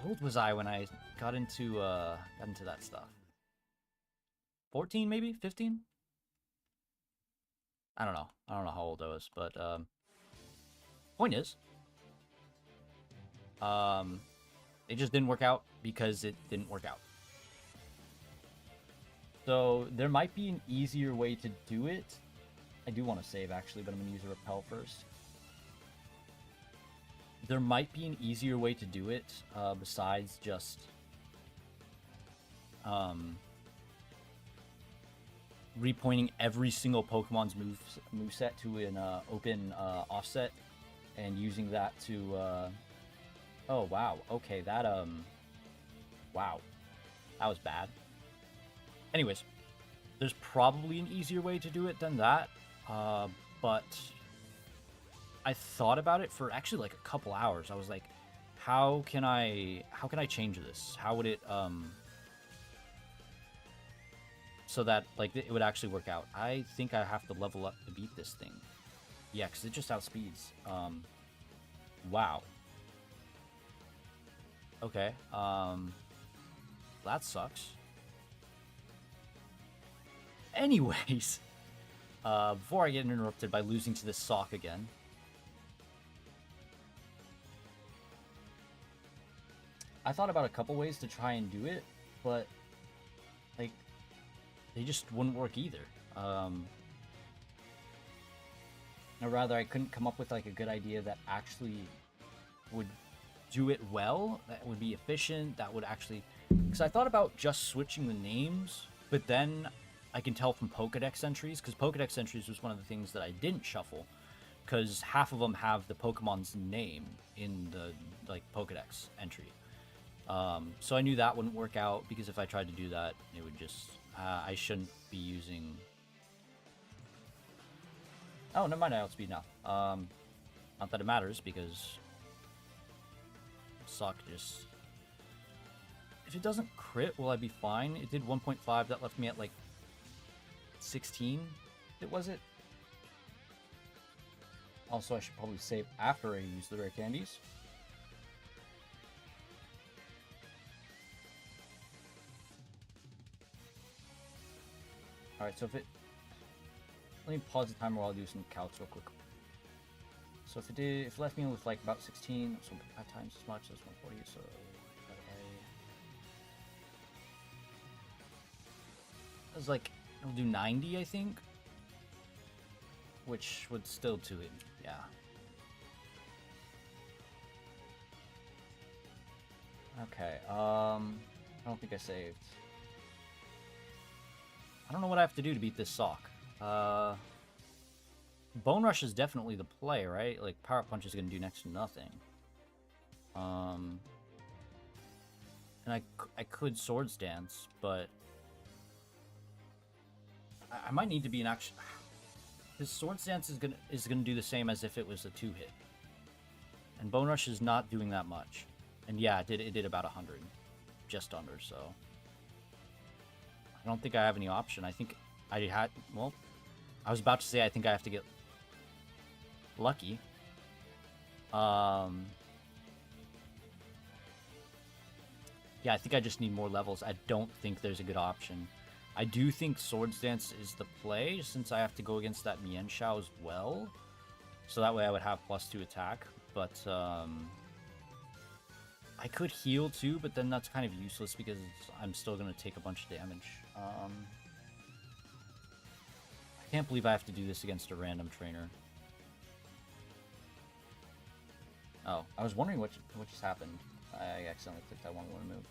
A: old was I when I got into that stuff? 14 maybe? 15? I don't know. I don't know how old I was, but point is, it just didn't work out because it didn't work out. So there might be an easier way to do it. I do want to save actually, but I'm gonna use a repel first. There might be an easier way to do it besides just repointing every single Pokemon's moveset to an open offset and using that to oh wow, okay, that wow, that was bad. Anyways, there's probably an easier way to do it than that, but I thought about it for actually like a couple hours. I was like, how can I change this? How would it so that like it would actually work out? I think I have to level up to beat this thing. Yeah, because it just outspeeds. Wow. Okay. That sucks. Anyways, before I get interrupted by losing to this sock again. I thought about a couple ways to try and do it, but, like, they just wouldn't work either. Or rather, I couldn't come up with, like, a good idea that actually would do it well, that would be efficient, that would actually... Because I thought about just switching the names, but then I can tell from Pokedex entries, because Pokedex entries was one of the things that I didn't shuffle, because half of them have the Pokemon's name in the, like, Pokedex entry. So I knew that wouldn't work out, because if I tried to do that, it would just... I shouldn't be using... Oh, never mind, I outspeed now. Not that it matters, because... Suck just... If it doesn't crit, will I be fine? It did 1.5, that left me at, like, 16? Was it? Also, I should probably save after I use the rare candies. Alright, so if it... Let me pause the timer while I do some calcs real quick. So if it left me with like about 16, so 5 times as much, that's 140, so... It was like, it'll do 90, I think? Which would still do it, yeah. Okay, I don't think I saved. I don't know what I have to do to beat this sock. Bone Rush is definitely the play, right? Like, Power Punch is going to do next to nothing. And I could Swords Dance, but... I might need to be an action... His Swords Dance is gonna do the same as if it was a 2-hit. And Bone Rush is not doing that much. And yeah, it did about 100. Just under, so... I don't think I have any option. I think I had... Well, I was about to say I think I have to get lucky. Yeah, I think I just need more levels. I don't think there's a good option. I do think Swords Dance is the play, since I have to go against that Mienshao as well. So that way I would have +2 attack. But, I could heal too, but then that's kind of useless because I'm still going to take a bunch of damage. I can't believe I have to do this against a random trainer. Oh, I was wondering what just happened. I accidentally clicked that one move.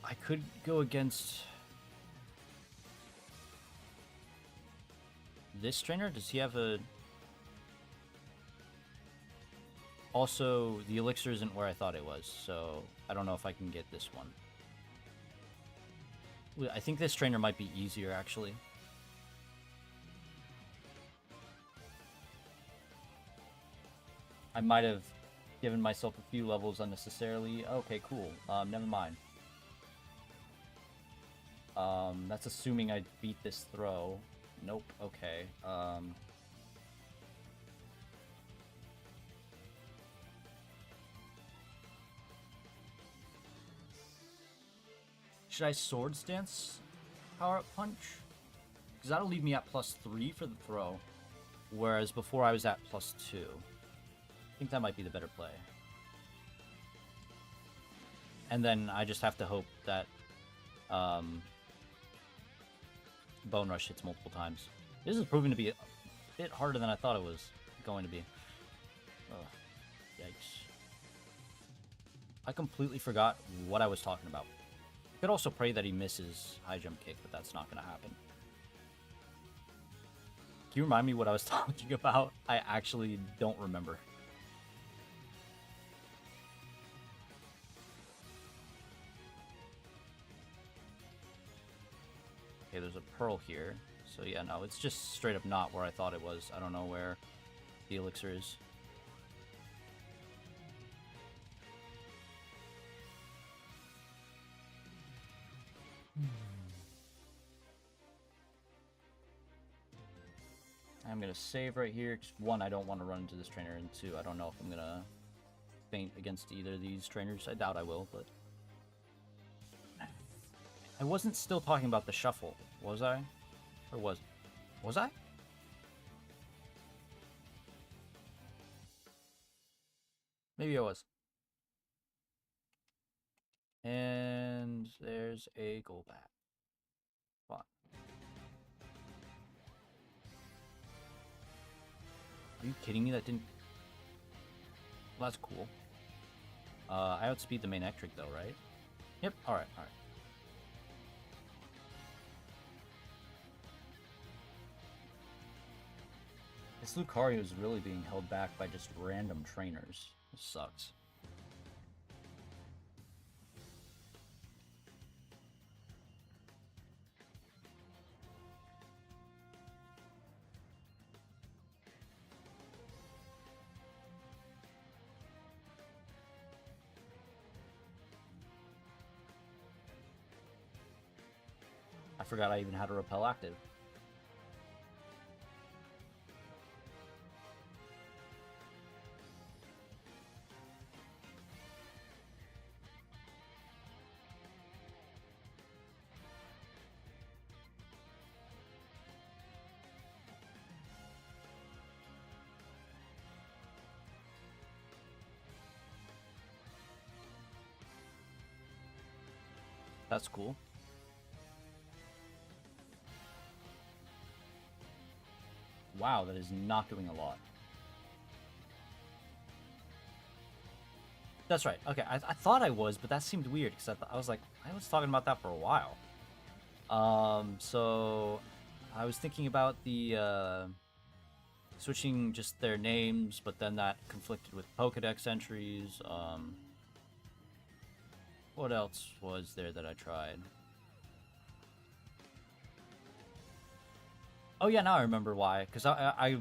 A: I could go against this trainer. Does he have a... Also, the elixir isn't where I thought it was, so I don't know if I can get this one. I think this trainer might be easier, actually. I might have given myself a few levels unnecessarily. Okay, cool. Never mind. That's assuming I beat this throw. Nope, okay. Should I Swords Dance Power Up Punch? Because that'll leave me at +3 for the throw. Whereas before I was at +2. I think that might be the better play. And then I just have to hope that Bone Rush hits multiple times. This is proving to be a bit harder than I thought it was going to be. Ugh. Yikes. I completely forgot what I was talking about. I could also pray that he misses high jump kick, but that's not going to happen. Can you remind me what I was talking about? I actually don't remember. Okay, there's a pearl here. So yeah, no, it's just straight up not where I thought it was. I don't know where the elixir is. I'm going to save right here. 'Cause 1, I don't want to run into this trainer, and 2, I don't know if I'm going to faint against either of these trainers. I doubt I will, but... I wasn't still talking about the shuffle, was I? Or was I? Maybe I was. And there's a goal bat. Fun. Are you kidding me? That didn't... Well, that's cool. I outspeed the main Ectric though, right? Yep, alright, alright. This Lucario is really being held back by just random trainers. This sucks. I forgot I even had a repel active. That's cool. Wow, that is not doing a lot. That's right. Okay, I thought I was, but that seemed weird because I was like, I was talking about that for a while. So I was thinking about the switching just their names, but then that conflicted with Pokedex entries. What else was there that I tried? Oh yeah, now I remember why. Because I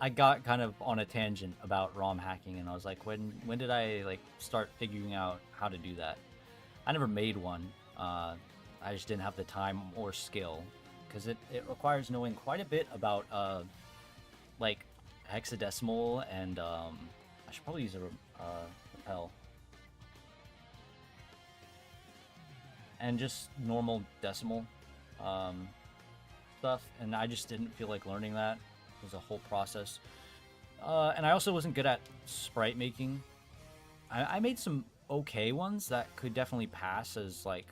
A: got kind of on a tangent about ROM hacking, and I was like, when did I like start figuring out how to do that? I never made one. I just didn't have the time or skill, because it requires knowing quite a bit about like hexadecimal, and I should probably use a repel. And just normal decimal stuff, and I just didn't feel like learning that. It was a whole process. And I also wasn't good at sprite making. I made some okay ones that could definitely pass as like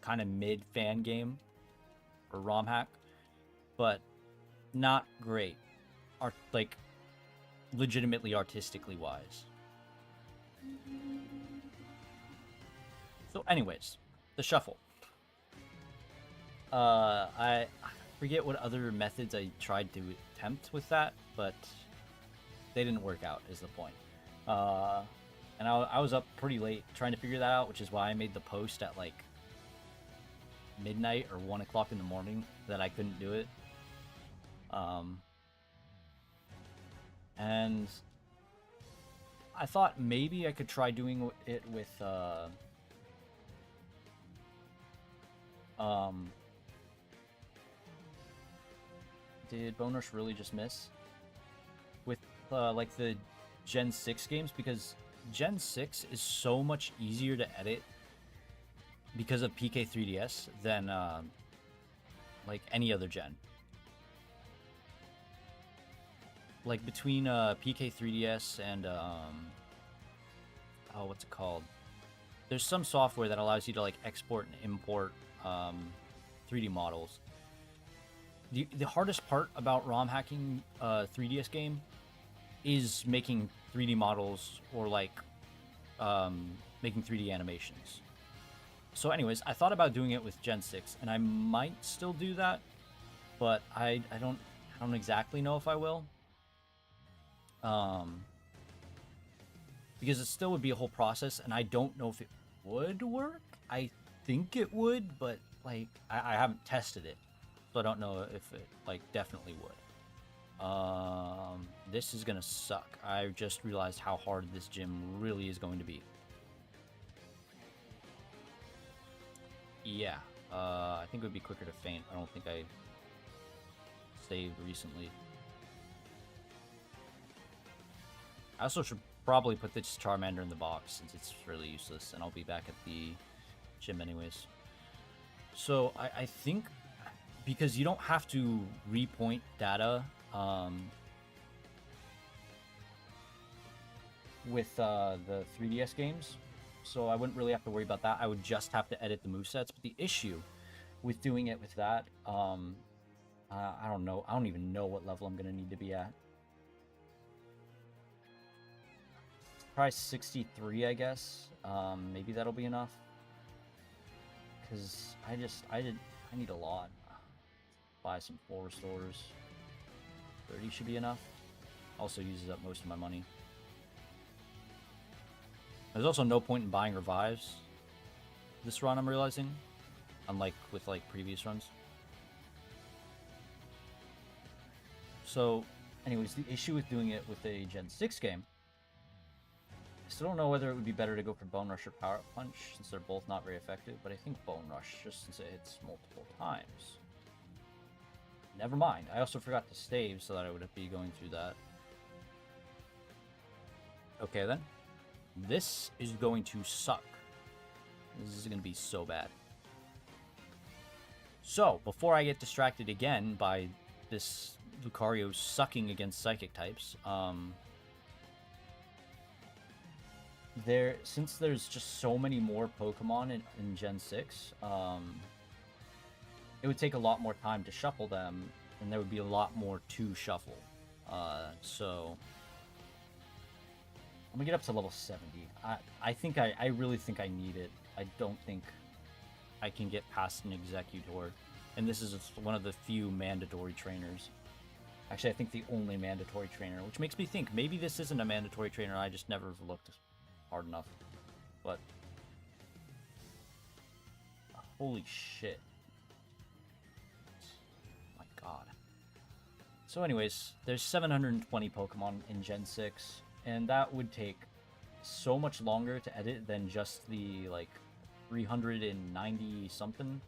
A: kind of mid fan game or ROM hack, but not great. Like legitimately artistically wise. So anyways, the shuffle. I forget what other methods I tried to attempt with that, but they didn't work out, is the point. And I was up pretty late trying to figure that out, which is why I made the post at like midnight or 1 o'clock in the morning that I couldn't do it. And I thought maybe I could try doing it with did Bone Rush really just miss? With like the Gen 6 games, because Gen 6 is so much easier to edit because of PK3DS than like any other gen. Like between PK3DS and oh, what's it called? There's some software that allows you to like export and import 3D models. The hardest part about ROM hacking a 3DS game is making 3D models or like making 3D animations. So anyways, I thought about doing it with Gen 6, and I might still do that, but I don't exactly know if I will. Because it still would be a whole process, and I don't know if it would work. I think it would, but like I haven't tested it, so I don't know if it like definitely would. This is gonna suck. I just realized how hard this gym really is going to be. Yeah, I think it would be quicker to faint. I don't think I saved recently. I also should probably put this Charmander in the box since it's really useless, and I'll be back at the gym anyways. So I think because you don't have to repoint data with the 3DS games, so I wouldn't really have to worry about that. I would just have to edit the movesets. But the issue with doing it with that, I don't know. I don't even know what level I'm going to need to be at. Probably 63, I guess. Maybe that'll be enough. Because I need a lot. Buy some full restores. 30 should be enough. Also uses up most of my money. There's also no point in buying revives this run, I'm realizing. Unlike with like previous runs. So, anyways, the issue with doing it with a Gen 6 game, I still don't know whether it would be better to go for Bone Rush or Power Up Punch, since they're both not very effective, but I think Bone Rush, just since it hits multiple times. Never mind, I also forgot to stave, so that I would be going through that. Okay then. This is going to suck. This is going to be so bad. So, before I get distracted again by this Lucario sucking against Psychic types, since there's just so many more Pokemon in Gen 6, it would take a lot more time to shuffle them, and there would be a lot more to shuffle. So I'm gonna get up to level 70. I really think I need it. I don't think I can get past an Executor, and this is one of the few mandatory trainers. Actually, I think the only mandatory trainer, which makes me think maybe this isn't a mandatory trainer. I just never looked hard enough. But holy shit. My god. So anyways, there's 720 Pokemon in Gen 6, and that would take so much longer to edit than just the like 390 something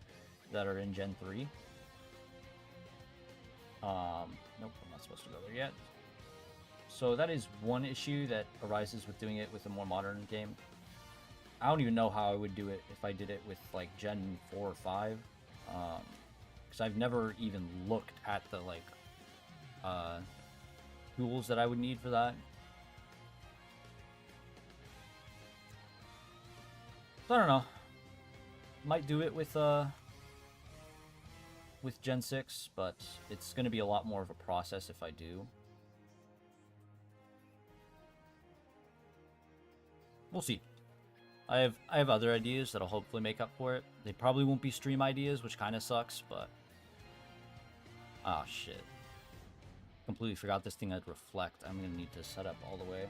A: that are in Gen 3. Nope, I'm not supposed to go there yet. So that is one issue that arises with doing it with a more modern game. I don't even know how I would do it if I did it with like Gen 4 or 5. Because I've never even looked at the like tools that I would need for that. So I don't know. Might do it with Gen 6, but it's going to be a lot more of a process if I do. We'll see. I have other ideas that'll hopefully make up for it. They probably won't be stream ideas, which kind of sucks, but oh shit. Completely forgot this thing had reflect. I'm going to need to set up all the way.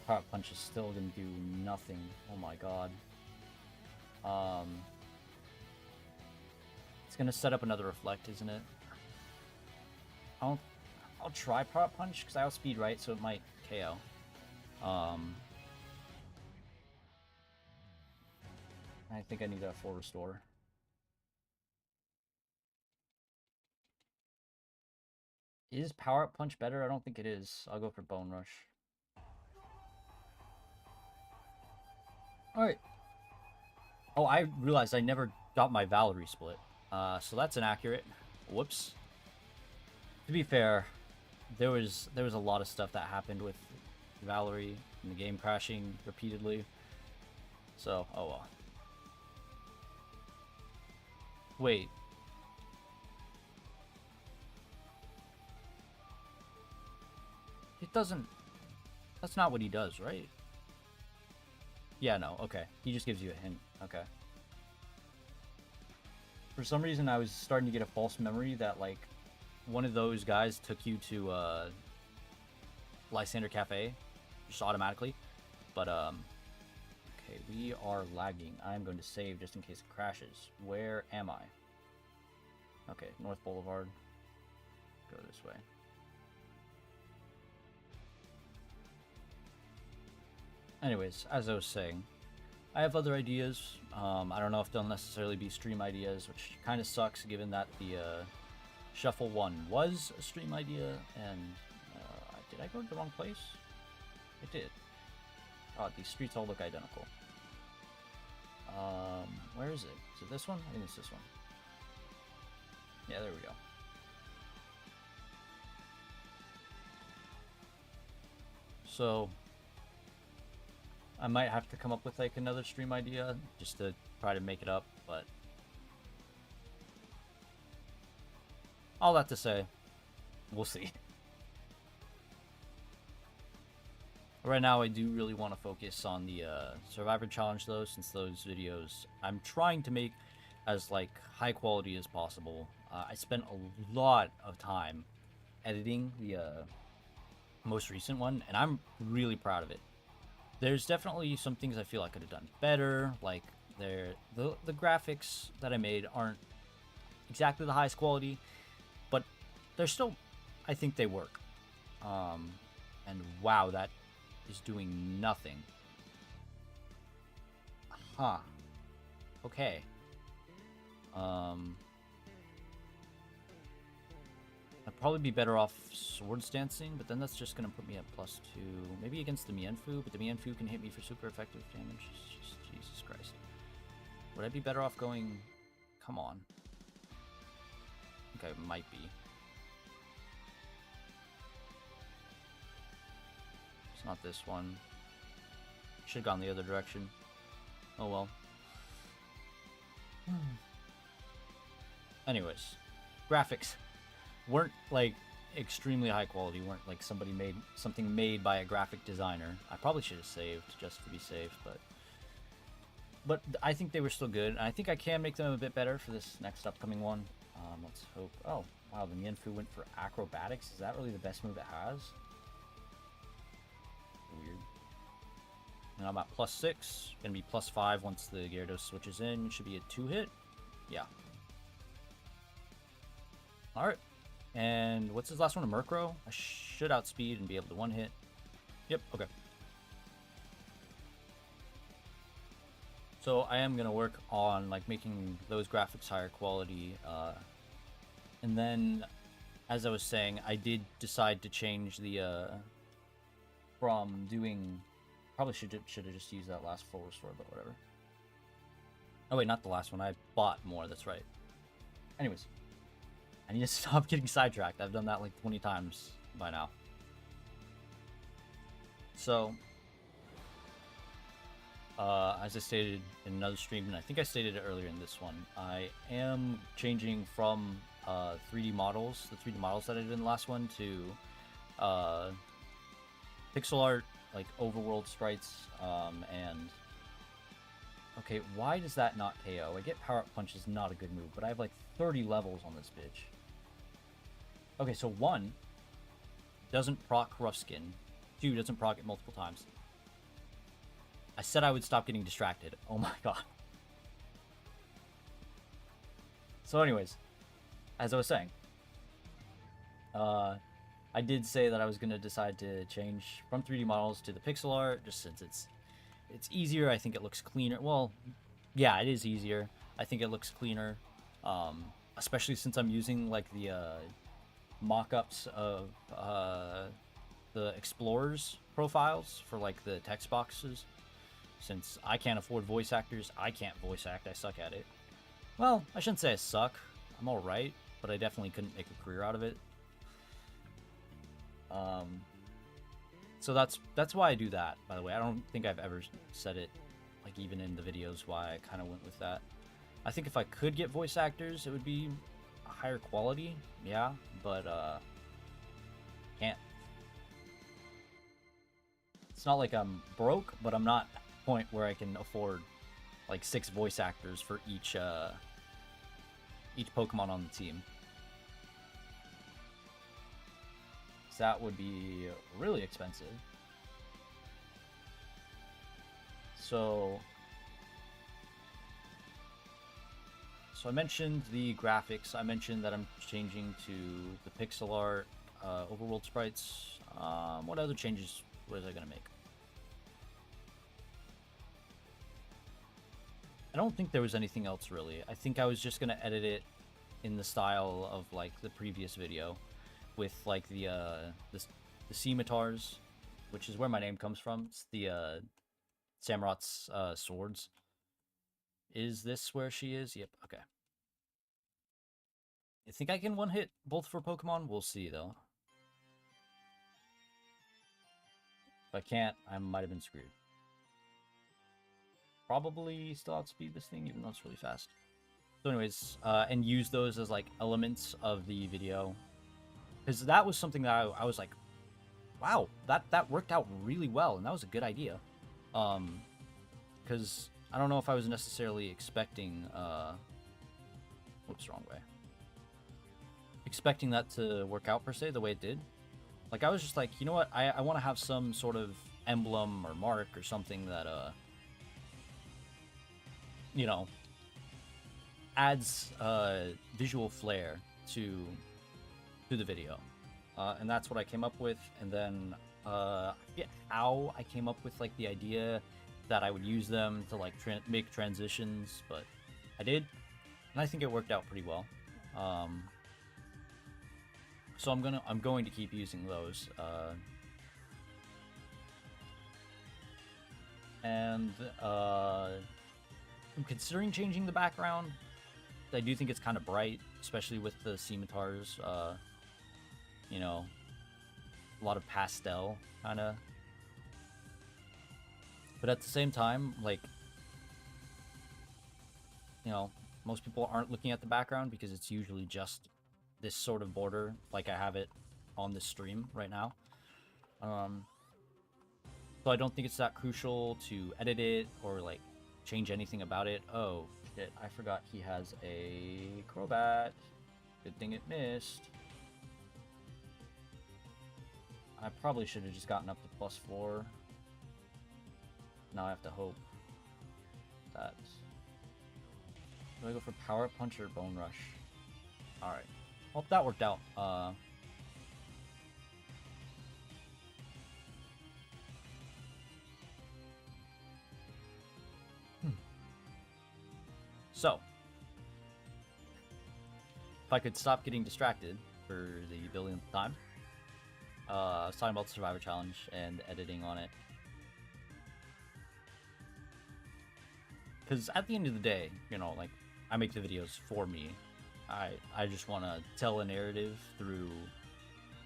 A: Power Punch is still going to do nothing. Oh my god. It's going to set up another reflect, isn't it? I'll try Power Punch because I outspeed right, so it might KO. I think I need a full restore. Is Power Up Punch better? I don't think it is. I'll go for Bone Rush. Alright. Oh, I realized I never got my Valerie split. So that's inaccurate. Whoops. To be fair, there was a lot of stuff that happened with Valerie and the game crashing repeatedly. So, oh well. Wait. It doesn't... That's not what he does, right? Yeah, no, okay. He just gives you a hint. Okay. For some reason, I was starting to get a false memory that, like, one of those guys took you to, Lysander Cafe, just automatically. But, okay, we are lagging. I'm going to save just in case it crashes. Where am I? Okay, North Boulevard. Go this way. Anyways, as I was saying, I have other ideas. I don't know if they'll necessarily be stream ideas, which kind of sucks given that the Shuffle 1 was a stream idea, and did I go to the wrong place? I did. Oh, these streets all look identical. Where is it? Is it this one? I think it's this one. Yeah, there we go. So I might have to come up with like another stream idea just to try to make it up, but all that to say, we'll see. Right now, I do really want to focus on the Survivor Challenge, though, since those videos I'm trying to make as like high quality as possible. I spent a lot of time editing the most recent one, and I'm really proud of it. There's definitely some things I feel I could have done better, like the graphics that I made aren't exactly the highest quality, but they're still, I think they work. And wow, that is doing nothing. Huh. Okay. I'd probably be better off swords dancing, but then that's just gonna put me at +2. Maybe against the Mienfu, but the Mienfu can hit me for super effective damage. Just, Jesus Christ. Would I be better off going... Come on. I think I might be. It's not this one. Should have gone the other direction. Oh well. Anyways, graphics weren't like extremely high quality, weren't like something made by a graphic designer. I probably should have saved just to be safe, but I think they were still good, and I think I can make them a bit better for this next upcoming one. Let's hope. Oh wow, the Mienfu went for acrobatics. Is that really the best move it has? Weird. And I'm at +6. Gonna be +5 once the Gyarados switches in. Should be a 2-hit. Yeah. Alright. And what's his last one? A Murkrow? I should outspeed and be able to 1-hit. Yep, okay. So I am gonna work on like making those graphics higher quality. And then, as I was saying, I did decide to change the from doing... Probably should have just used that last full restore, but whatever. Oh wait, not the last one. I bought more, that's right. Anyways. I need to stop getting sidetracked. I've done that like 20 times by now. So, as I stated in another stream, and I think I stated it earlier in this one, I am changing from 3D models, the 3D models that I did in the last one, to pixel art, like overworld sprites, and... Okay, why does that not KO? I get Power Up Punch is not a good move, but I have like 30 levels on this bitch. Okay, so 1, doesn't proc Rough Skin. 2, doesn't proc it multiple times. I said I would stop getting distracted. Oh my god. So anyways, as I was saying, I did say that I was going to decide to change from 3D models to the pixel art, just since it's easier. I think it looks cleaner. Well, yeah, it is easier. I think it looks cleaner, especially since I'm using like the mock-ups of the explorers profiles for like the text boxes. Since I can't afford voice actors, I can't voice act. I suck at it. Well, I shouldn't say I suck. I'm all right, but I definitely couldn't make a career out of it. So that's why I do that, by the way. I don't think I've ever said it, like even in the videos, why I kind of went with that. I think if I could get voice actors, it would be a higher quality, yeah, but can't. It's not like I'm broke, but I'm not at a point where I can afford like 6 voice actors for each Pokemon on the team. That would be really expensive. So I mentioned the graphics. I mentioned that I'm changing to the pixel art, overworld sprites. What other changes was I gonna make? I don't think there was anything else really. I think I was just gonna edit it in the style of like the previous video, with like the scimitars, which is where my name comes from. It's the Samurot's swords. Is this where she is? Yep, okay. I think I can one-hit both for Pokemon. We'll see, though. If I can't, I might have been screwed. Probably still outspeed this thing, even though it's really fast. So anyways, and use those as, like, elements of the video. Because that was something that I was like, wow, that worked out really well, and that was a good idea. Because I don't know if I was necessarily expecting, whoops, wrong way. Expecting that to work out, per se, the way it did. Like, I was just like, you know what, I want to have some sort of emblem or mark or something that, you know, adds, visual flair to the video. And that's what I came up with, and then, I forget how I came up with, like, the idea that I would use them to, like, make transitions, but I did, and I think it worked out pretty well. So I'm going to keep using those, and, I'm considering changing the background. I do think it's kind of bright, especially with the scimitars, you know, a lot of pastel, kind of. But at the same time, like, you know, most people aren't looking at the background because it's usually just this sort of border, like I have it on this stream right now. So I don't think it's that crucial to edit it or, like, change anything about it. Oh, shit, I forgot he has a Crobat. Good thing it missed. I probably should have just gotten up to +4. Now I have to hope that... Do I go for Power Punch or Bone Rush? Alright. Well, that worked out. So, if I could stop getting distracted for the billionth time, I was talking about the Survivor Challenge and editing on it. Because at the end of the day, you know, like, I make the videos for me. I just want to tell a narrative through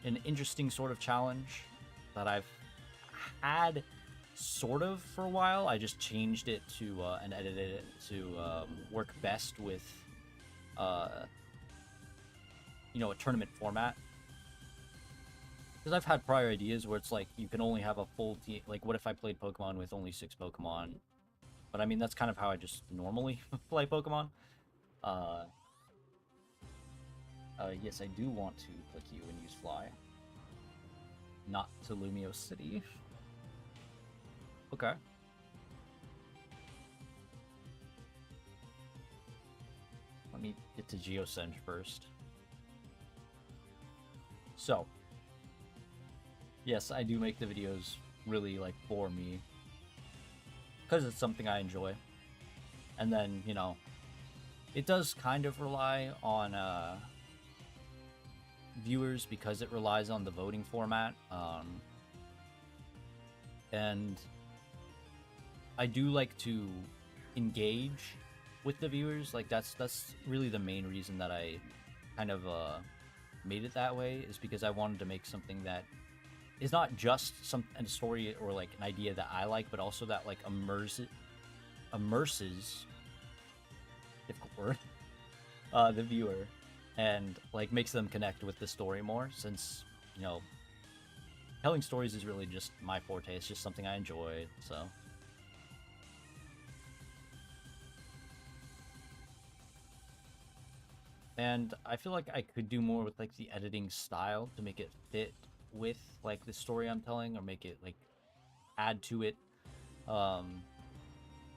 A: an interesting sort of challenge that I've had sort of for a while. I just changed it to and edited it to work best with you know, a tournament format. Because I've had prior ideas where it's like you can only have a full team. Like, what if I played Pokemon with only 6 Pokemon? But I mean, that's kind of how I just normally play Pokemon. Yes, I do want to click you and use Fly. Not to Lumio City. Okay. Let me get to Geosenge first. So, yes, I do make the videos really, like, for me. Because it's something I enjoy. And then, you know, it does kind of rely on viewers because it relies on the voting format. And I do like to engage with the viewers. Like, that's really the main reason that I kind of made it that way, is because I wanted to make something that is not just a story or, like, an idea that I like, but also that, like, immerses difficult word the viewer, and, like, makes them connect with the story more, since, you know, telling stories is really just my forte. It's just something I enjoy. So and I feel like I could do more with, like, the editing style to make it fit with, like, the story I'm telling, or make it, like, add to it,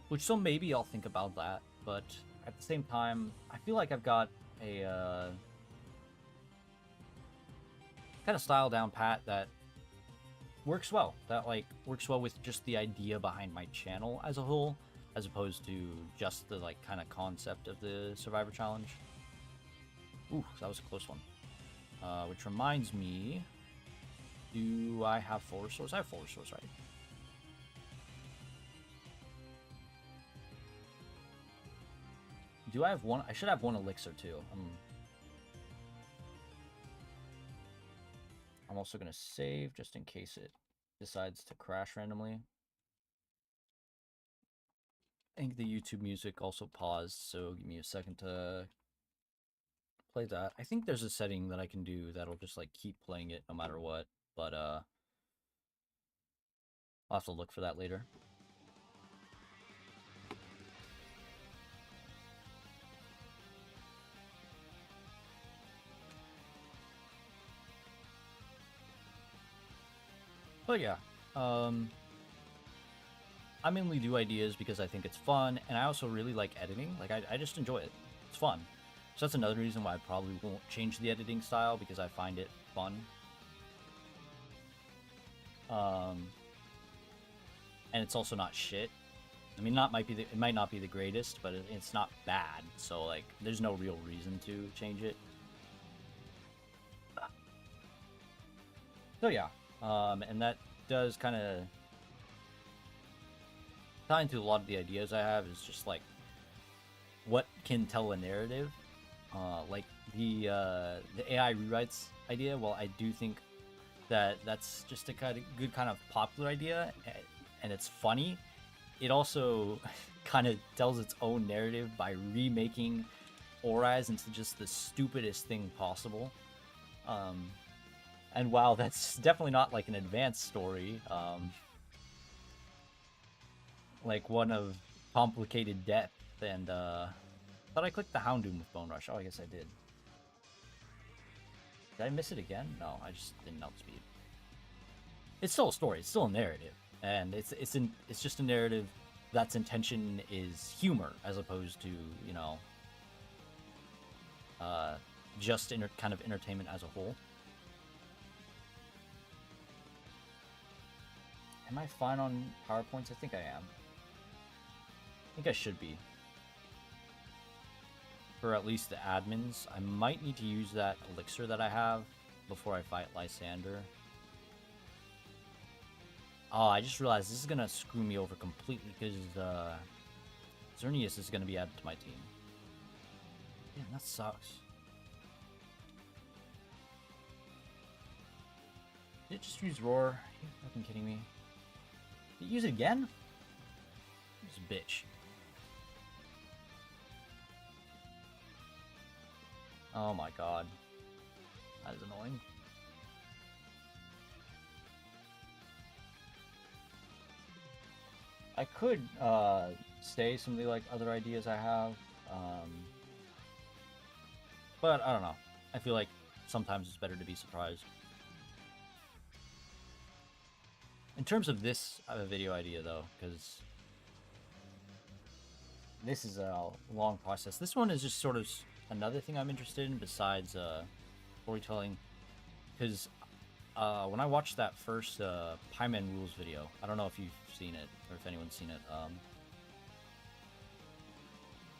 A: which, so maybe I'll think about that. But at the same time, I feel like I've got a kind of style down pat that works well, works well with just the idea behind my channel as a whole, as opposed to just the, like, kind of concept of the Survivor Challenge. Ooh, that was a close one. Which reminds me, do I have full resource? I have full resource, right? Do I have one? I should have one elixir too. I'm also gonna save just in case it decides to crash randomly. I think the YouTube music also paused, so give me a second to play that. I think there's a setting that I can do that'll just like keep playing it no matter what, but I'll have to look for that later. But yeah, I mainly do ideas because I think it's fun, and I also really like editing. Like, I just enjoy it. It's fun. So that's another reason why I probably won't change the editing style, because I find it fun. And it's also not shit. I mean, it might not be the greatest, but it's not bad. So, like, there's no real reason to change it. So yeah, and that does kind of tie into a lot of the ideas I have. Is just like what can tell a narrative. Like the AI rewrites idea. Well, I do think that that's just a good kind of popular idea, and it's funny. It also kind of tells its own narrative by remaking Orize into just the stupidest thing possible. And while that's definitely not like an advanced story, like one of complicated depth, and thought I clicked the Houndoom with Bone Rush. Oh, I guess I did. Did I miss it again? No, I just didn't outspeed. It's still a story. It's still a narrative, and it's just a narrative that's intention is humor as opposed to, you know, just kind of entertainment as a whole. Am I fine on PowerPoints? I think I am. I think I should be. For at least the admins. I might need to use that elixir that I have before I fight Lysander. Oh, I just realized this is going to screw me over completely because Xerneas is going to be added to my team. Damn, that sucks. Did it just use Roar? Are you fucking kidding me? Did it use it again? This bitch. Oh my god. That is annoying. I could say some of the like other ideas I have, but I don't know. I feel like sometimes it's better to be surprised. In terms of this video idea, though, because this is a long process. This one is just sort of another thing I'm interested in besides storytelling, because when I watched that first Pieman Rules video, I don't know if you've seen it or if anyone's seen it,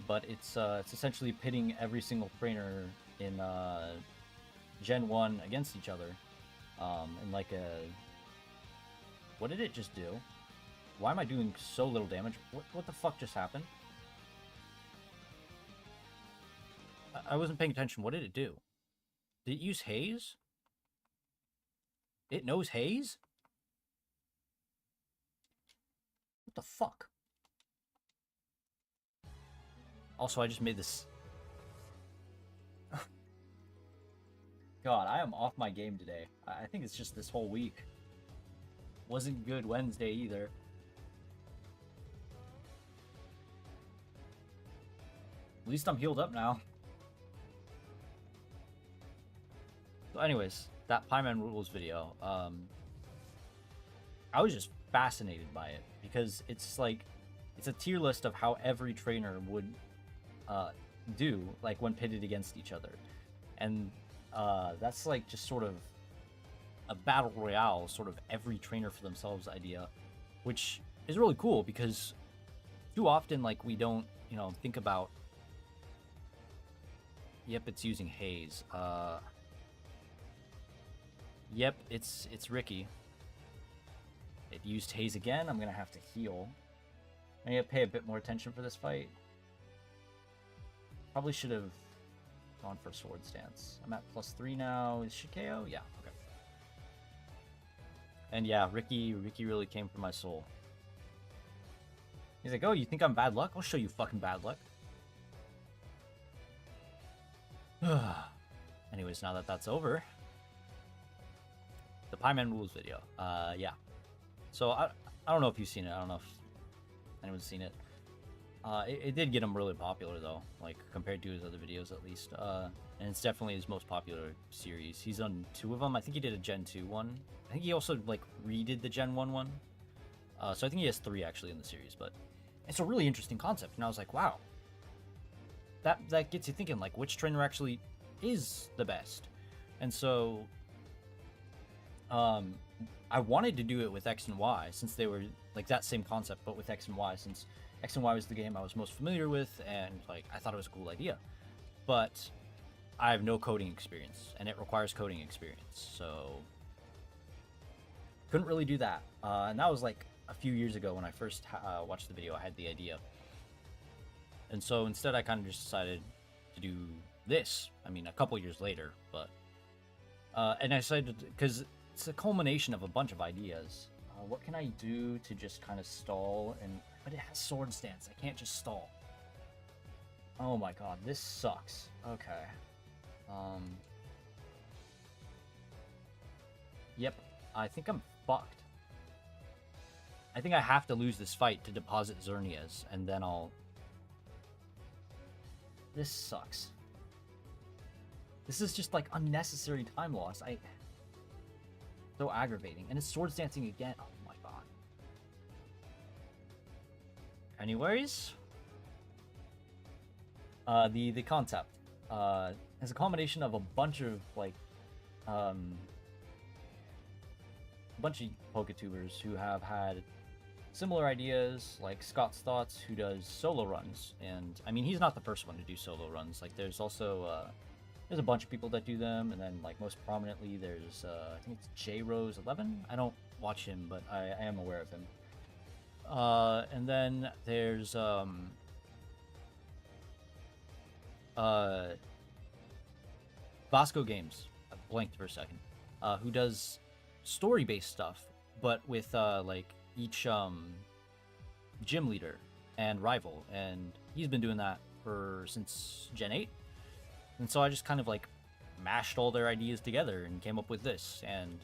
A: but it's essentially pitting every single trainer in Gen 1 against each other, in like a... What did it just do? Why am I doing so little damage? What the fuck just happened? I wasn't paying attention. What did it do? Did it use haze? It knows haze? What the fuck? Also, I just made this... God, I am off my game today. I think it's just this whole week. Wasn't good Wednesday either. At least I'm healed up now. So anyways, that Pieman Rules video, I was just fascinated by it because it's like, it's a tier list of how every trainer would do, like when pitted against each other. And that's like just sort of a battle royale, sort of every trainer for themselves idea, which is really cool because too often, like, we don't, you know, think about... Yep, it's using haze. Yep, it's Ricky. It used haze again. I'm gonna have to heal. I need to pay a bit more attention for this fight. Probably should have gone for Sword Stance. I'm at +3 now. Is she KO? Yeah, okay. And yeah, Ricky really came for my soul. He's like, oh, you think I'm bad luck? I'll show you fucking bad luck. Anyways, now that that's over, the Pie Man Rules video. Yeah. So I don't know if you've seen it. I don't know if anyone's seen it. It did get him really popular though, like compared to his other videos at least. And it's definitely his most popular series. He's done 2 of them. I think he did a Gen 2 one. I think he also like redid the Gen 1 one. So I think he has 3 actually in the series, but it's a really interesting concept. And I was like, wow, that gets you thinking, like, which trainer actually is the best? And so I wanted to do it with X and Y, since they were like that same concept, but with X and Y, since X and Y was the game I was most familiar with, and like I thought it was a cool idea. But I have no coding experience, and it requires coding experience, so couldn't really do that. And that was like a few years ago when I first watched the video. I had the idea, and so instead I kind of just decided to do this. I mean, a couple years later, but and I decided, because it's a culmination of a bunch of ideas. What can I do to just kind of stall? But it has Sword Stance. I can't just stall. Oh my god, this sucks. Okay. Yep, I think I'm fucked. I think I have to lose this fight to deposit Xerneas, and then I'll... This sucks. This is just like unnecessary time loss. So aggravating. And it's Swords Dancing again. Oh my god. Anyways. The concept. Is a combination of a bunch of like bunch of PokeTubers who have had similar ideas, like Scott's Thoughts, who does solo runs. And I mean, he's not the first one to do solo runs. Like there's also there's a bunch of people that do them, and then like most prominently there's I think it's JRose11. I don't watch him, but I am aware of him. And then there's Vasco Games, I blanked for a second, who does story-based stuff, but with like each gym leader and rival, and he's been doing that since Gen 8. And so I just kind of like mashed all their ideas together and came up with this, and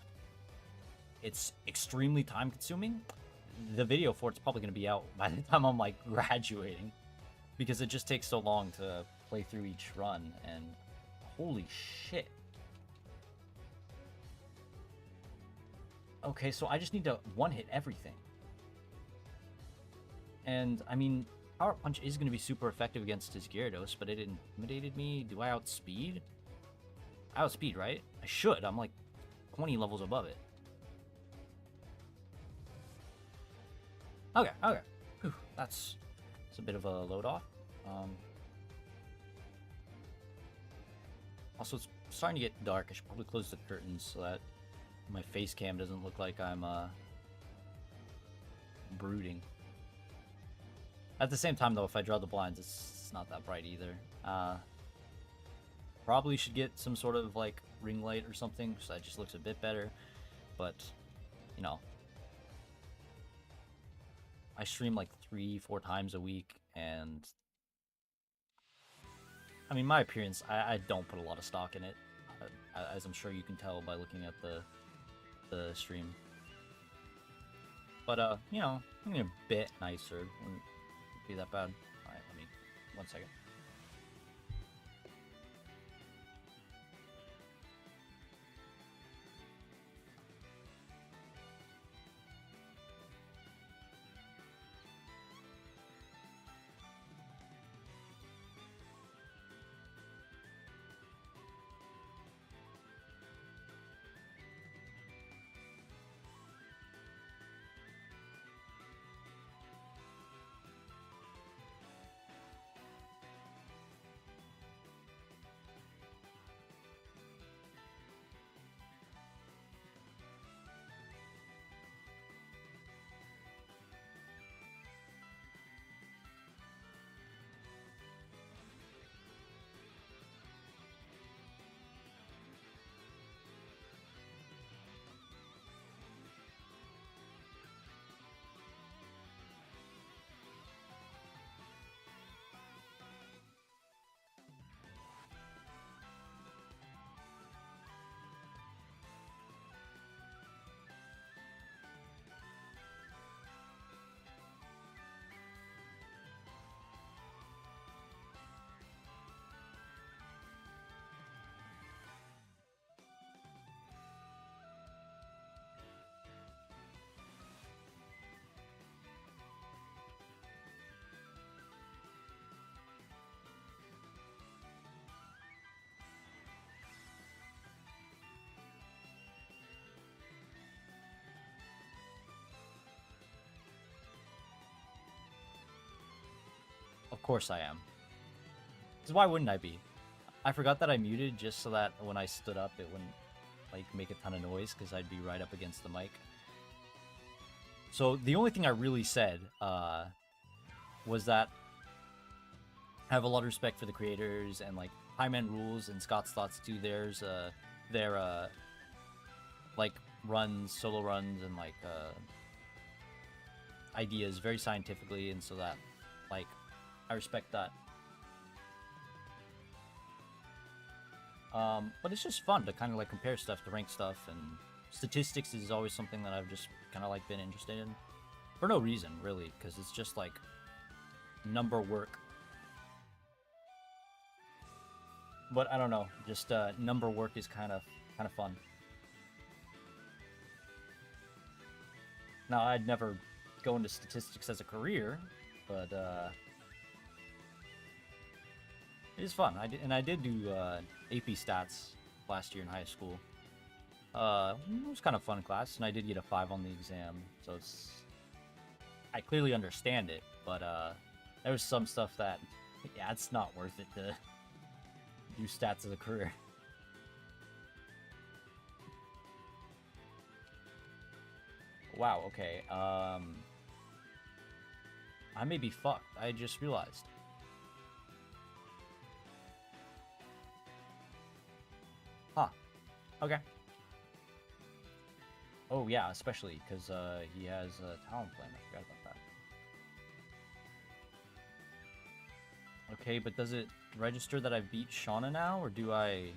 A: it's extremely time consuming. The video for it's probably going to be out by the time I'm like graduating, because it just takes so long to play through each run, and holy shit. Okay, so I just need to one-hit everything. And I mean, Power Punch is going to be super effective against his Gyarados, but it intimidated me. Do I outspeed? I outspeed, right? I should. I'm like 20 levels above it. Okay, okay. Whew, that's a bit of a load off. Also, it's starting to get dark. I should probably close the curtains so that my face cam doesn't look like I'm brooding. At the same time, though, if I draw the blinds, it's not that bright either. Probably should get some sort of like ring light or something, so that just looks a bit better. But, you know, I stream like 3-4 times a week, and I mean, my appearance, I don't put a lot of stock in it, as I'm sure you can tell by looking at the stream. But you know, I'm a bit nicer. Wouldn't be that bad. All right, let me 1 second. course I am. Because why wouldn't I be? I forgot that I muted just so that when I stood up it wouldn't like make a ton of noise because I'd be right up against the mic. So the only thing I really said was that I have a lot of respect for the creators and like Highman Rules and Scott's Thoughts do theirs, their like runs, solo runs, and like ideas very scientifically, and so that like I respect that. But it's just fun to kind of like compare stuff, to rank stuff, and statistics is always something that I've just kind of like been interested in for no reason really, because it's just like number work. But I don't know, just number work is kind of fun. Now I'd never go into statistics as a career, but it is fun. I did do AP stats last year in high school. It was kind of fun class, and I did get a 5 on the exam, so I clearly understand it, but there was some stuff that, yeah, it's not worth it to do stats as a career. Wow, okay, I may be fucked, I just realized. Huh, okay. Oh yeah, especially because he has a talent plan. I forgot about that. Okay, but does it register that I beat Shauna now, or do I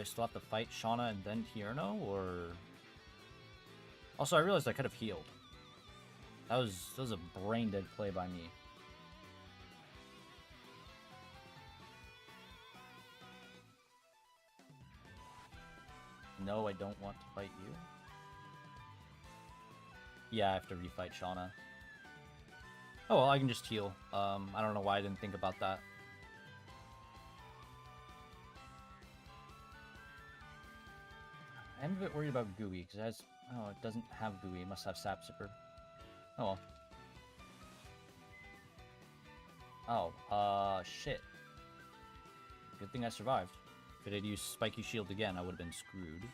A: still have to fight Shauna and then Tierno, or? Also, I realized I could have healed. That was a brain dead play by me. No, I don't want to fight you. Yeah, I have to refight Shauna. Oh, well, I can just heal. I don't know why I didn't think about that. I'm a bit worried about Gooey, because it has... Oh, it doesn't have Gooey. It must have Sap Sipper. Oh, well. Oh, shit. Good thing I survived. If it had used Spiky Shield again, I would have been screwed.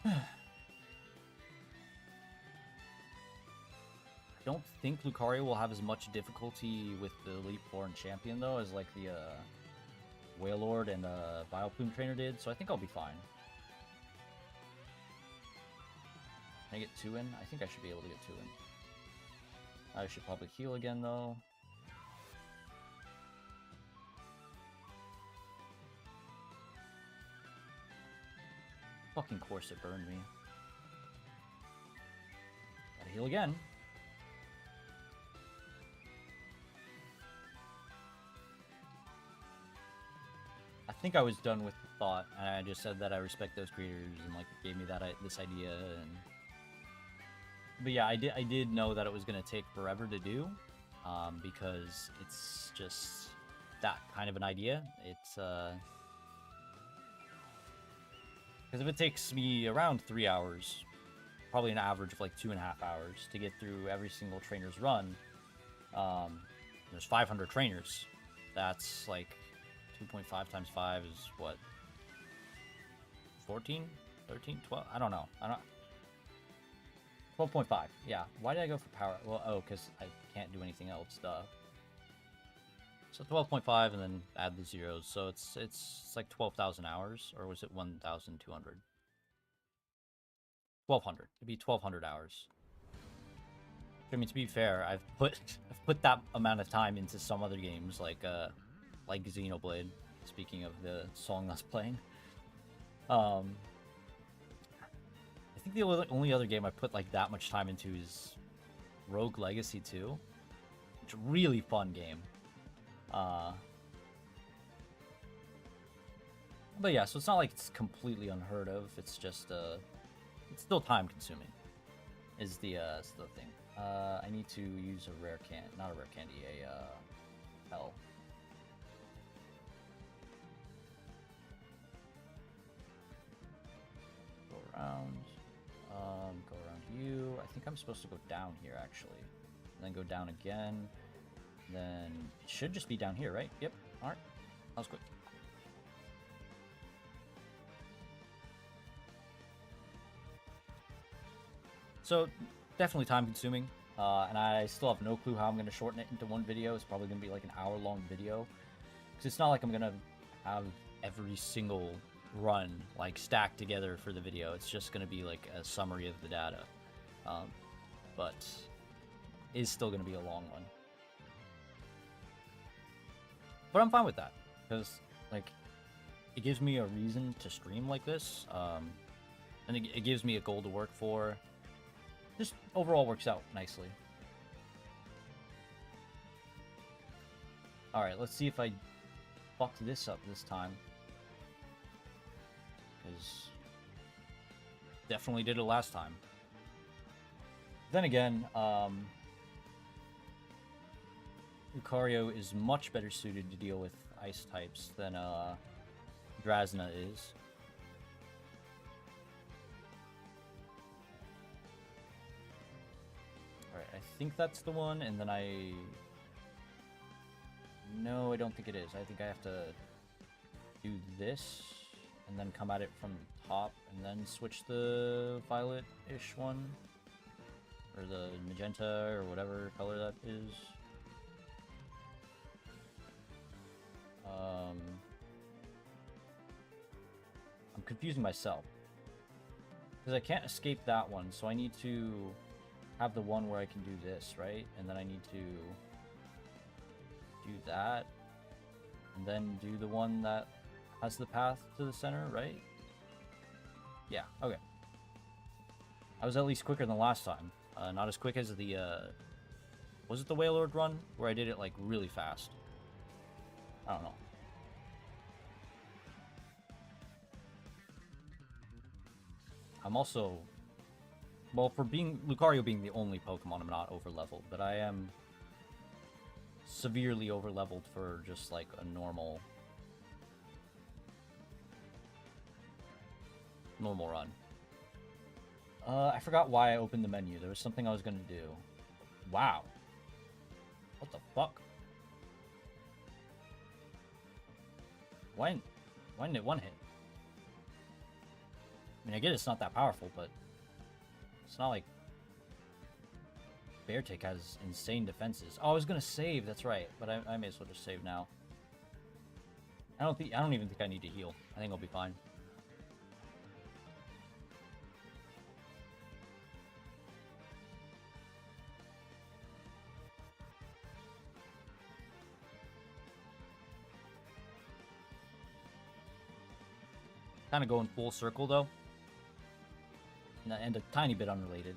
A: I don't think Lucario will have as much difficulty with the Elite Four and Champion, though, as like the Wailord and Bioplume Trainer did, so I think I'll be fine. Can I get 2 in? I think I should be able to get 2 in. I should probably heal again, though. Fucking course it burned me. Gotta heal again. I think I was done with the thought, and I just said that I respect those creators and like gave me that this idea. And but yeah, I did know that it was gonna take forever to do, because it's just that kind of an idea. It's because if it takes me around 3 hours, probably an average of like 2.5 hours to get through every single trainer's run, there's 500 trainers. That's like 2.5 times 5 is what? 14? 13? 12? I don't know. 12.5. Yeah. Why did I go for power? Well, oh, because I can't do anything else, duh. So 12.5 and then add the zeros. So it's like 12,000 hours, or was it 1,200? 1,200. It'd be 1,200 hours. I mean, to be fair, I've put that amount of time into some other games like Xenoblade. Speaking of the song I was playing, I think the only other game I put like that much time into is Rogue Legacy 2. It's a really fun game. But yeah, so it's not like it's completely unheard of. It's just it's still time consuming. Is the thing. I need to use a rare not a rare candy, a hell. Go around you. I think I'm supposed to go down here actually. then go down again. Then it should just be down here, right? Yep. Alright. That was quick. So, definitely time consuming. And I still have no clue how I'm going to shorten it into one video. It's probably going to be like an hour-long video. Because it's not like I'm going to have every single run like stacked together for the video. It's just going to be like a summary of the data. But is still going to be a long one. But I'm fine with that. Because, like, it gives me a reason to stream like this. And it gives me a goal to work for. Just overall works out nicely. Alright, let's see if I fucked this up this time. Because definitely did it last time. Then again, Lucario is much better suited to deal with ice types than Drasna is. Alright, I think that's the one, and then No, I don't think it is. I think I have to do this, and then come at it from the top, and then switch the violet-ish one. Or the magenta, or whatever color that is. I'm confusing myself. Because I can't escape that one, so I need to have the one where I can do this, right? And then I need to do that. And then do the one that has the path to the center, right? Yeah, okay. I was at least quicker than last time. Not as quick as the, was it the Wailord run? Where I did it, like, really fast. I don't know. I'm also... Well, for Lucario being the only Pokemon, I'm not over-leveled, but I am severely over-leveled for just, like, a normal run. I forgot why I opened the menu. There was something I was gonna do. Wow. What the fuck? Why didn't it one hit? I mean, I get it's not that powerful, but it's not like Beartick has insane defenses. Oh, I was gonna save. That's right, but I may as well just save now. I don't even think I need to heal. I think I'll be fine. Kind of going full circle though, and a tiny bit unrelated.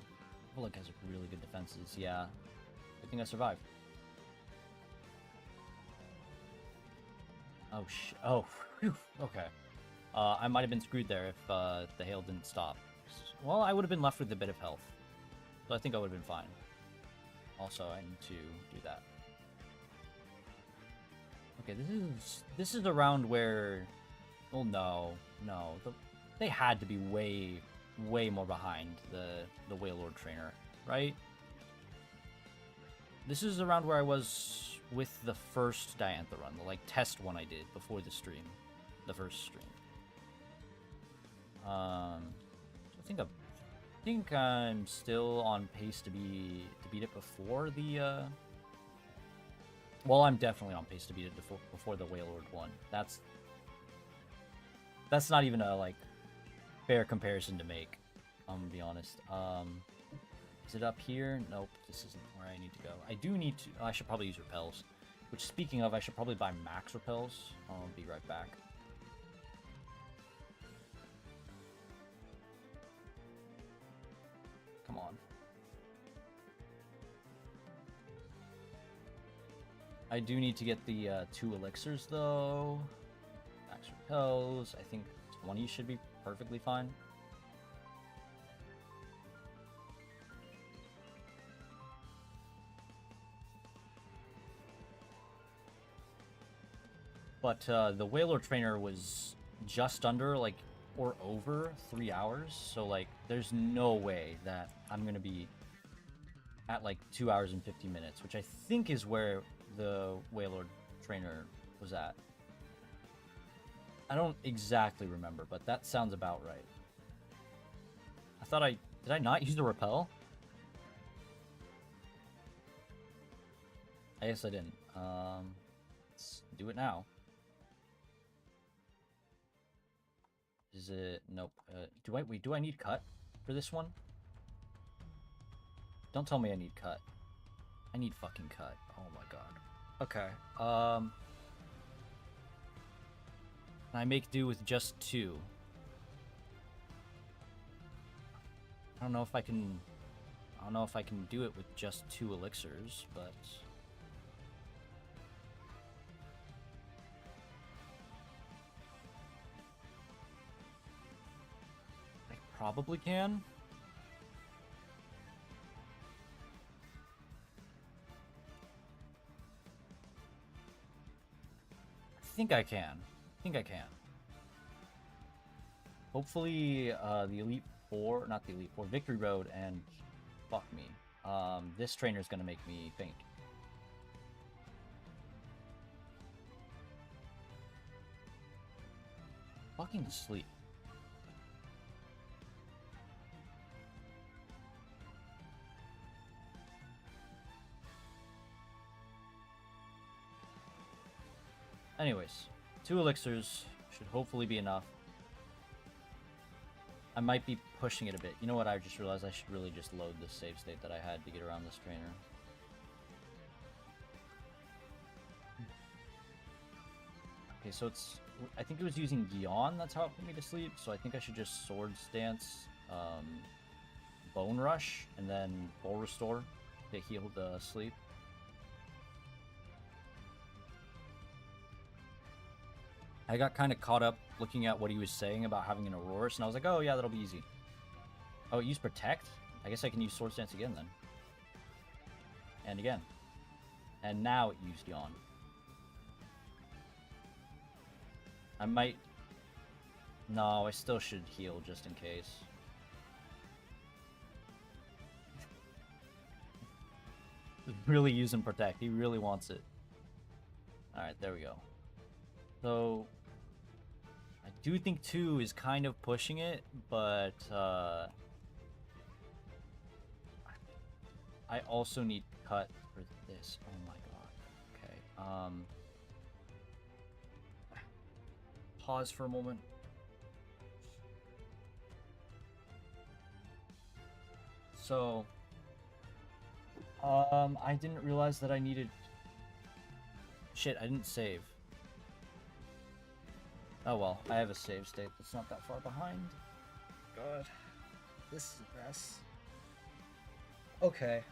A: Bullock has really good defenses. Yeah, I think I survived. Oh oh, whew. Okay. I might have been screwed there if the hail didn't stop. Well, I would have been left with a bit of health, so I think I would have been fine. Also, I need to do that. Okay, this is the round where. Well, no. They had to be way more behind the Wailord trainer, right? This is the round where I was with the first Diantha run, the like test one I did before the stream, the first stream. I think I'm still on pace to beat it before the. Well, I'm definitely on pace to beat it before the Wailord one. That's not even a, like, fair comparison to make, I'm gonna be honest. Is it up here? Nope, this isn't where I need to go. I do need to... I should probably use repels. Which, speaking of, I should probably buy max repels. I'll be right back. Come on. I do need to get the 2 elixirs, though. Max repels. I think 20 should be perfectly fine. But the Wailord trainer was just under, like, or over 3 hours. So, like, there's no way that I'm going to be at like 2 hours and 50 minutes, which I think is where the Wailord trainer was at. I don't exactly remember, but that sounds about right. I thought did I not use the repel? I guess I didn't. Let's do it now. Is it? Nope. Do I need cut for this one? Don't tell me I need cut. I need fucking cut. Oh my god. Okay. I make do with just 2. I don't know if I can do it with just 2 elixirs, but I probably can. I think I can. Hopefully, the Elite Four, not the Elite Four, Victory Road, and fuck me. This trainer's gonna make me faint. Fucking sleep. Anyways, 2 elixirs should hopefully be enough. I might be pushing it a bit. You know what? I just realized I should really just load the save state that I had to get around this trainer. Okay, so it's... I think it was using Yawn, that's how it put me to sleep, so I think I should just Swords Dance, Bone Rush, and then Full Restore to heal the sleep. I got kind of caught up looking at what he was saying about having an Aurorus, and I was like, oh yeah, that'll be easy. Oh, it used Protect? I guess I can use Swords Dance again then. And again. And now it used Yawn. I might... No, I still should heal just in case. Really using Protect. He really wants it. Alright, there we go. So... I do think 2 is kind of pushing it, but... I also need cut for this. Oh my god. Okay. Pause for a moment. So, I didn't realize that I needed... Shit, I didn't save. Oh well, I have a save state that's not that far behind. God, this is a mess. Okay.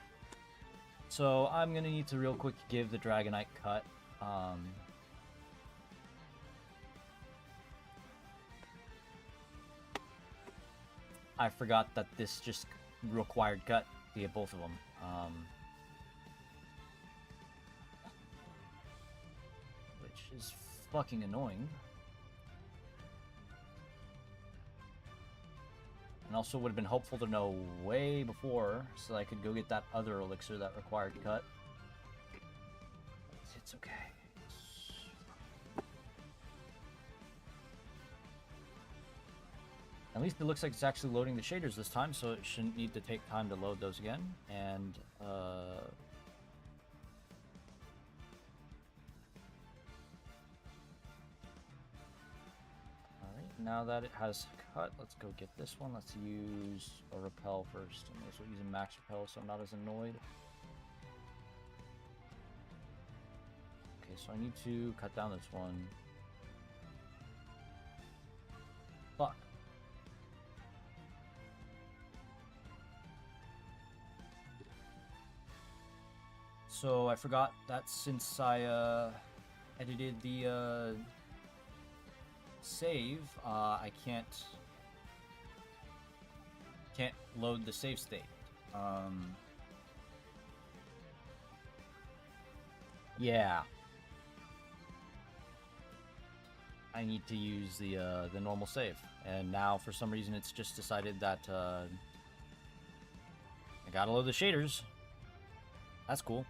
A: So, I'm gonna need to real quick give the Dragonite cut. I forgot that this just required cut to get both of them. Which is fucking annoying. And also would have been helpful to know way before, so I could go get that other elixir that required cut. It's okay. At least it looks like it's actually loading the shaders this time, so it shouldn't need to take time to load those again. And, alright, now that it has cut, let's go get this one. Let's use a repel first. I'm also using max repel, so I'm not as annoyed. Okay, so I need to cut down this one. Fuck. So I forgot that since I edited the save, I can't load the save state. Yeah. I need to use the normal save, and now for some reason it's just decided that I gotta load the shaders. That's cool.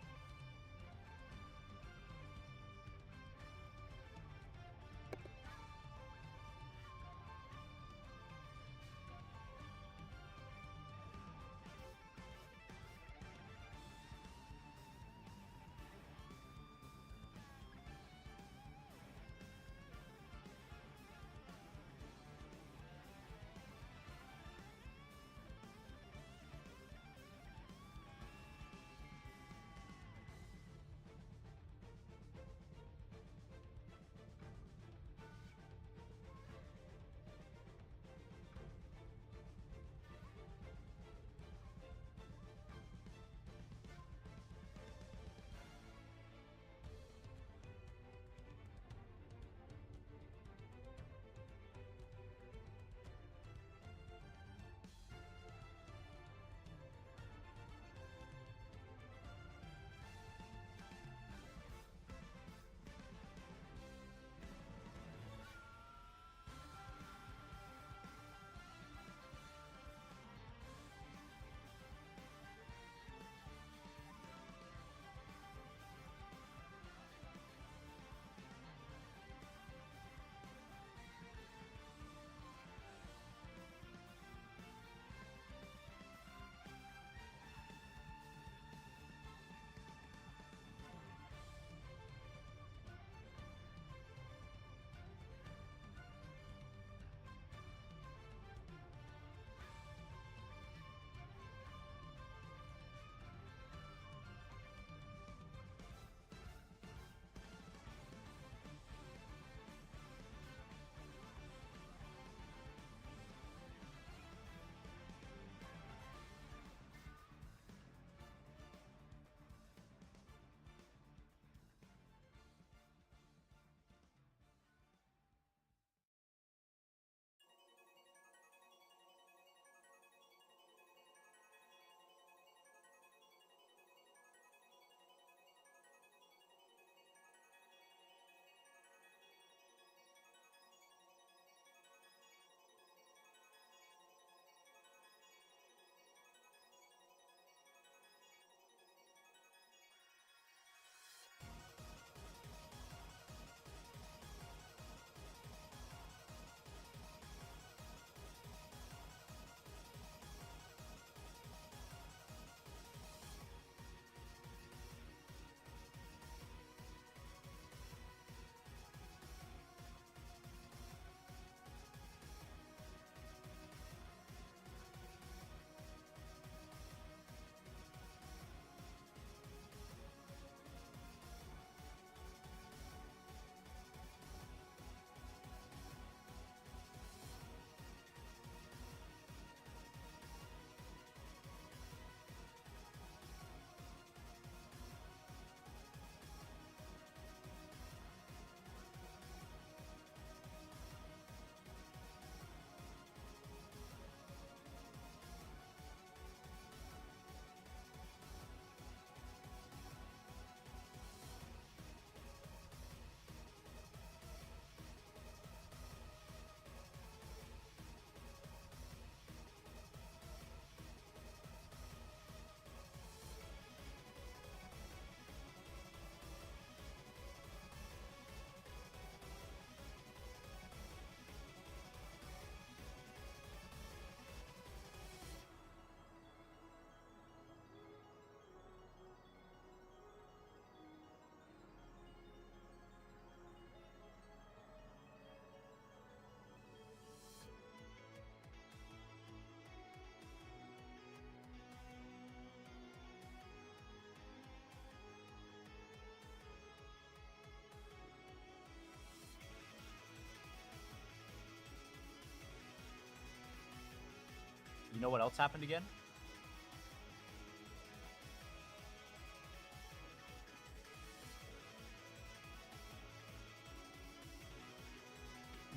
A: You know what else happened again?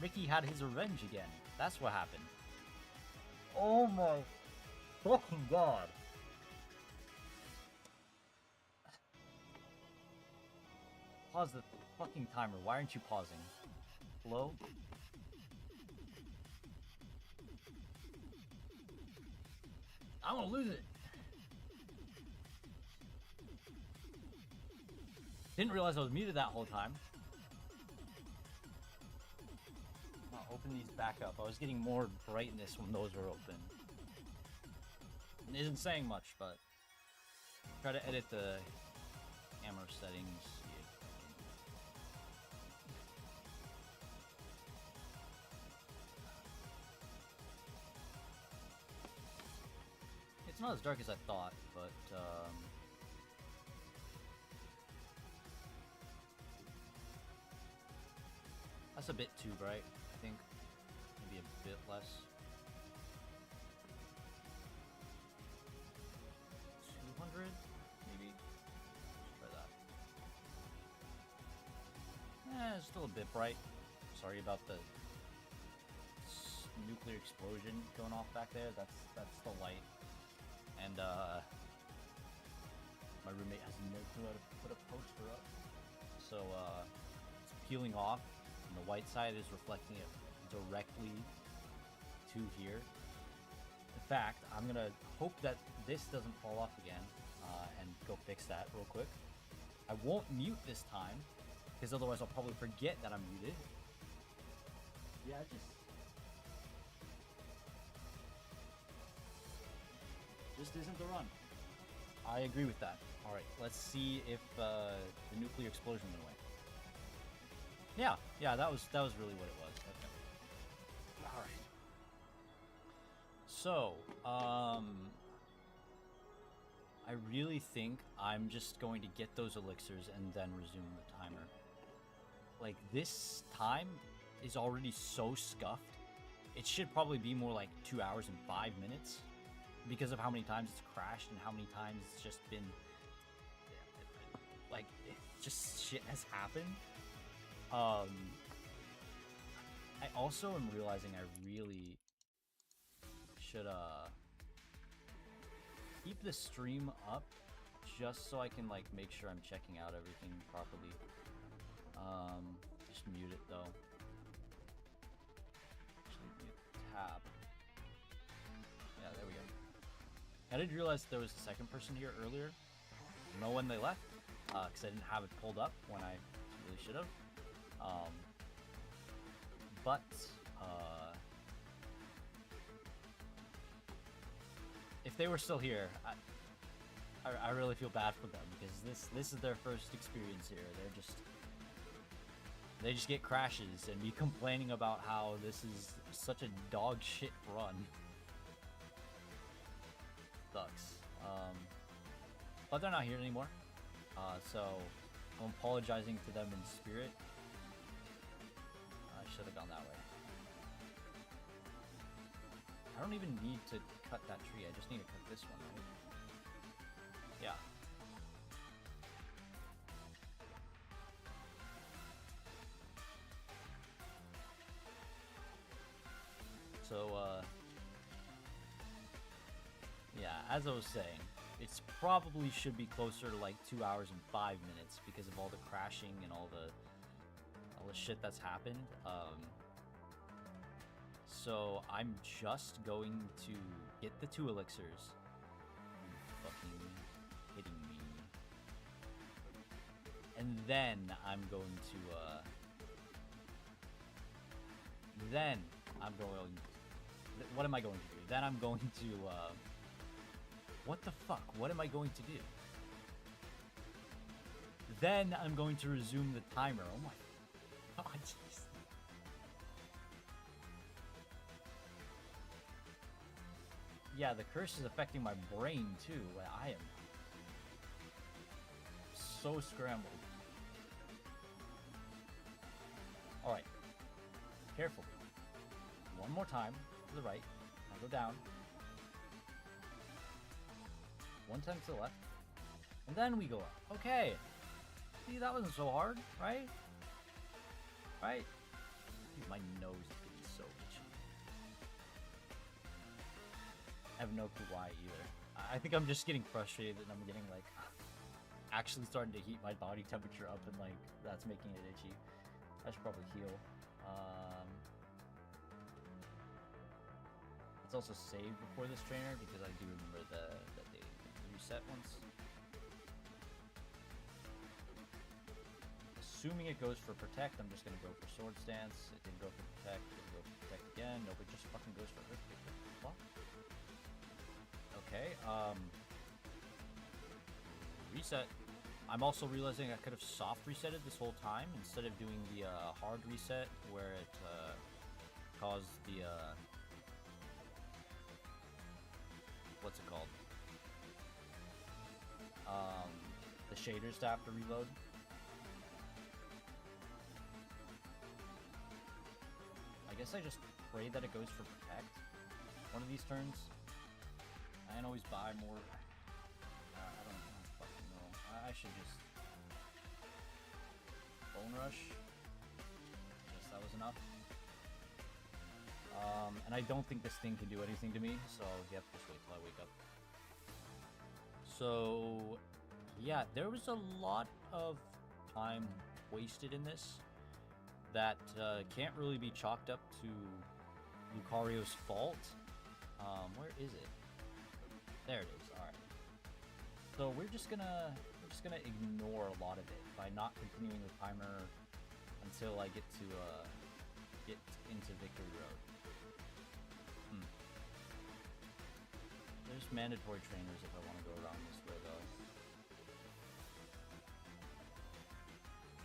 A: Ricky had his revenge again. That's what happened. Oh my fucking god. Pause the fucking timer. Why aren't you pausing? Hello? I'm gonna lose it. Didn't realize I was muted that whole time. I'll open these back up. I was getting more brightness when those were open. It isn't saying much, but try to edit the camera settings. It's not as dark as I thought, but that's a bit too bright, I think. Maybe a bit less. 200, maybe? Let's try that. It's still a bit bright. Sorry about the nuclear explosion going off back there. That's the light. And my roommate has no clue how to put a poster up. So it's peeling off, and the white side is reflecting it directly to here. In fact, I'm gonna hope that this doesn't fall off again, and go fix that real quick. I won't mute this time, because otherwise I'll probably forget that I'm muted. Yeah, just isn't the run. I agree with that. All right, let's see if the nuclear explosion went away. Yeah, that was really what it was. Okay. All right. So, I really think I'm just going to get those elixirs and then resume the timer. Like, this time is already so scuffed. It should probably be more like 2 hours and 5 minutes because of how many times it's crashed and how many times it's just been, like, just shit has happened. I also am realizing I really should keep the stream up just so I can, like, make sure I'm checking out everything properly. Just mute it though. Actually, mute the tab. Yeah, there we go. I did realize there was a second person here earlier. I don't know when they left, because I didn't have it pulled up when I really should have. But if they were still here, I really feel bad for them, because this is their first experience here. They just get crashes and be complaining about how this is such a dog shit run. Sucks. But they're not here anymore, so I'm apologizing to them in spirit. I should have gone that way. I don't even need to cut that tree, I just need to cut this one, right? Yeah. So, yeah, as I was saying, it's probably should be closer to like 2 hours and 5 minutes because of all the crashing and all the shit that's happened. So I'm just going to get the 2 elixirs. You're fucking kidding me. And then I'm going to, what am I going to do? Then I'm going to, what the fuck? What am I going to do? Then I'm going to resume the timer. Oh my god, jeez. Yeah, the curse is affecting my brain too. I am so scrambled. Alright. Careful. One more time to the right. I'll go down. 1 time to the left. And then we go up. Okay. See, that wasn't so hard, right? Right? Dude, my nose is getting so itchy. I have no clue why either. I think I'm just getting frustrated and I'm getting, like, actually starting to heat my body temperature up and, like, that's making it itchy. I should probably heal. It's also saved before this trainer because I do remember that they reset once. assuming it goes for protect, I'm just gonna go for sword stance. It didn't go for protect, didn't go for protect again. Nope, it just fucking goes for earthquake. What the fuck? Okay, reset. I'm also realizing I could have soft resetted this whole time instead of doing the hard reset where it caused the what's it called? The shaders to have to reload. I guess I just pray that it goes for protect one of these turns. I can always buy more. I don't fucking know. I should just bone rush. Guess that was enough. And I don't think this thing can do anything to me, so yep, just wait till I wake up. So yeah, there was a lot of time wasted in this that can't really be chalked up to Lucario's fault. Where is it? There it is. All right. So we're just gonna ignore a lot of it by not continuing with timer until I get into Victory Road. There's mandatory trainers if I want to go around this way though.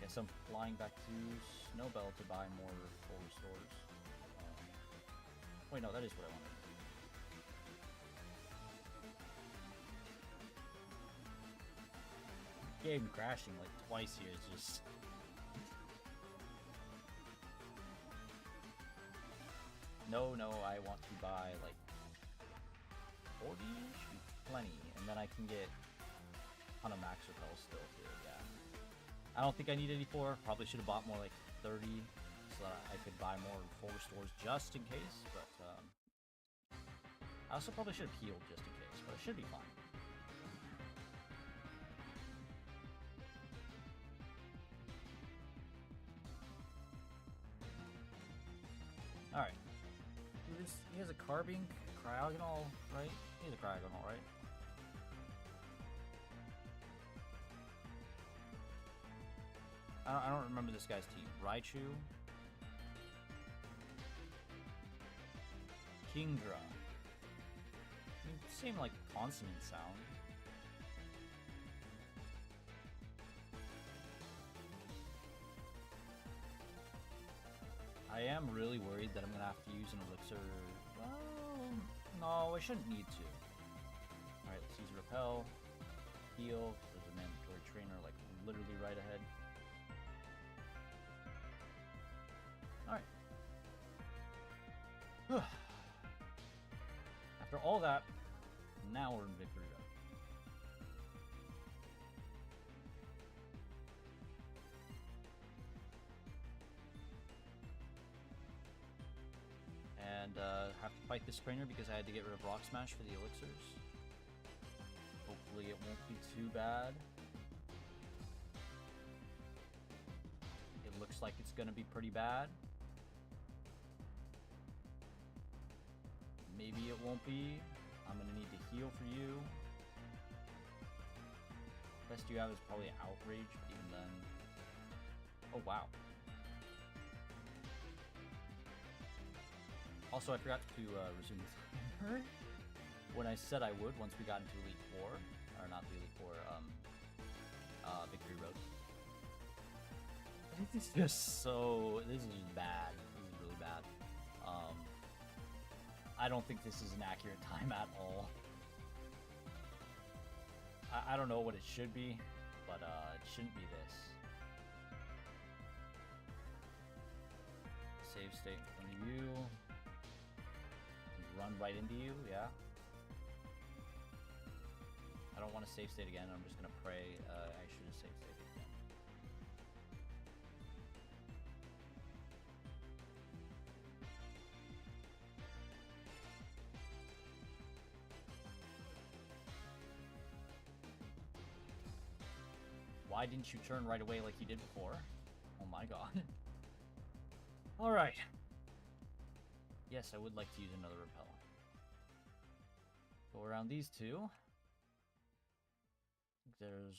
A: Guess I'm flying back to Snowbell to buy more full restores. Wait, no, that is what I wanted. Game crashing like twice here is just... No, I want to buy like 40 should be plenty, and then I can get a ton of max repels still too, yeah. I don't think I need 84, probably should have bought more like 30 so that I could buy more full restores just in case, but I also probably should have healed just in case, but it should be fine. Alright. He has a carbink, cryogonal, right? He's a cryogonal, right? I don't remember this guy's team. Raichu. Kingdra. I mean, same like consonant sound. I am really worried that I'm gonna have to use an elixir. Well, no, I shouldn't need to. Alright, let's use repel, heal. There's a mandatory trainer like literally right ahead. Alright. After all that, now we're in Victory Road. And have to fight this trainer because I had to get rid of Rock Smash for the elixirs. Hopefully it won't be too bad. It looks like it's gonna be pretty bad. Maybe it won't be. I'm gonna need to heal for you. Best you have is probably Outrage, but even then... Oh, wow. Also, I forgot to resume the timer when I said I would once we got into Elite 4. Or not the Elite 4, Victory Road. This is just so... This is bad. This is really bad. I don't think this is an accurate time at all. I don't know what it should be, but it shouldn't be this. Save state in front of you. Run right into you, yeah. I don't want to save state again. I'm just gonna pray I should have saved state again. Why didn't you turn right away like you did before? Oh my god. Alright. Yes, I would like to use another repel. Go around these two. There's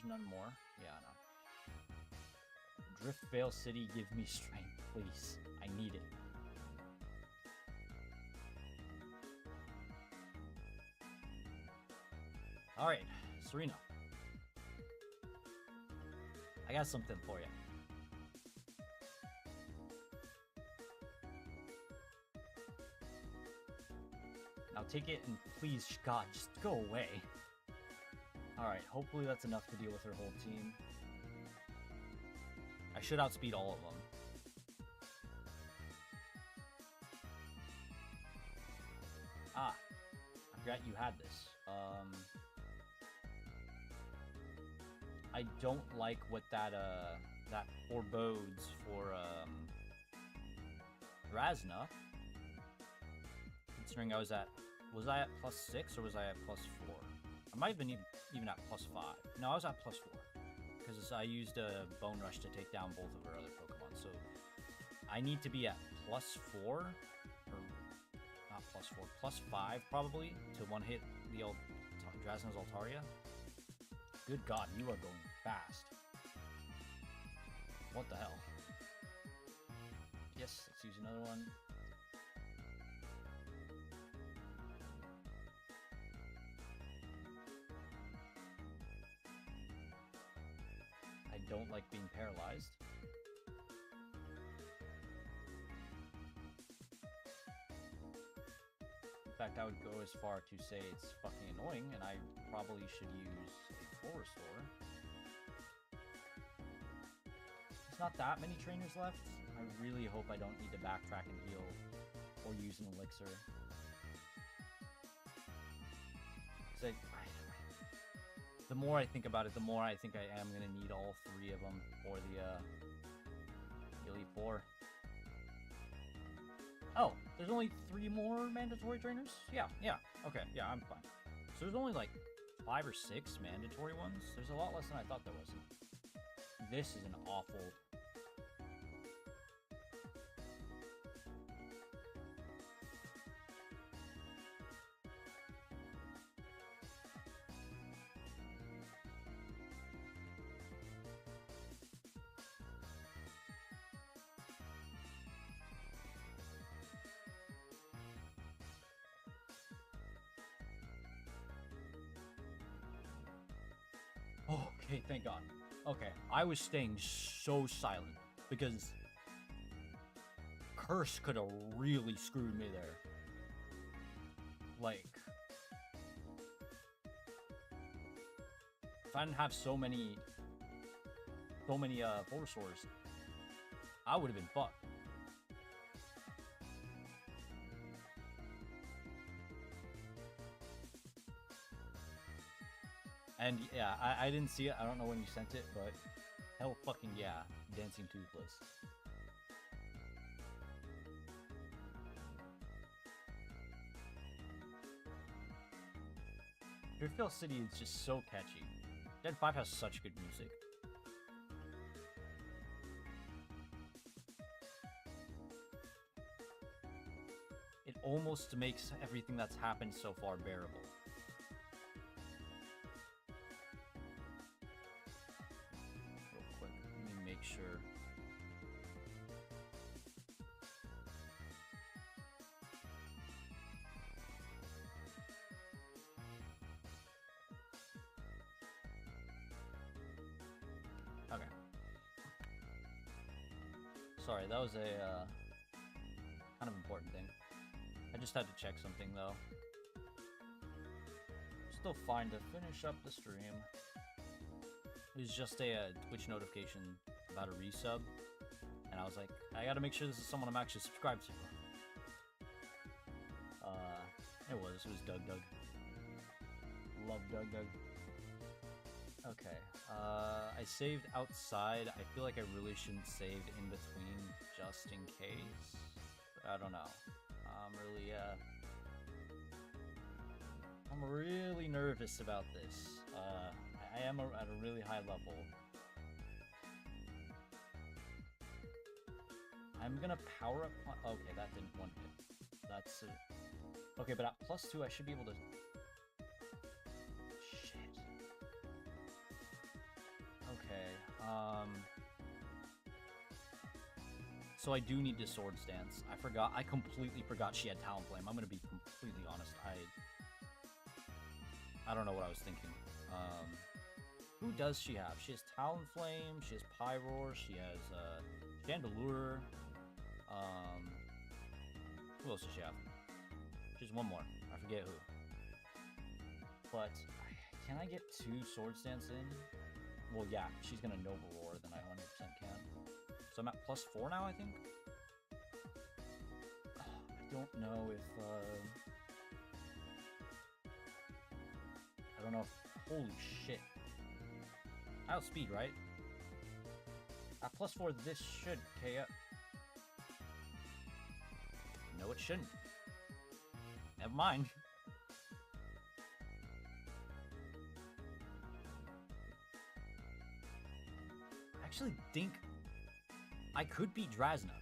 A: none more. Yeah, no. Drift Veil City, give me strength, please. I need it. Alright, Serena. I got something for you. Now take it and please, God, just go away. Alright, hopefully that's enough to deal with her whole team. I should outspeed all of them. Ah, I forgot you had this. I don't like what that forebodes for Drasna. Considering I was I at +6 or was I at +4? I might have been even at +5. No, I was at +4 because I used a Bone Rush to take down both of her other Pokemon. So I need to be at +4 or not +4, +5 probably to one-hit the Drasna's Altaria. Good God, you are going fast. What the hell? Yes, let's use another one. I don't like being paralyzed. In fact, I would go as far to say it's fucking annoying, and I probably should use a full restore. There's not that many trainers left. I really hope I don't need to backtrack and heal or use an elixir. The more I think about it, the more I think I am going to need all 3 of them for the Elite 4. Oh, there's only 3 more mandatory trainers? Yeah, okay, yeah, I'm fine. So there's only like 5 or 6 mandatory ones? There's a lot less than I thought there was. This is an awful... Okay, thank God. Okay, I was staying so silent because Curse could have really screwed me there. Like, if I didn't have so many full restores, I would have been fucked. And yeah, I didn't see it. I don't know when you sent it, but hell fucking yeah, Dancing Toothless. Driftveil City is just so catchy. Gen 5 has such good music. It almost makes everything that's happened so far bearable. Sure. Okay. Sorry, that was a kind of important thing. I just had to check something though. Still fine to finish up the stream. It was just a Twitch notification about a resub, and I was like, I gotta make sure this is someone I'm actually subscribed to. It was Doug. Love Doug. Okay, I saved outside. I feel like I really shouldn't save in between just in case, but I don't know. I'm really nervous about this. I am at a really high level. I'm gonna power up... Okay, that didn't one hit. That's... Okay, but at +2, I should be able to... Shit. Okay, So I do need to Swords Dance. I completely forgot she had Talonflame. I'm gonna be completely honest. I don't know what I was thinking. Who does she have? She has Talonflame, she has Pyroar, she has Chandelure. Who else does she have? She's one more. I forget who. But can I get 2 Swords Dance in? Well, yeah, she's gonna Nova Roar, then I 100% can. So I'm at +4 now, I think. I don't know if I don't know if... Holy shit. I outspeed, right? At +4, this should KO. No, it shouldn't. Never mind. I actually think I could beat Drasna.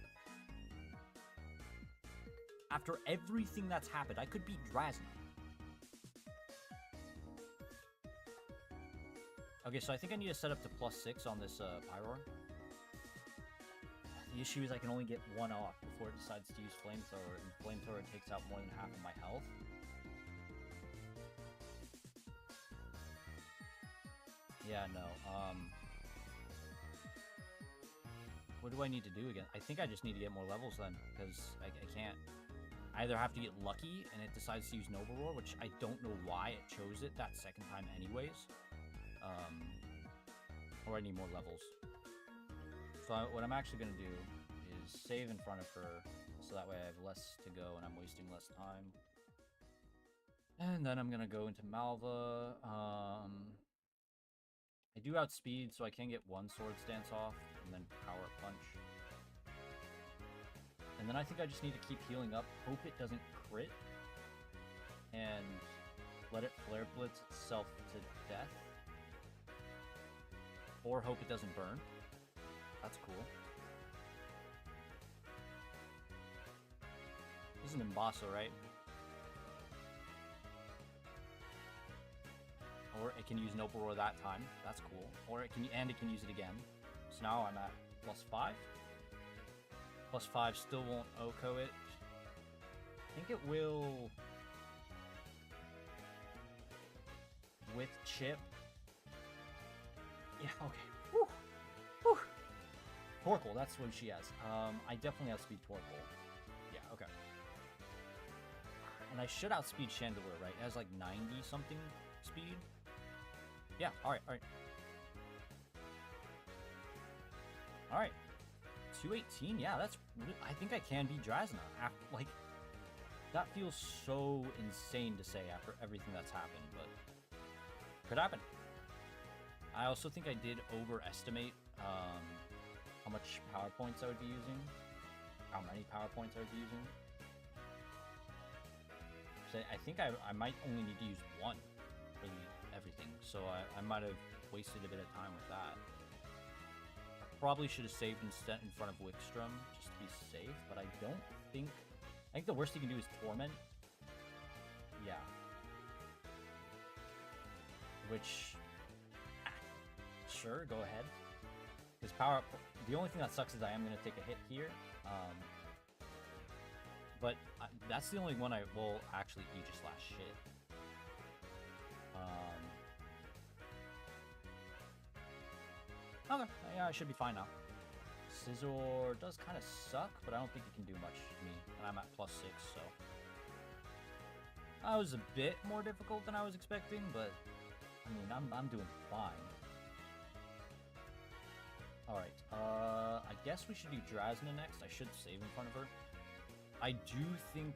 A: After everything that's happened, I could beat Drasna. Okay, so I think I need to set up to +6 on this Pyroar. The issue is I can only get 1 off before it decides to use Flamethrower, and Flamethrower takes out more than half of my health. Yeah, no, what do I need to do again? I think I just need to get more levels then, because I can't... I either have to get lucky, and it decides to use Nova Roar, which I don't know why it chose it that second time anyways. Or I need more levels. So what I'm actually going to do is save in front of her, so that way I have less to go and I'm wasting less time. And then I'm going to go into Malva. I do outspeed, so I can get 1 Swords Dance off, and then Power Punch. And then I think I just need to keep healing up, hope it doesn't crit, and let it Flare Blitz itself to death. Or hope it doesn't burn. That's cool. This is an Embosso, right? Or it can use Nova Roar that time. That's cool. Or it can use it again. So now I'm at +5. +5 still won't OHKO it. I think it will with Chip. Yeah, okay. Woo! Woo! Torkoal, that's what she has. I definitely outspeed Torkoal. Yeah, okay. And I should outspeed Chandelure, right? It has like 90-something speed. Yeah, alright, alright. Alright. 218, yeah, that's... I think I can beat Drasna. Like, that feels so insane to say after everything that's happened, but... could happen. I also think I did overestimate how much power points I would be using. How many power points I would be using. So I think I might only need to use 1 for everything. So I might have wasted a bit of time with that. I probably should have saved instead in front of Wickstrom just to be safe, but I don't think... I think the worst you can do is Torment. Yeah. Which... sure, go ahead. Because power up, the only thing that sucks is I am going to take a hit here. But that's the only one I will actually Aegislash shit. Okay, yeah, I should be fine now. Scizor does kind of suck, but I don't think it can do much to me. And I'm at +6, so... that was a bit more difficult than I was expecting, but... I mean, I'm doing fine. Alright, I guess we should do Drasna next. I should save in front of her. I do think,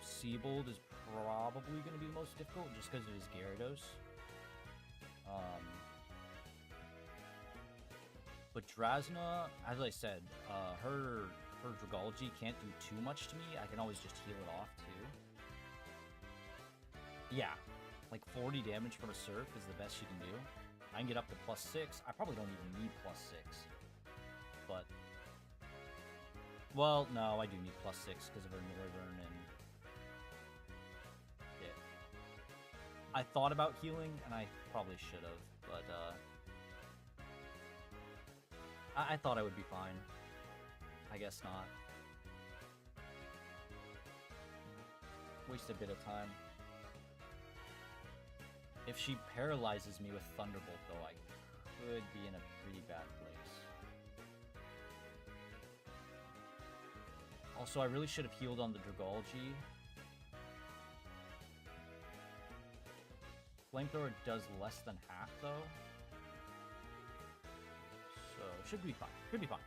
A: Seabold is probably going to be the most difficult, just because of his Gyarados. But Drasna, as I said, her Dragology can't do too much to me. I can always just heal it off, too. Yeah, like 40 damage from a Surf is the best she can do. I can get up to +6. I probably don't even need +6. But... well, no, I do need +6 because of her Noivern and... yeah. I thought about healing, and I probably should have, but, I thought I would be fine. I guess not. Waste a bit of time. If she paralyzes me with Thunderbolt, though, I could be in a pretty bad place. Also, I really should have healed on the Dragology. Flamethrower does less than half, though. So, should be fine. Should be fine.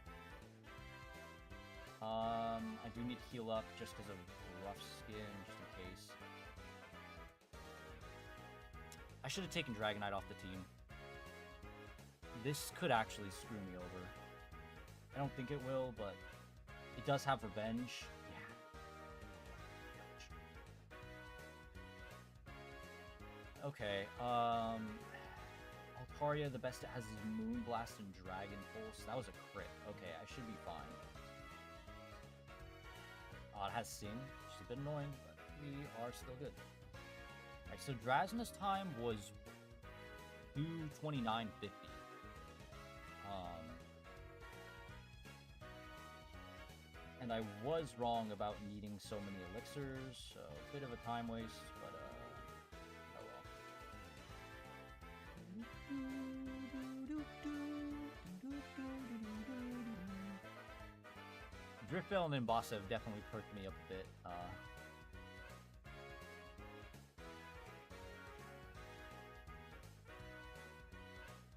A: I do need to heal up just because of rough skin, just in case. I should have taken Dragonite off the team. This could actually screw me over. I don't think it will, but it does have revenge. Yeah. Okay, Lucario, the best it has is Moonblast and Dragon Pulse. That was a crit. Okay, I should be fine. It has Sing, which is a bit annoying, but we are still good. Alright, so Drasna's time was 2:29:50. And I was wrong about needing so many elixirs, so a bit of a time waste, but oh well. Driftbell and Nimbasa have definitely perked me up a bit.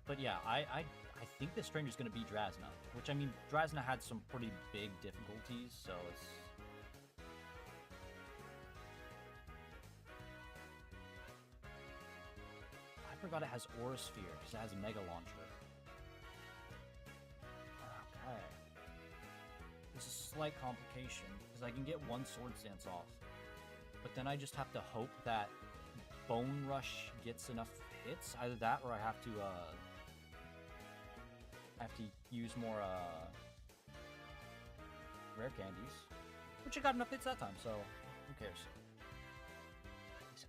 A: But yeah, I think this stranger's going to be Drasna, which, I mean, Drasna had some pretty big difficulties, so it's... I forgot it has Aura Sphere, because it has a Mega Launcher. Okay. This is a slight complication, because I can get one Sword Stance off, but then I just have to hope that Bone Rush gets enough hits. Either that, or I have to use more rare candies, which I got enough hits that time, so who cares?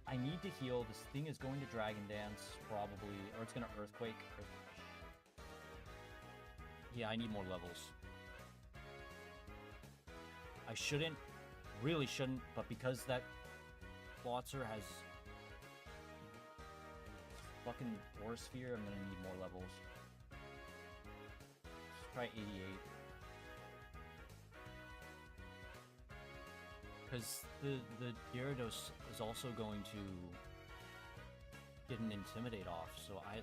A: I need to heal. This thing is going to Dragon Dance, probably, or it's going to Earthquake. Yeah, I need more levels. I shouldn't, really shouldn't, but because that Flotzer has fucking Aura Sphere, I'm going to need more levels. Try 88. Because the Gyarados is also going to get an Intimidate off, so I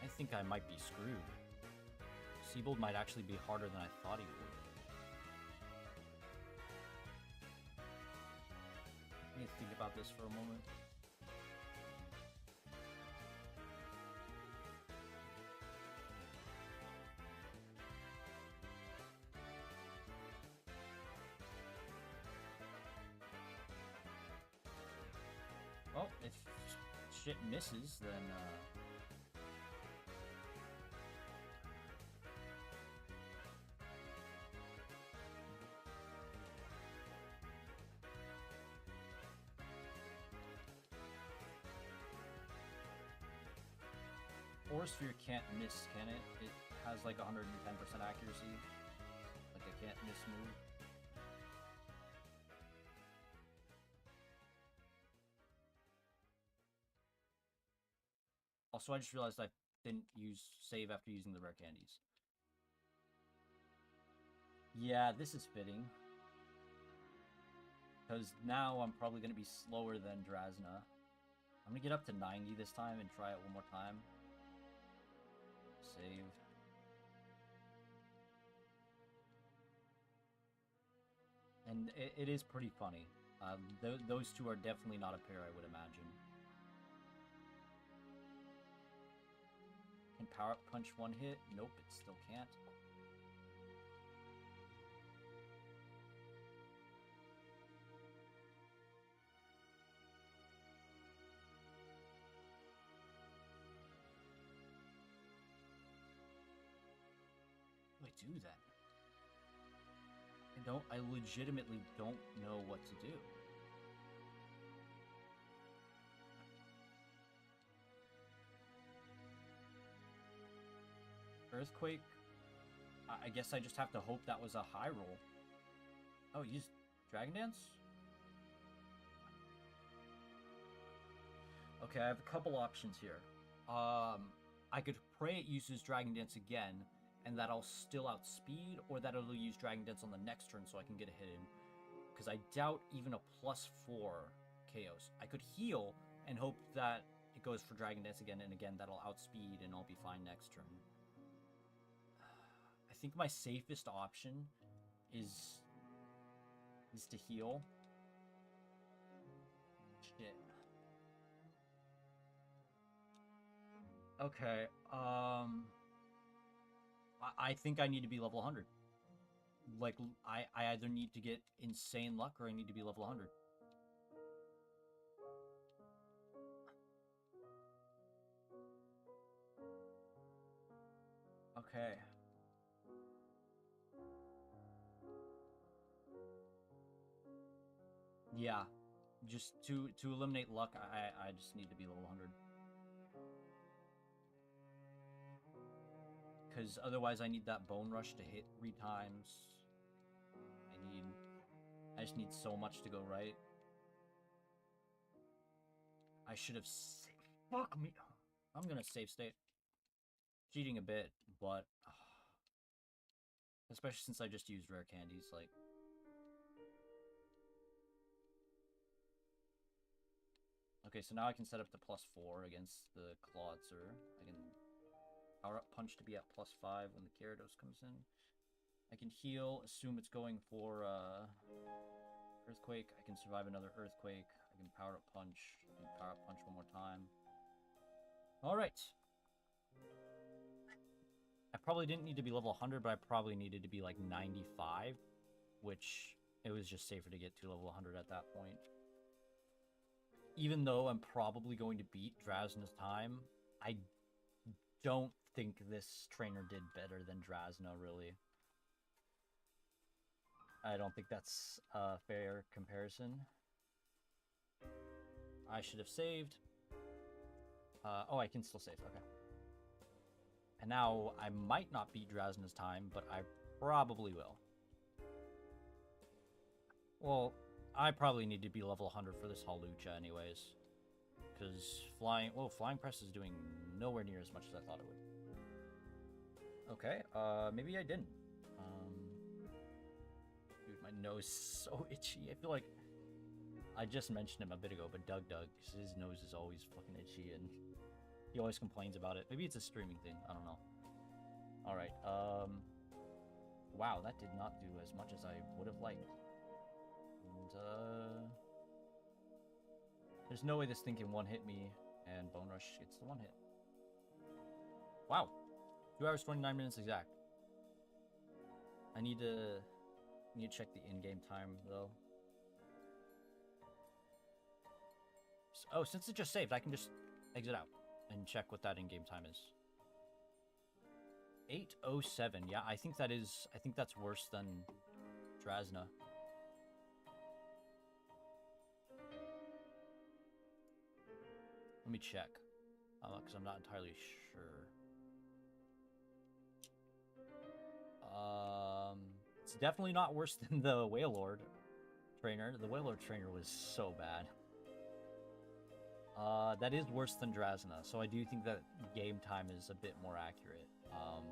A: think I might be screwed. Seabold might actually be harder than I thought he would. Let me think about this for a moment. Well, if shit misses, then, Aura Sphere can't miss, can it? It has like 110% accuracy. Like I can't miss move. Also, I just realized I didn't save after using the rare candies. Yeah, this is fitting. Because now I'm probably going to be slower than Drasna. I'm going to get up to 90 this time and try it one more time. Save. And it is pretty funny. Those two are definitely not a pair, I would imagine. Can Power Up Punch one hit? Nope, it still can't. What do I do then? I legitimately don't know what to do. Earthquake, I guess I just have to hope that was a high roll. Oh, use Dragon Dance? Okay, I have a couple options here. I could pray it uses Dragon Dance again, and that I'll still outspeed, or that it'll use Dragon Dance on the next turn so I can get a hit in. Because I doubt even a +4 KOs. I could heal and hope that it goes for Dragon Dance again, and again that'll outspeed and I'll be fine next turn. I think my safest option is to heal. Shit. Okay, I think I need to be level 100. Like, I either need to get insane luck or I need to be level 100. Okay. Yeah. Just to eliminate luck, I just need to be level 100. Because otherwise I need that Bone Rush to hit 3 times. I just need so much to go right. I should have saved. Fuck me. I'm gonna save state. Cheating a bit, but especially since I just used rare candies, like. Okay, so now I can set up the +4 against the Clawitzer. I can power up punch to be at +5 when the Gyarados comes in. I can heal, assume it's going for Earthquake. I can survive another Earthquake. I can power up punch. I can power up punch one more time. Alright. I probably didn't need to be level 100, but I probably needed to be like 95, which it was just safer to get to level 100 at that point. Even though I'm probably going to beat Drasna's time, I don't think this trainer did better than Drasna, really. I don't think that's a fair comparison. I should have saved. Oh, I can still save, okay. And now I might not beat Drasna's time, but I probably will. Well, I probably need to be level 100 for this Hawlucha anyways. Because flying press is doing nowhere near as much as I thought it would. Okay, maybe I didn't. Dude, my nose is so itchy. I feel like I just mentioned him a bit ago, but Doug, his nose is always fucking itchy, and he always complains about it. Maybe it's a streaming thing. I don't know. Alright, wow, that did not do as much as I would have liked. And, there's no way this thing can one-hit me, and Bone Rush gets the one-hit. Wow. 2 hours, 29 minutes exact. I need to check the in-game time, though. Oh, since it just saved, I can just exit out and check what that in-game time is. 8:07. Yeah, I think that's worse than Drasna. Let me check, because I'm not entirely sure. It's definitely not worse than the Wailord trainer. The Wailord trainer was so bad. That is worse than Drasna, so I do think that game time is a bit more accurate of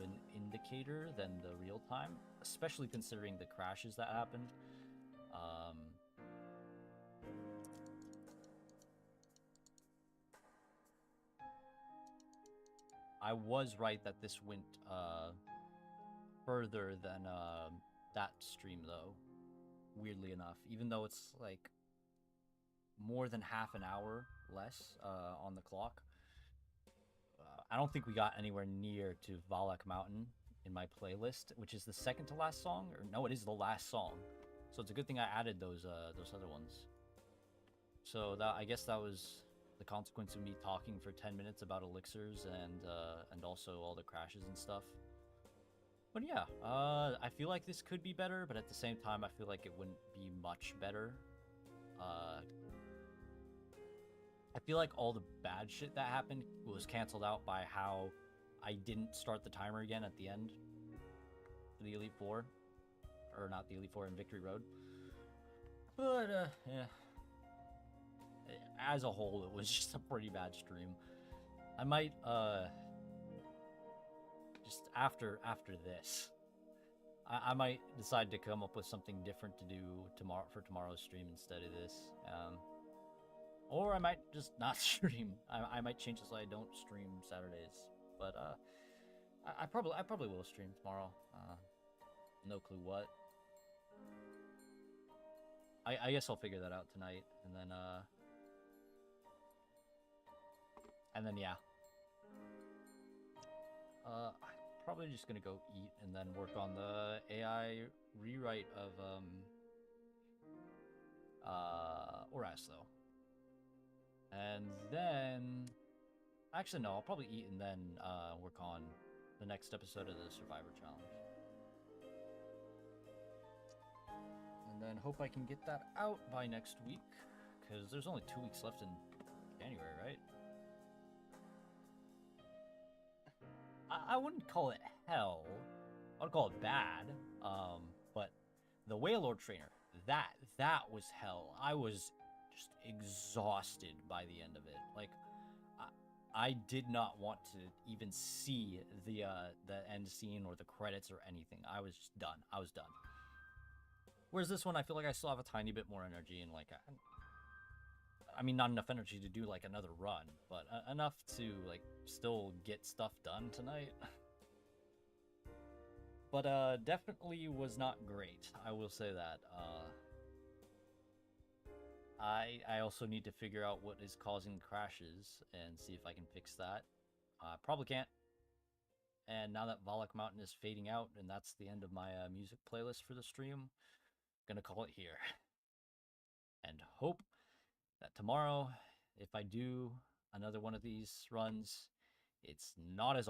A: an indicator than the real time, especially considering the crashes that happened. I was right that this went further than that stream, though, weirdly enough, even though it's like more than half an hour less on the clock. I don't think we got anywhere near to Valak Mountain in my playlist, which is the second to last song, or no, it is the last song. So it's a good thing I added those other ones. So that, I guess that was the consequence of me talking for 10 minutes about elixirs and also all the crashes and stuff. But yeah, I feel like this could be better, but at the same time, I feel like it wouldn't be much better. I feel like all the bad shit that happened was canceled out by how I didn't start the timer again at the end. after the Elite Four, or not the Elite Four in Victory Road. But yeah, as a whole, it was just a pretty bad stream. I might just after this, I might decide to come up with something different to do tomorrow for tomorrow's stream instead of this. Or I might just not stream. I might change it so I don't stream Saturdays. But I probably will stream tomorrow. No clue what. I guess I'll figure that out tonight, and then yeah. I'm probably just gonna go eat and then work on the AI rewrite of Oras though. And then actually no, I'll probably eat and then work on the next episode of the Survivor Challenge. And then hope I can get that out by next week, because there's only 2 weeks left in January, right? I wouldn't call it hell. I would call it bad. But the Wailord trainer, that was hell. I was just exhausted by the end of it. Like, I did not want to even see the end scene or the credits or anything. I was just done. I was done. Whereas this one, I feel like I still have a tiny bit more energy and like, I mean, not enough energy to do like another run, but enough to like still get stuff done tonight. But definitely was not great. I will say that. I also need to figure out what is causing crashes and see if I can fix that. Probably can't. And now that Volok Mountain is fading out, and that's the end of my music playlist for the stream, I'm gonna call it here. And hope that tomorrow, if I do another one of these runs, it's not as awesome.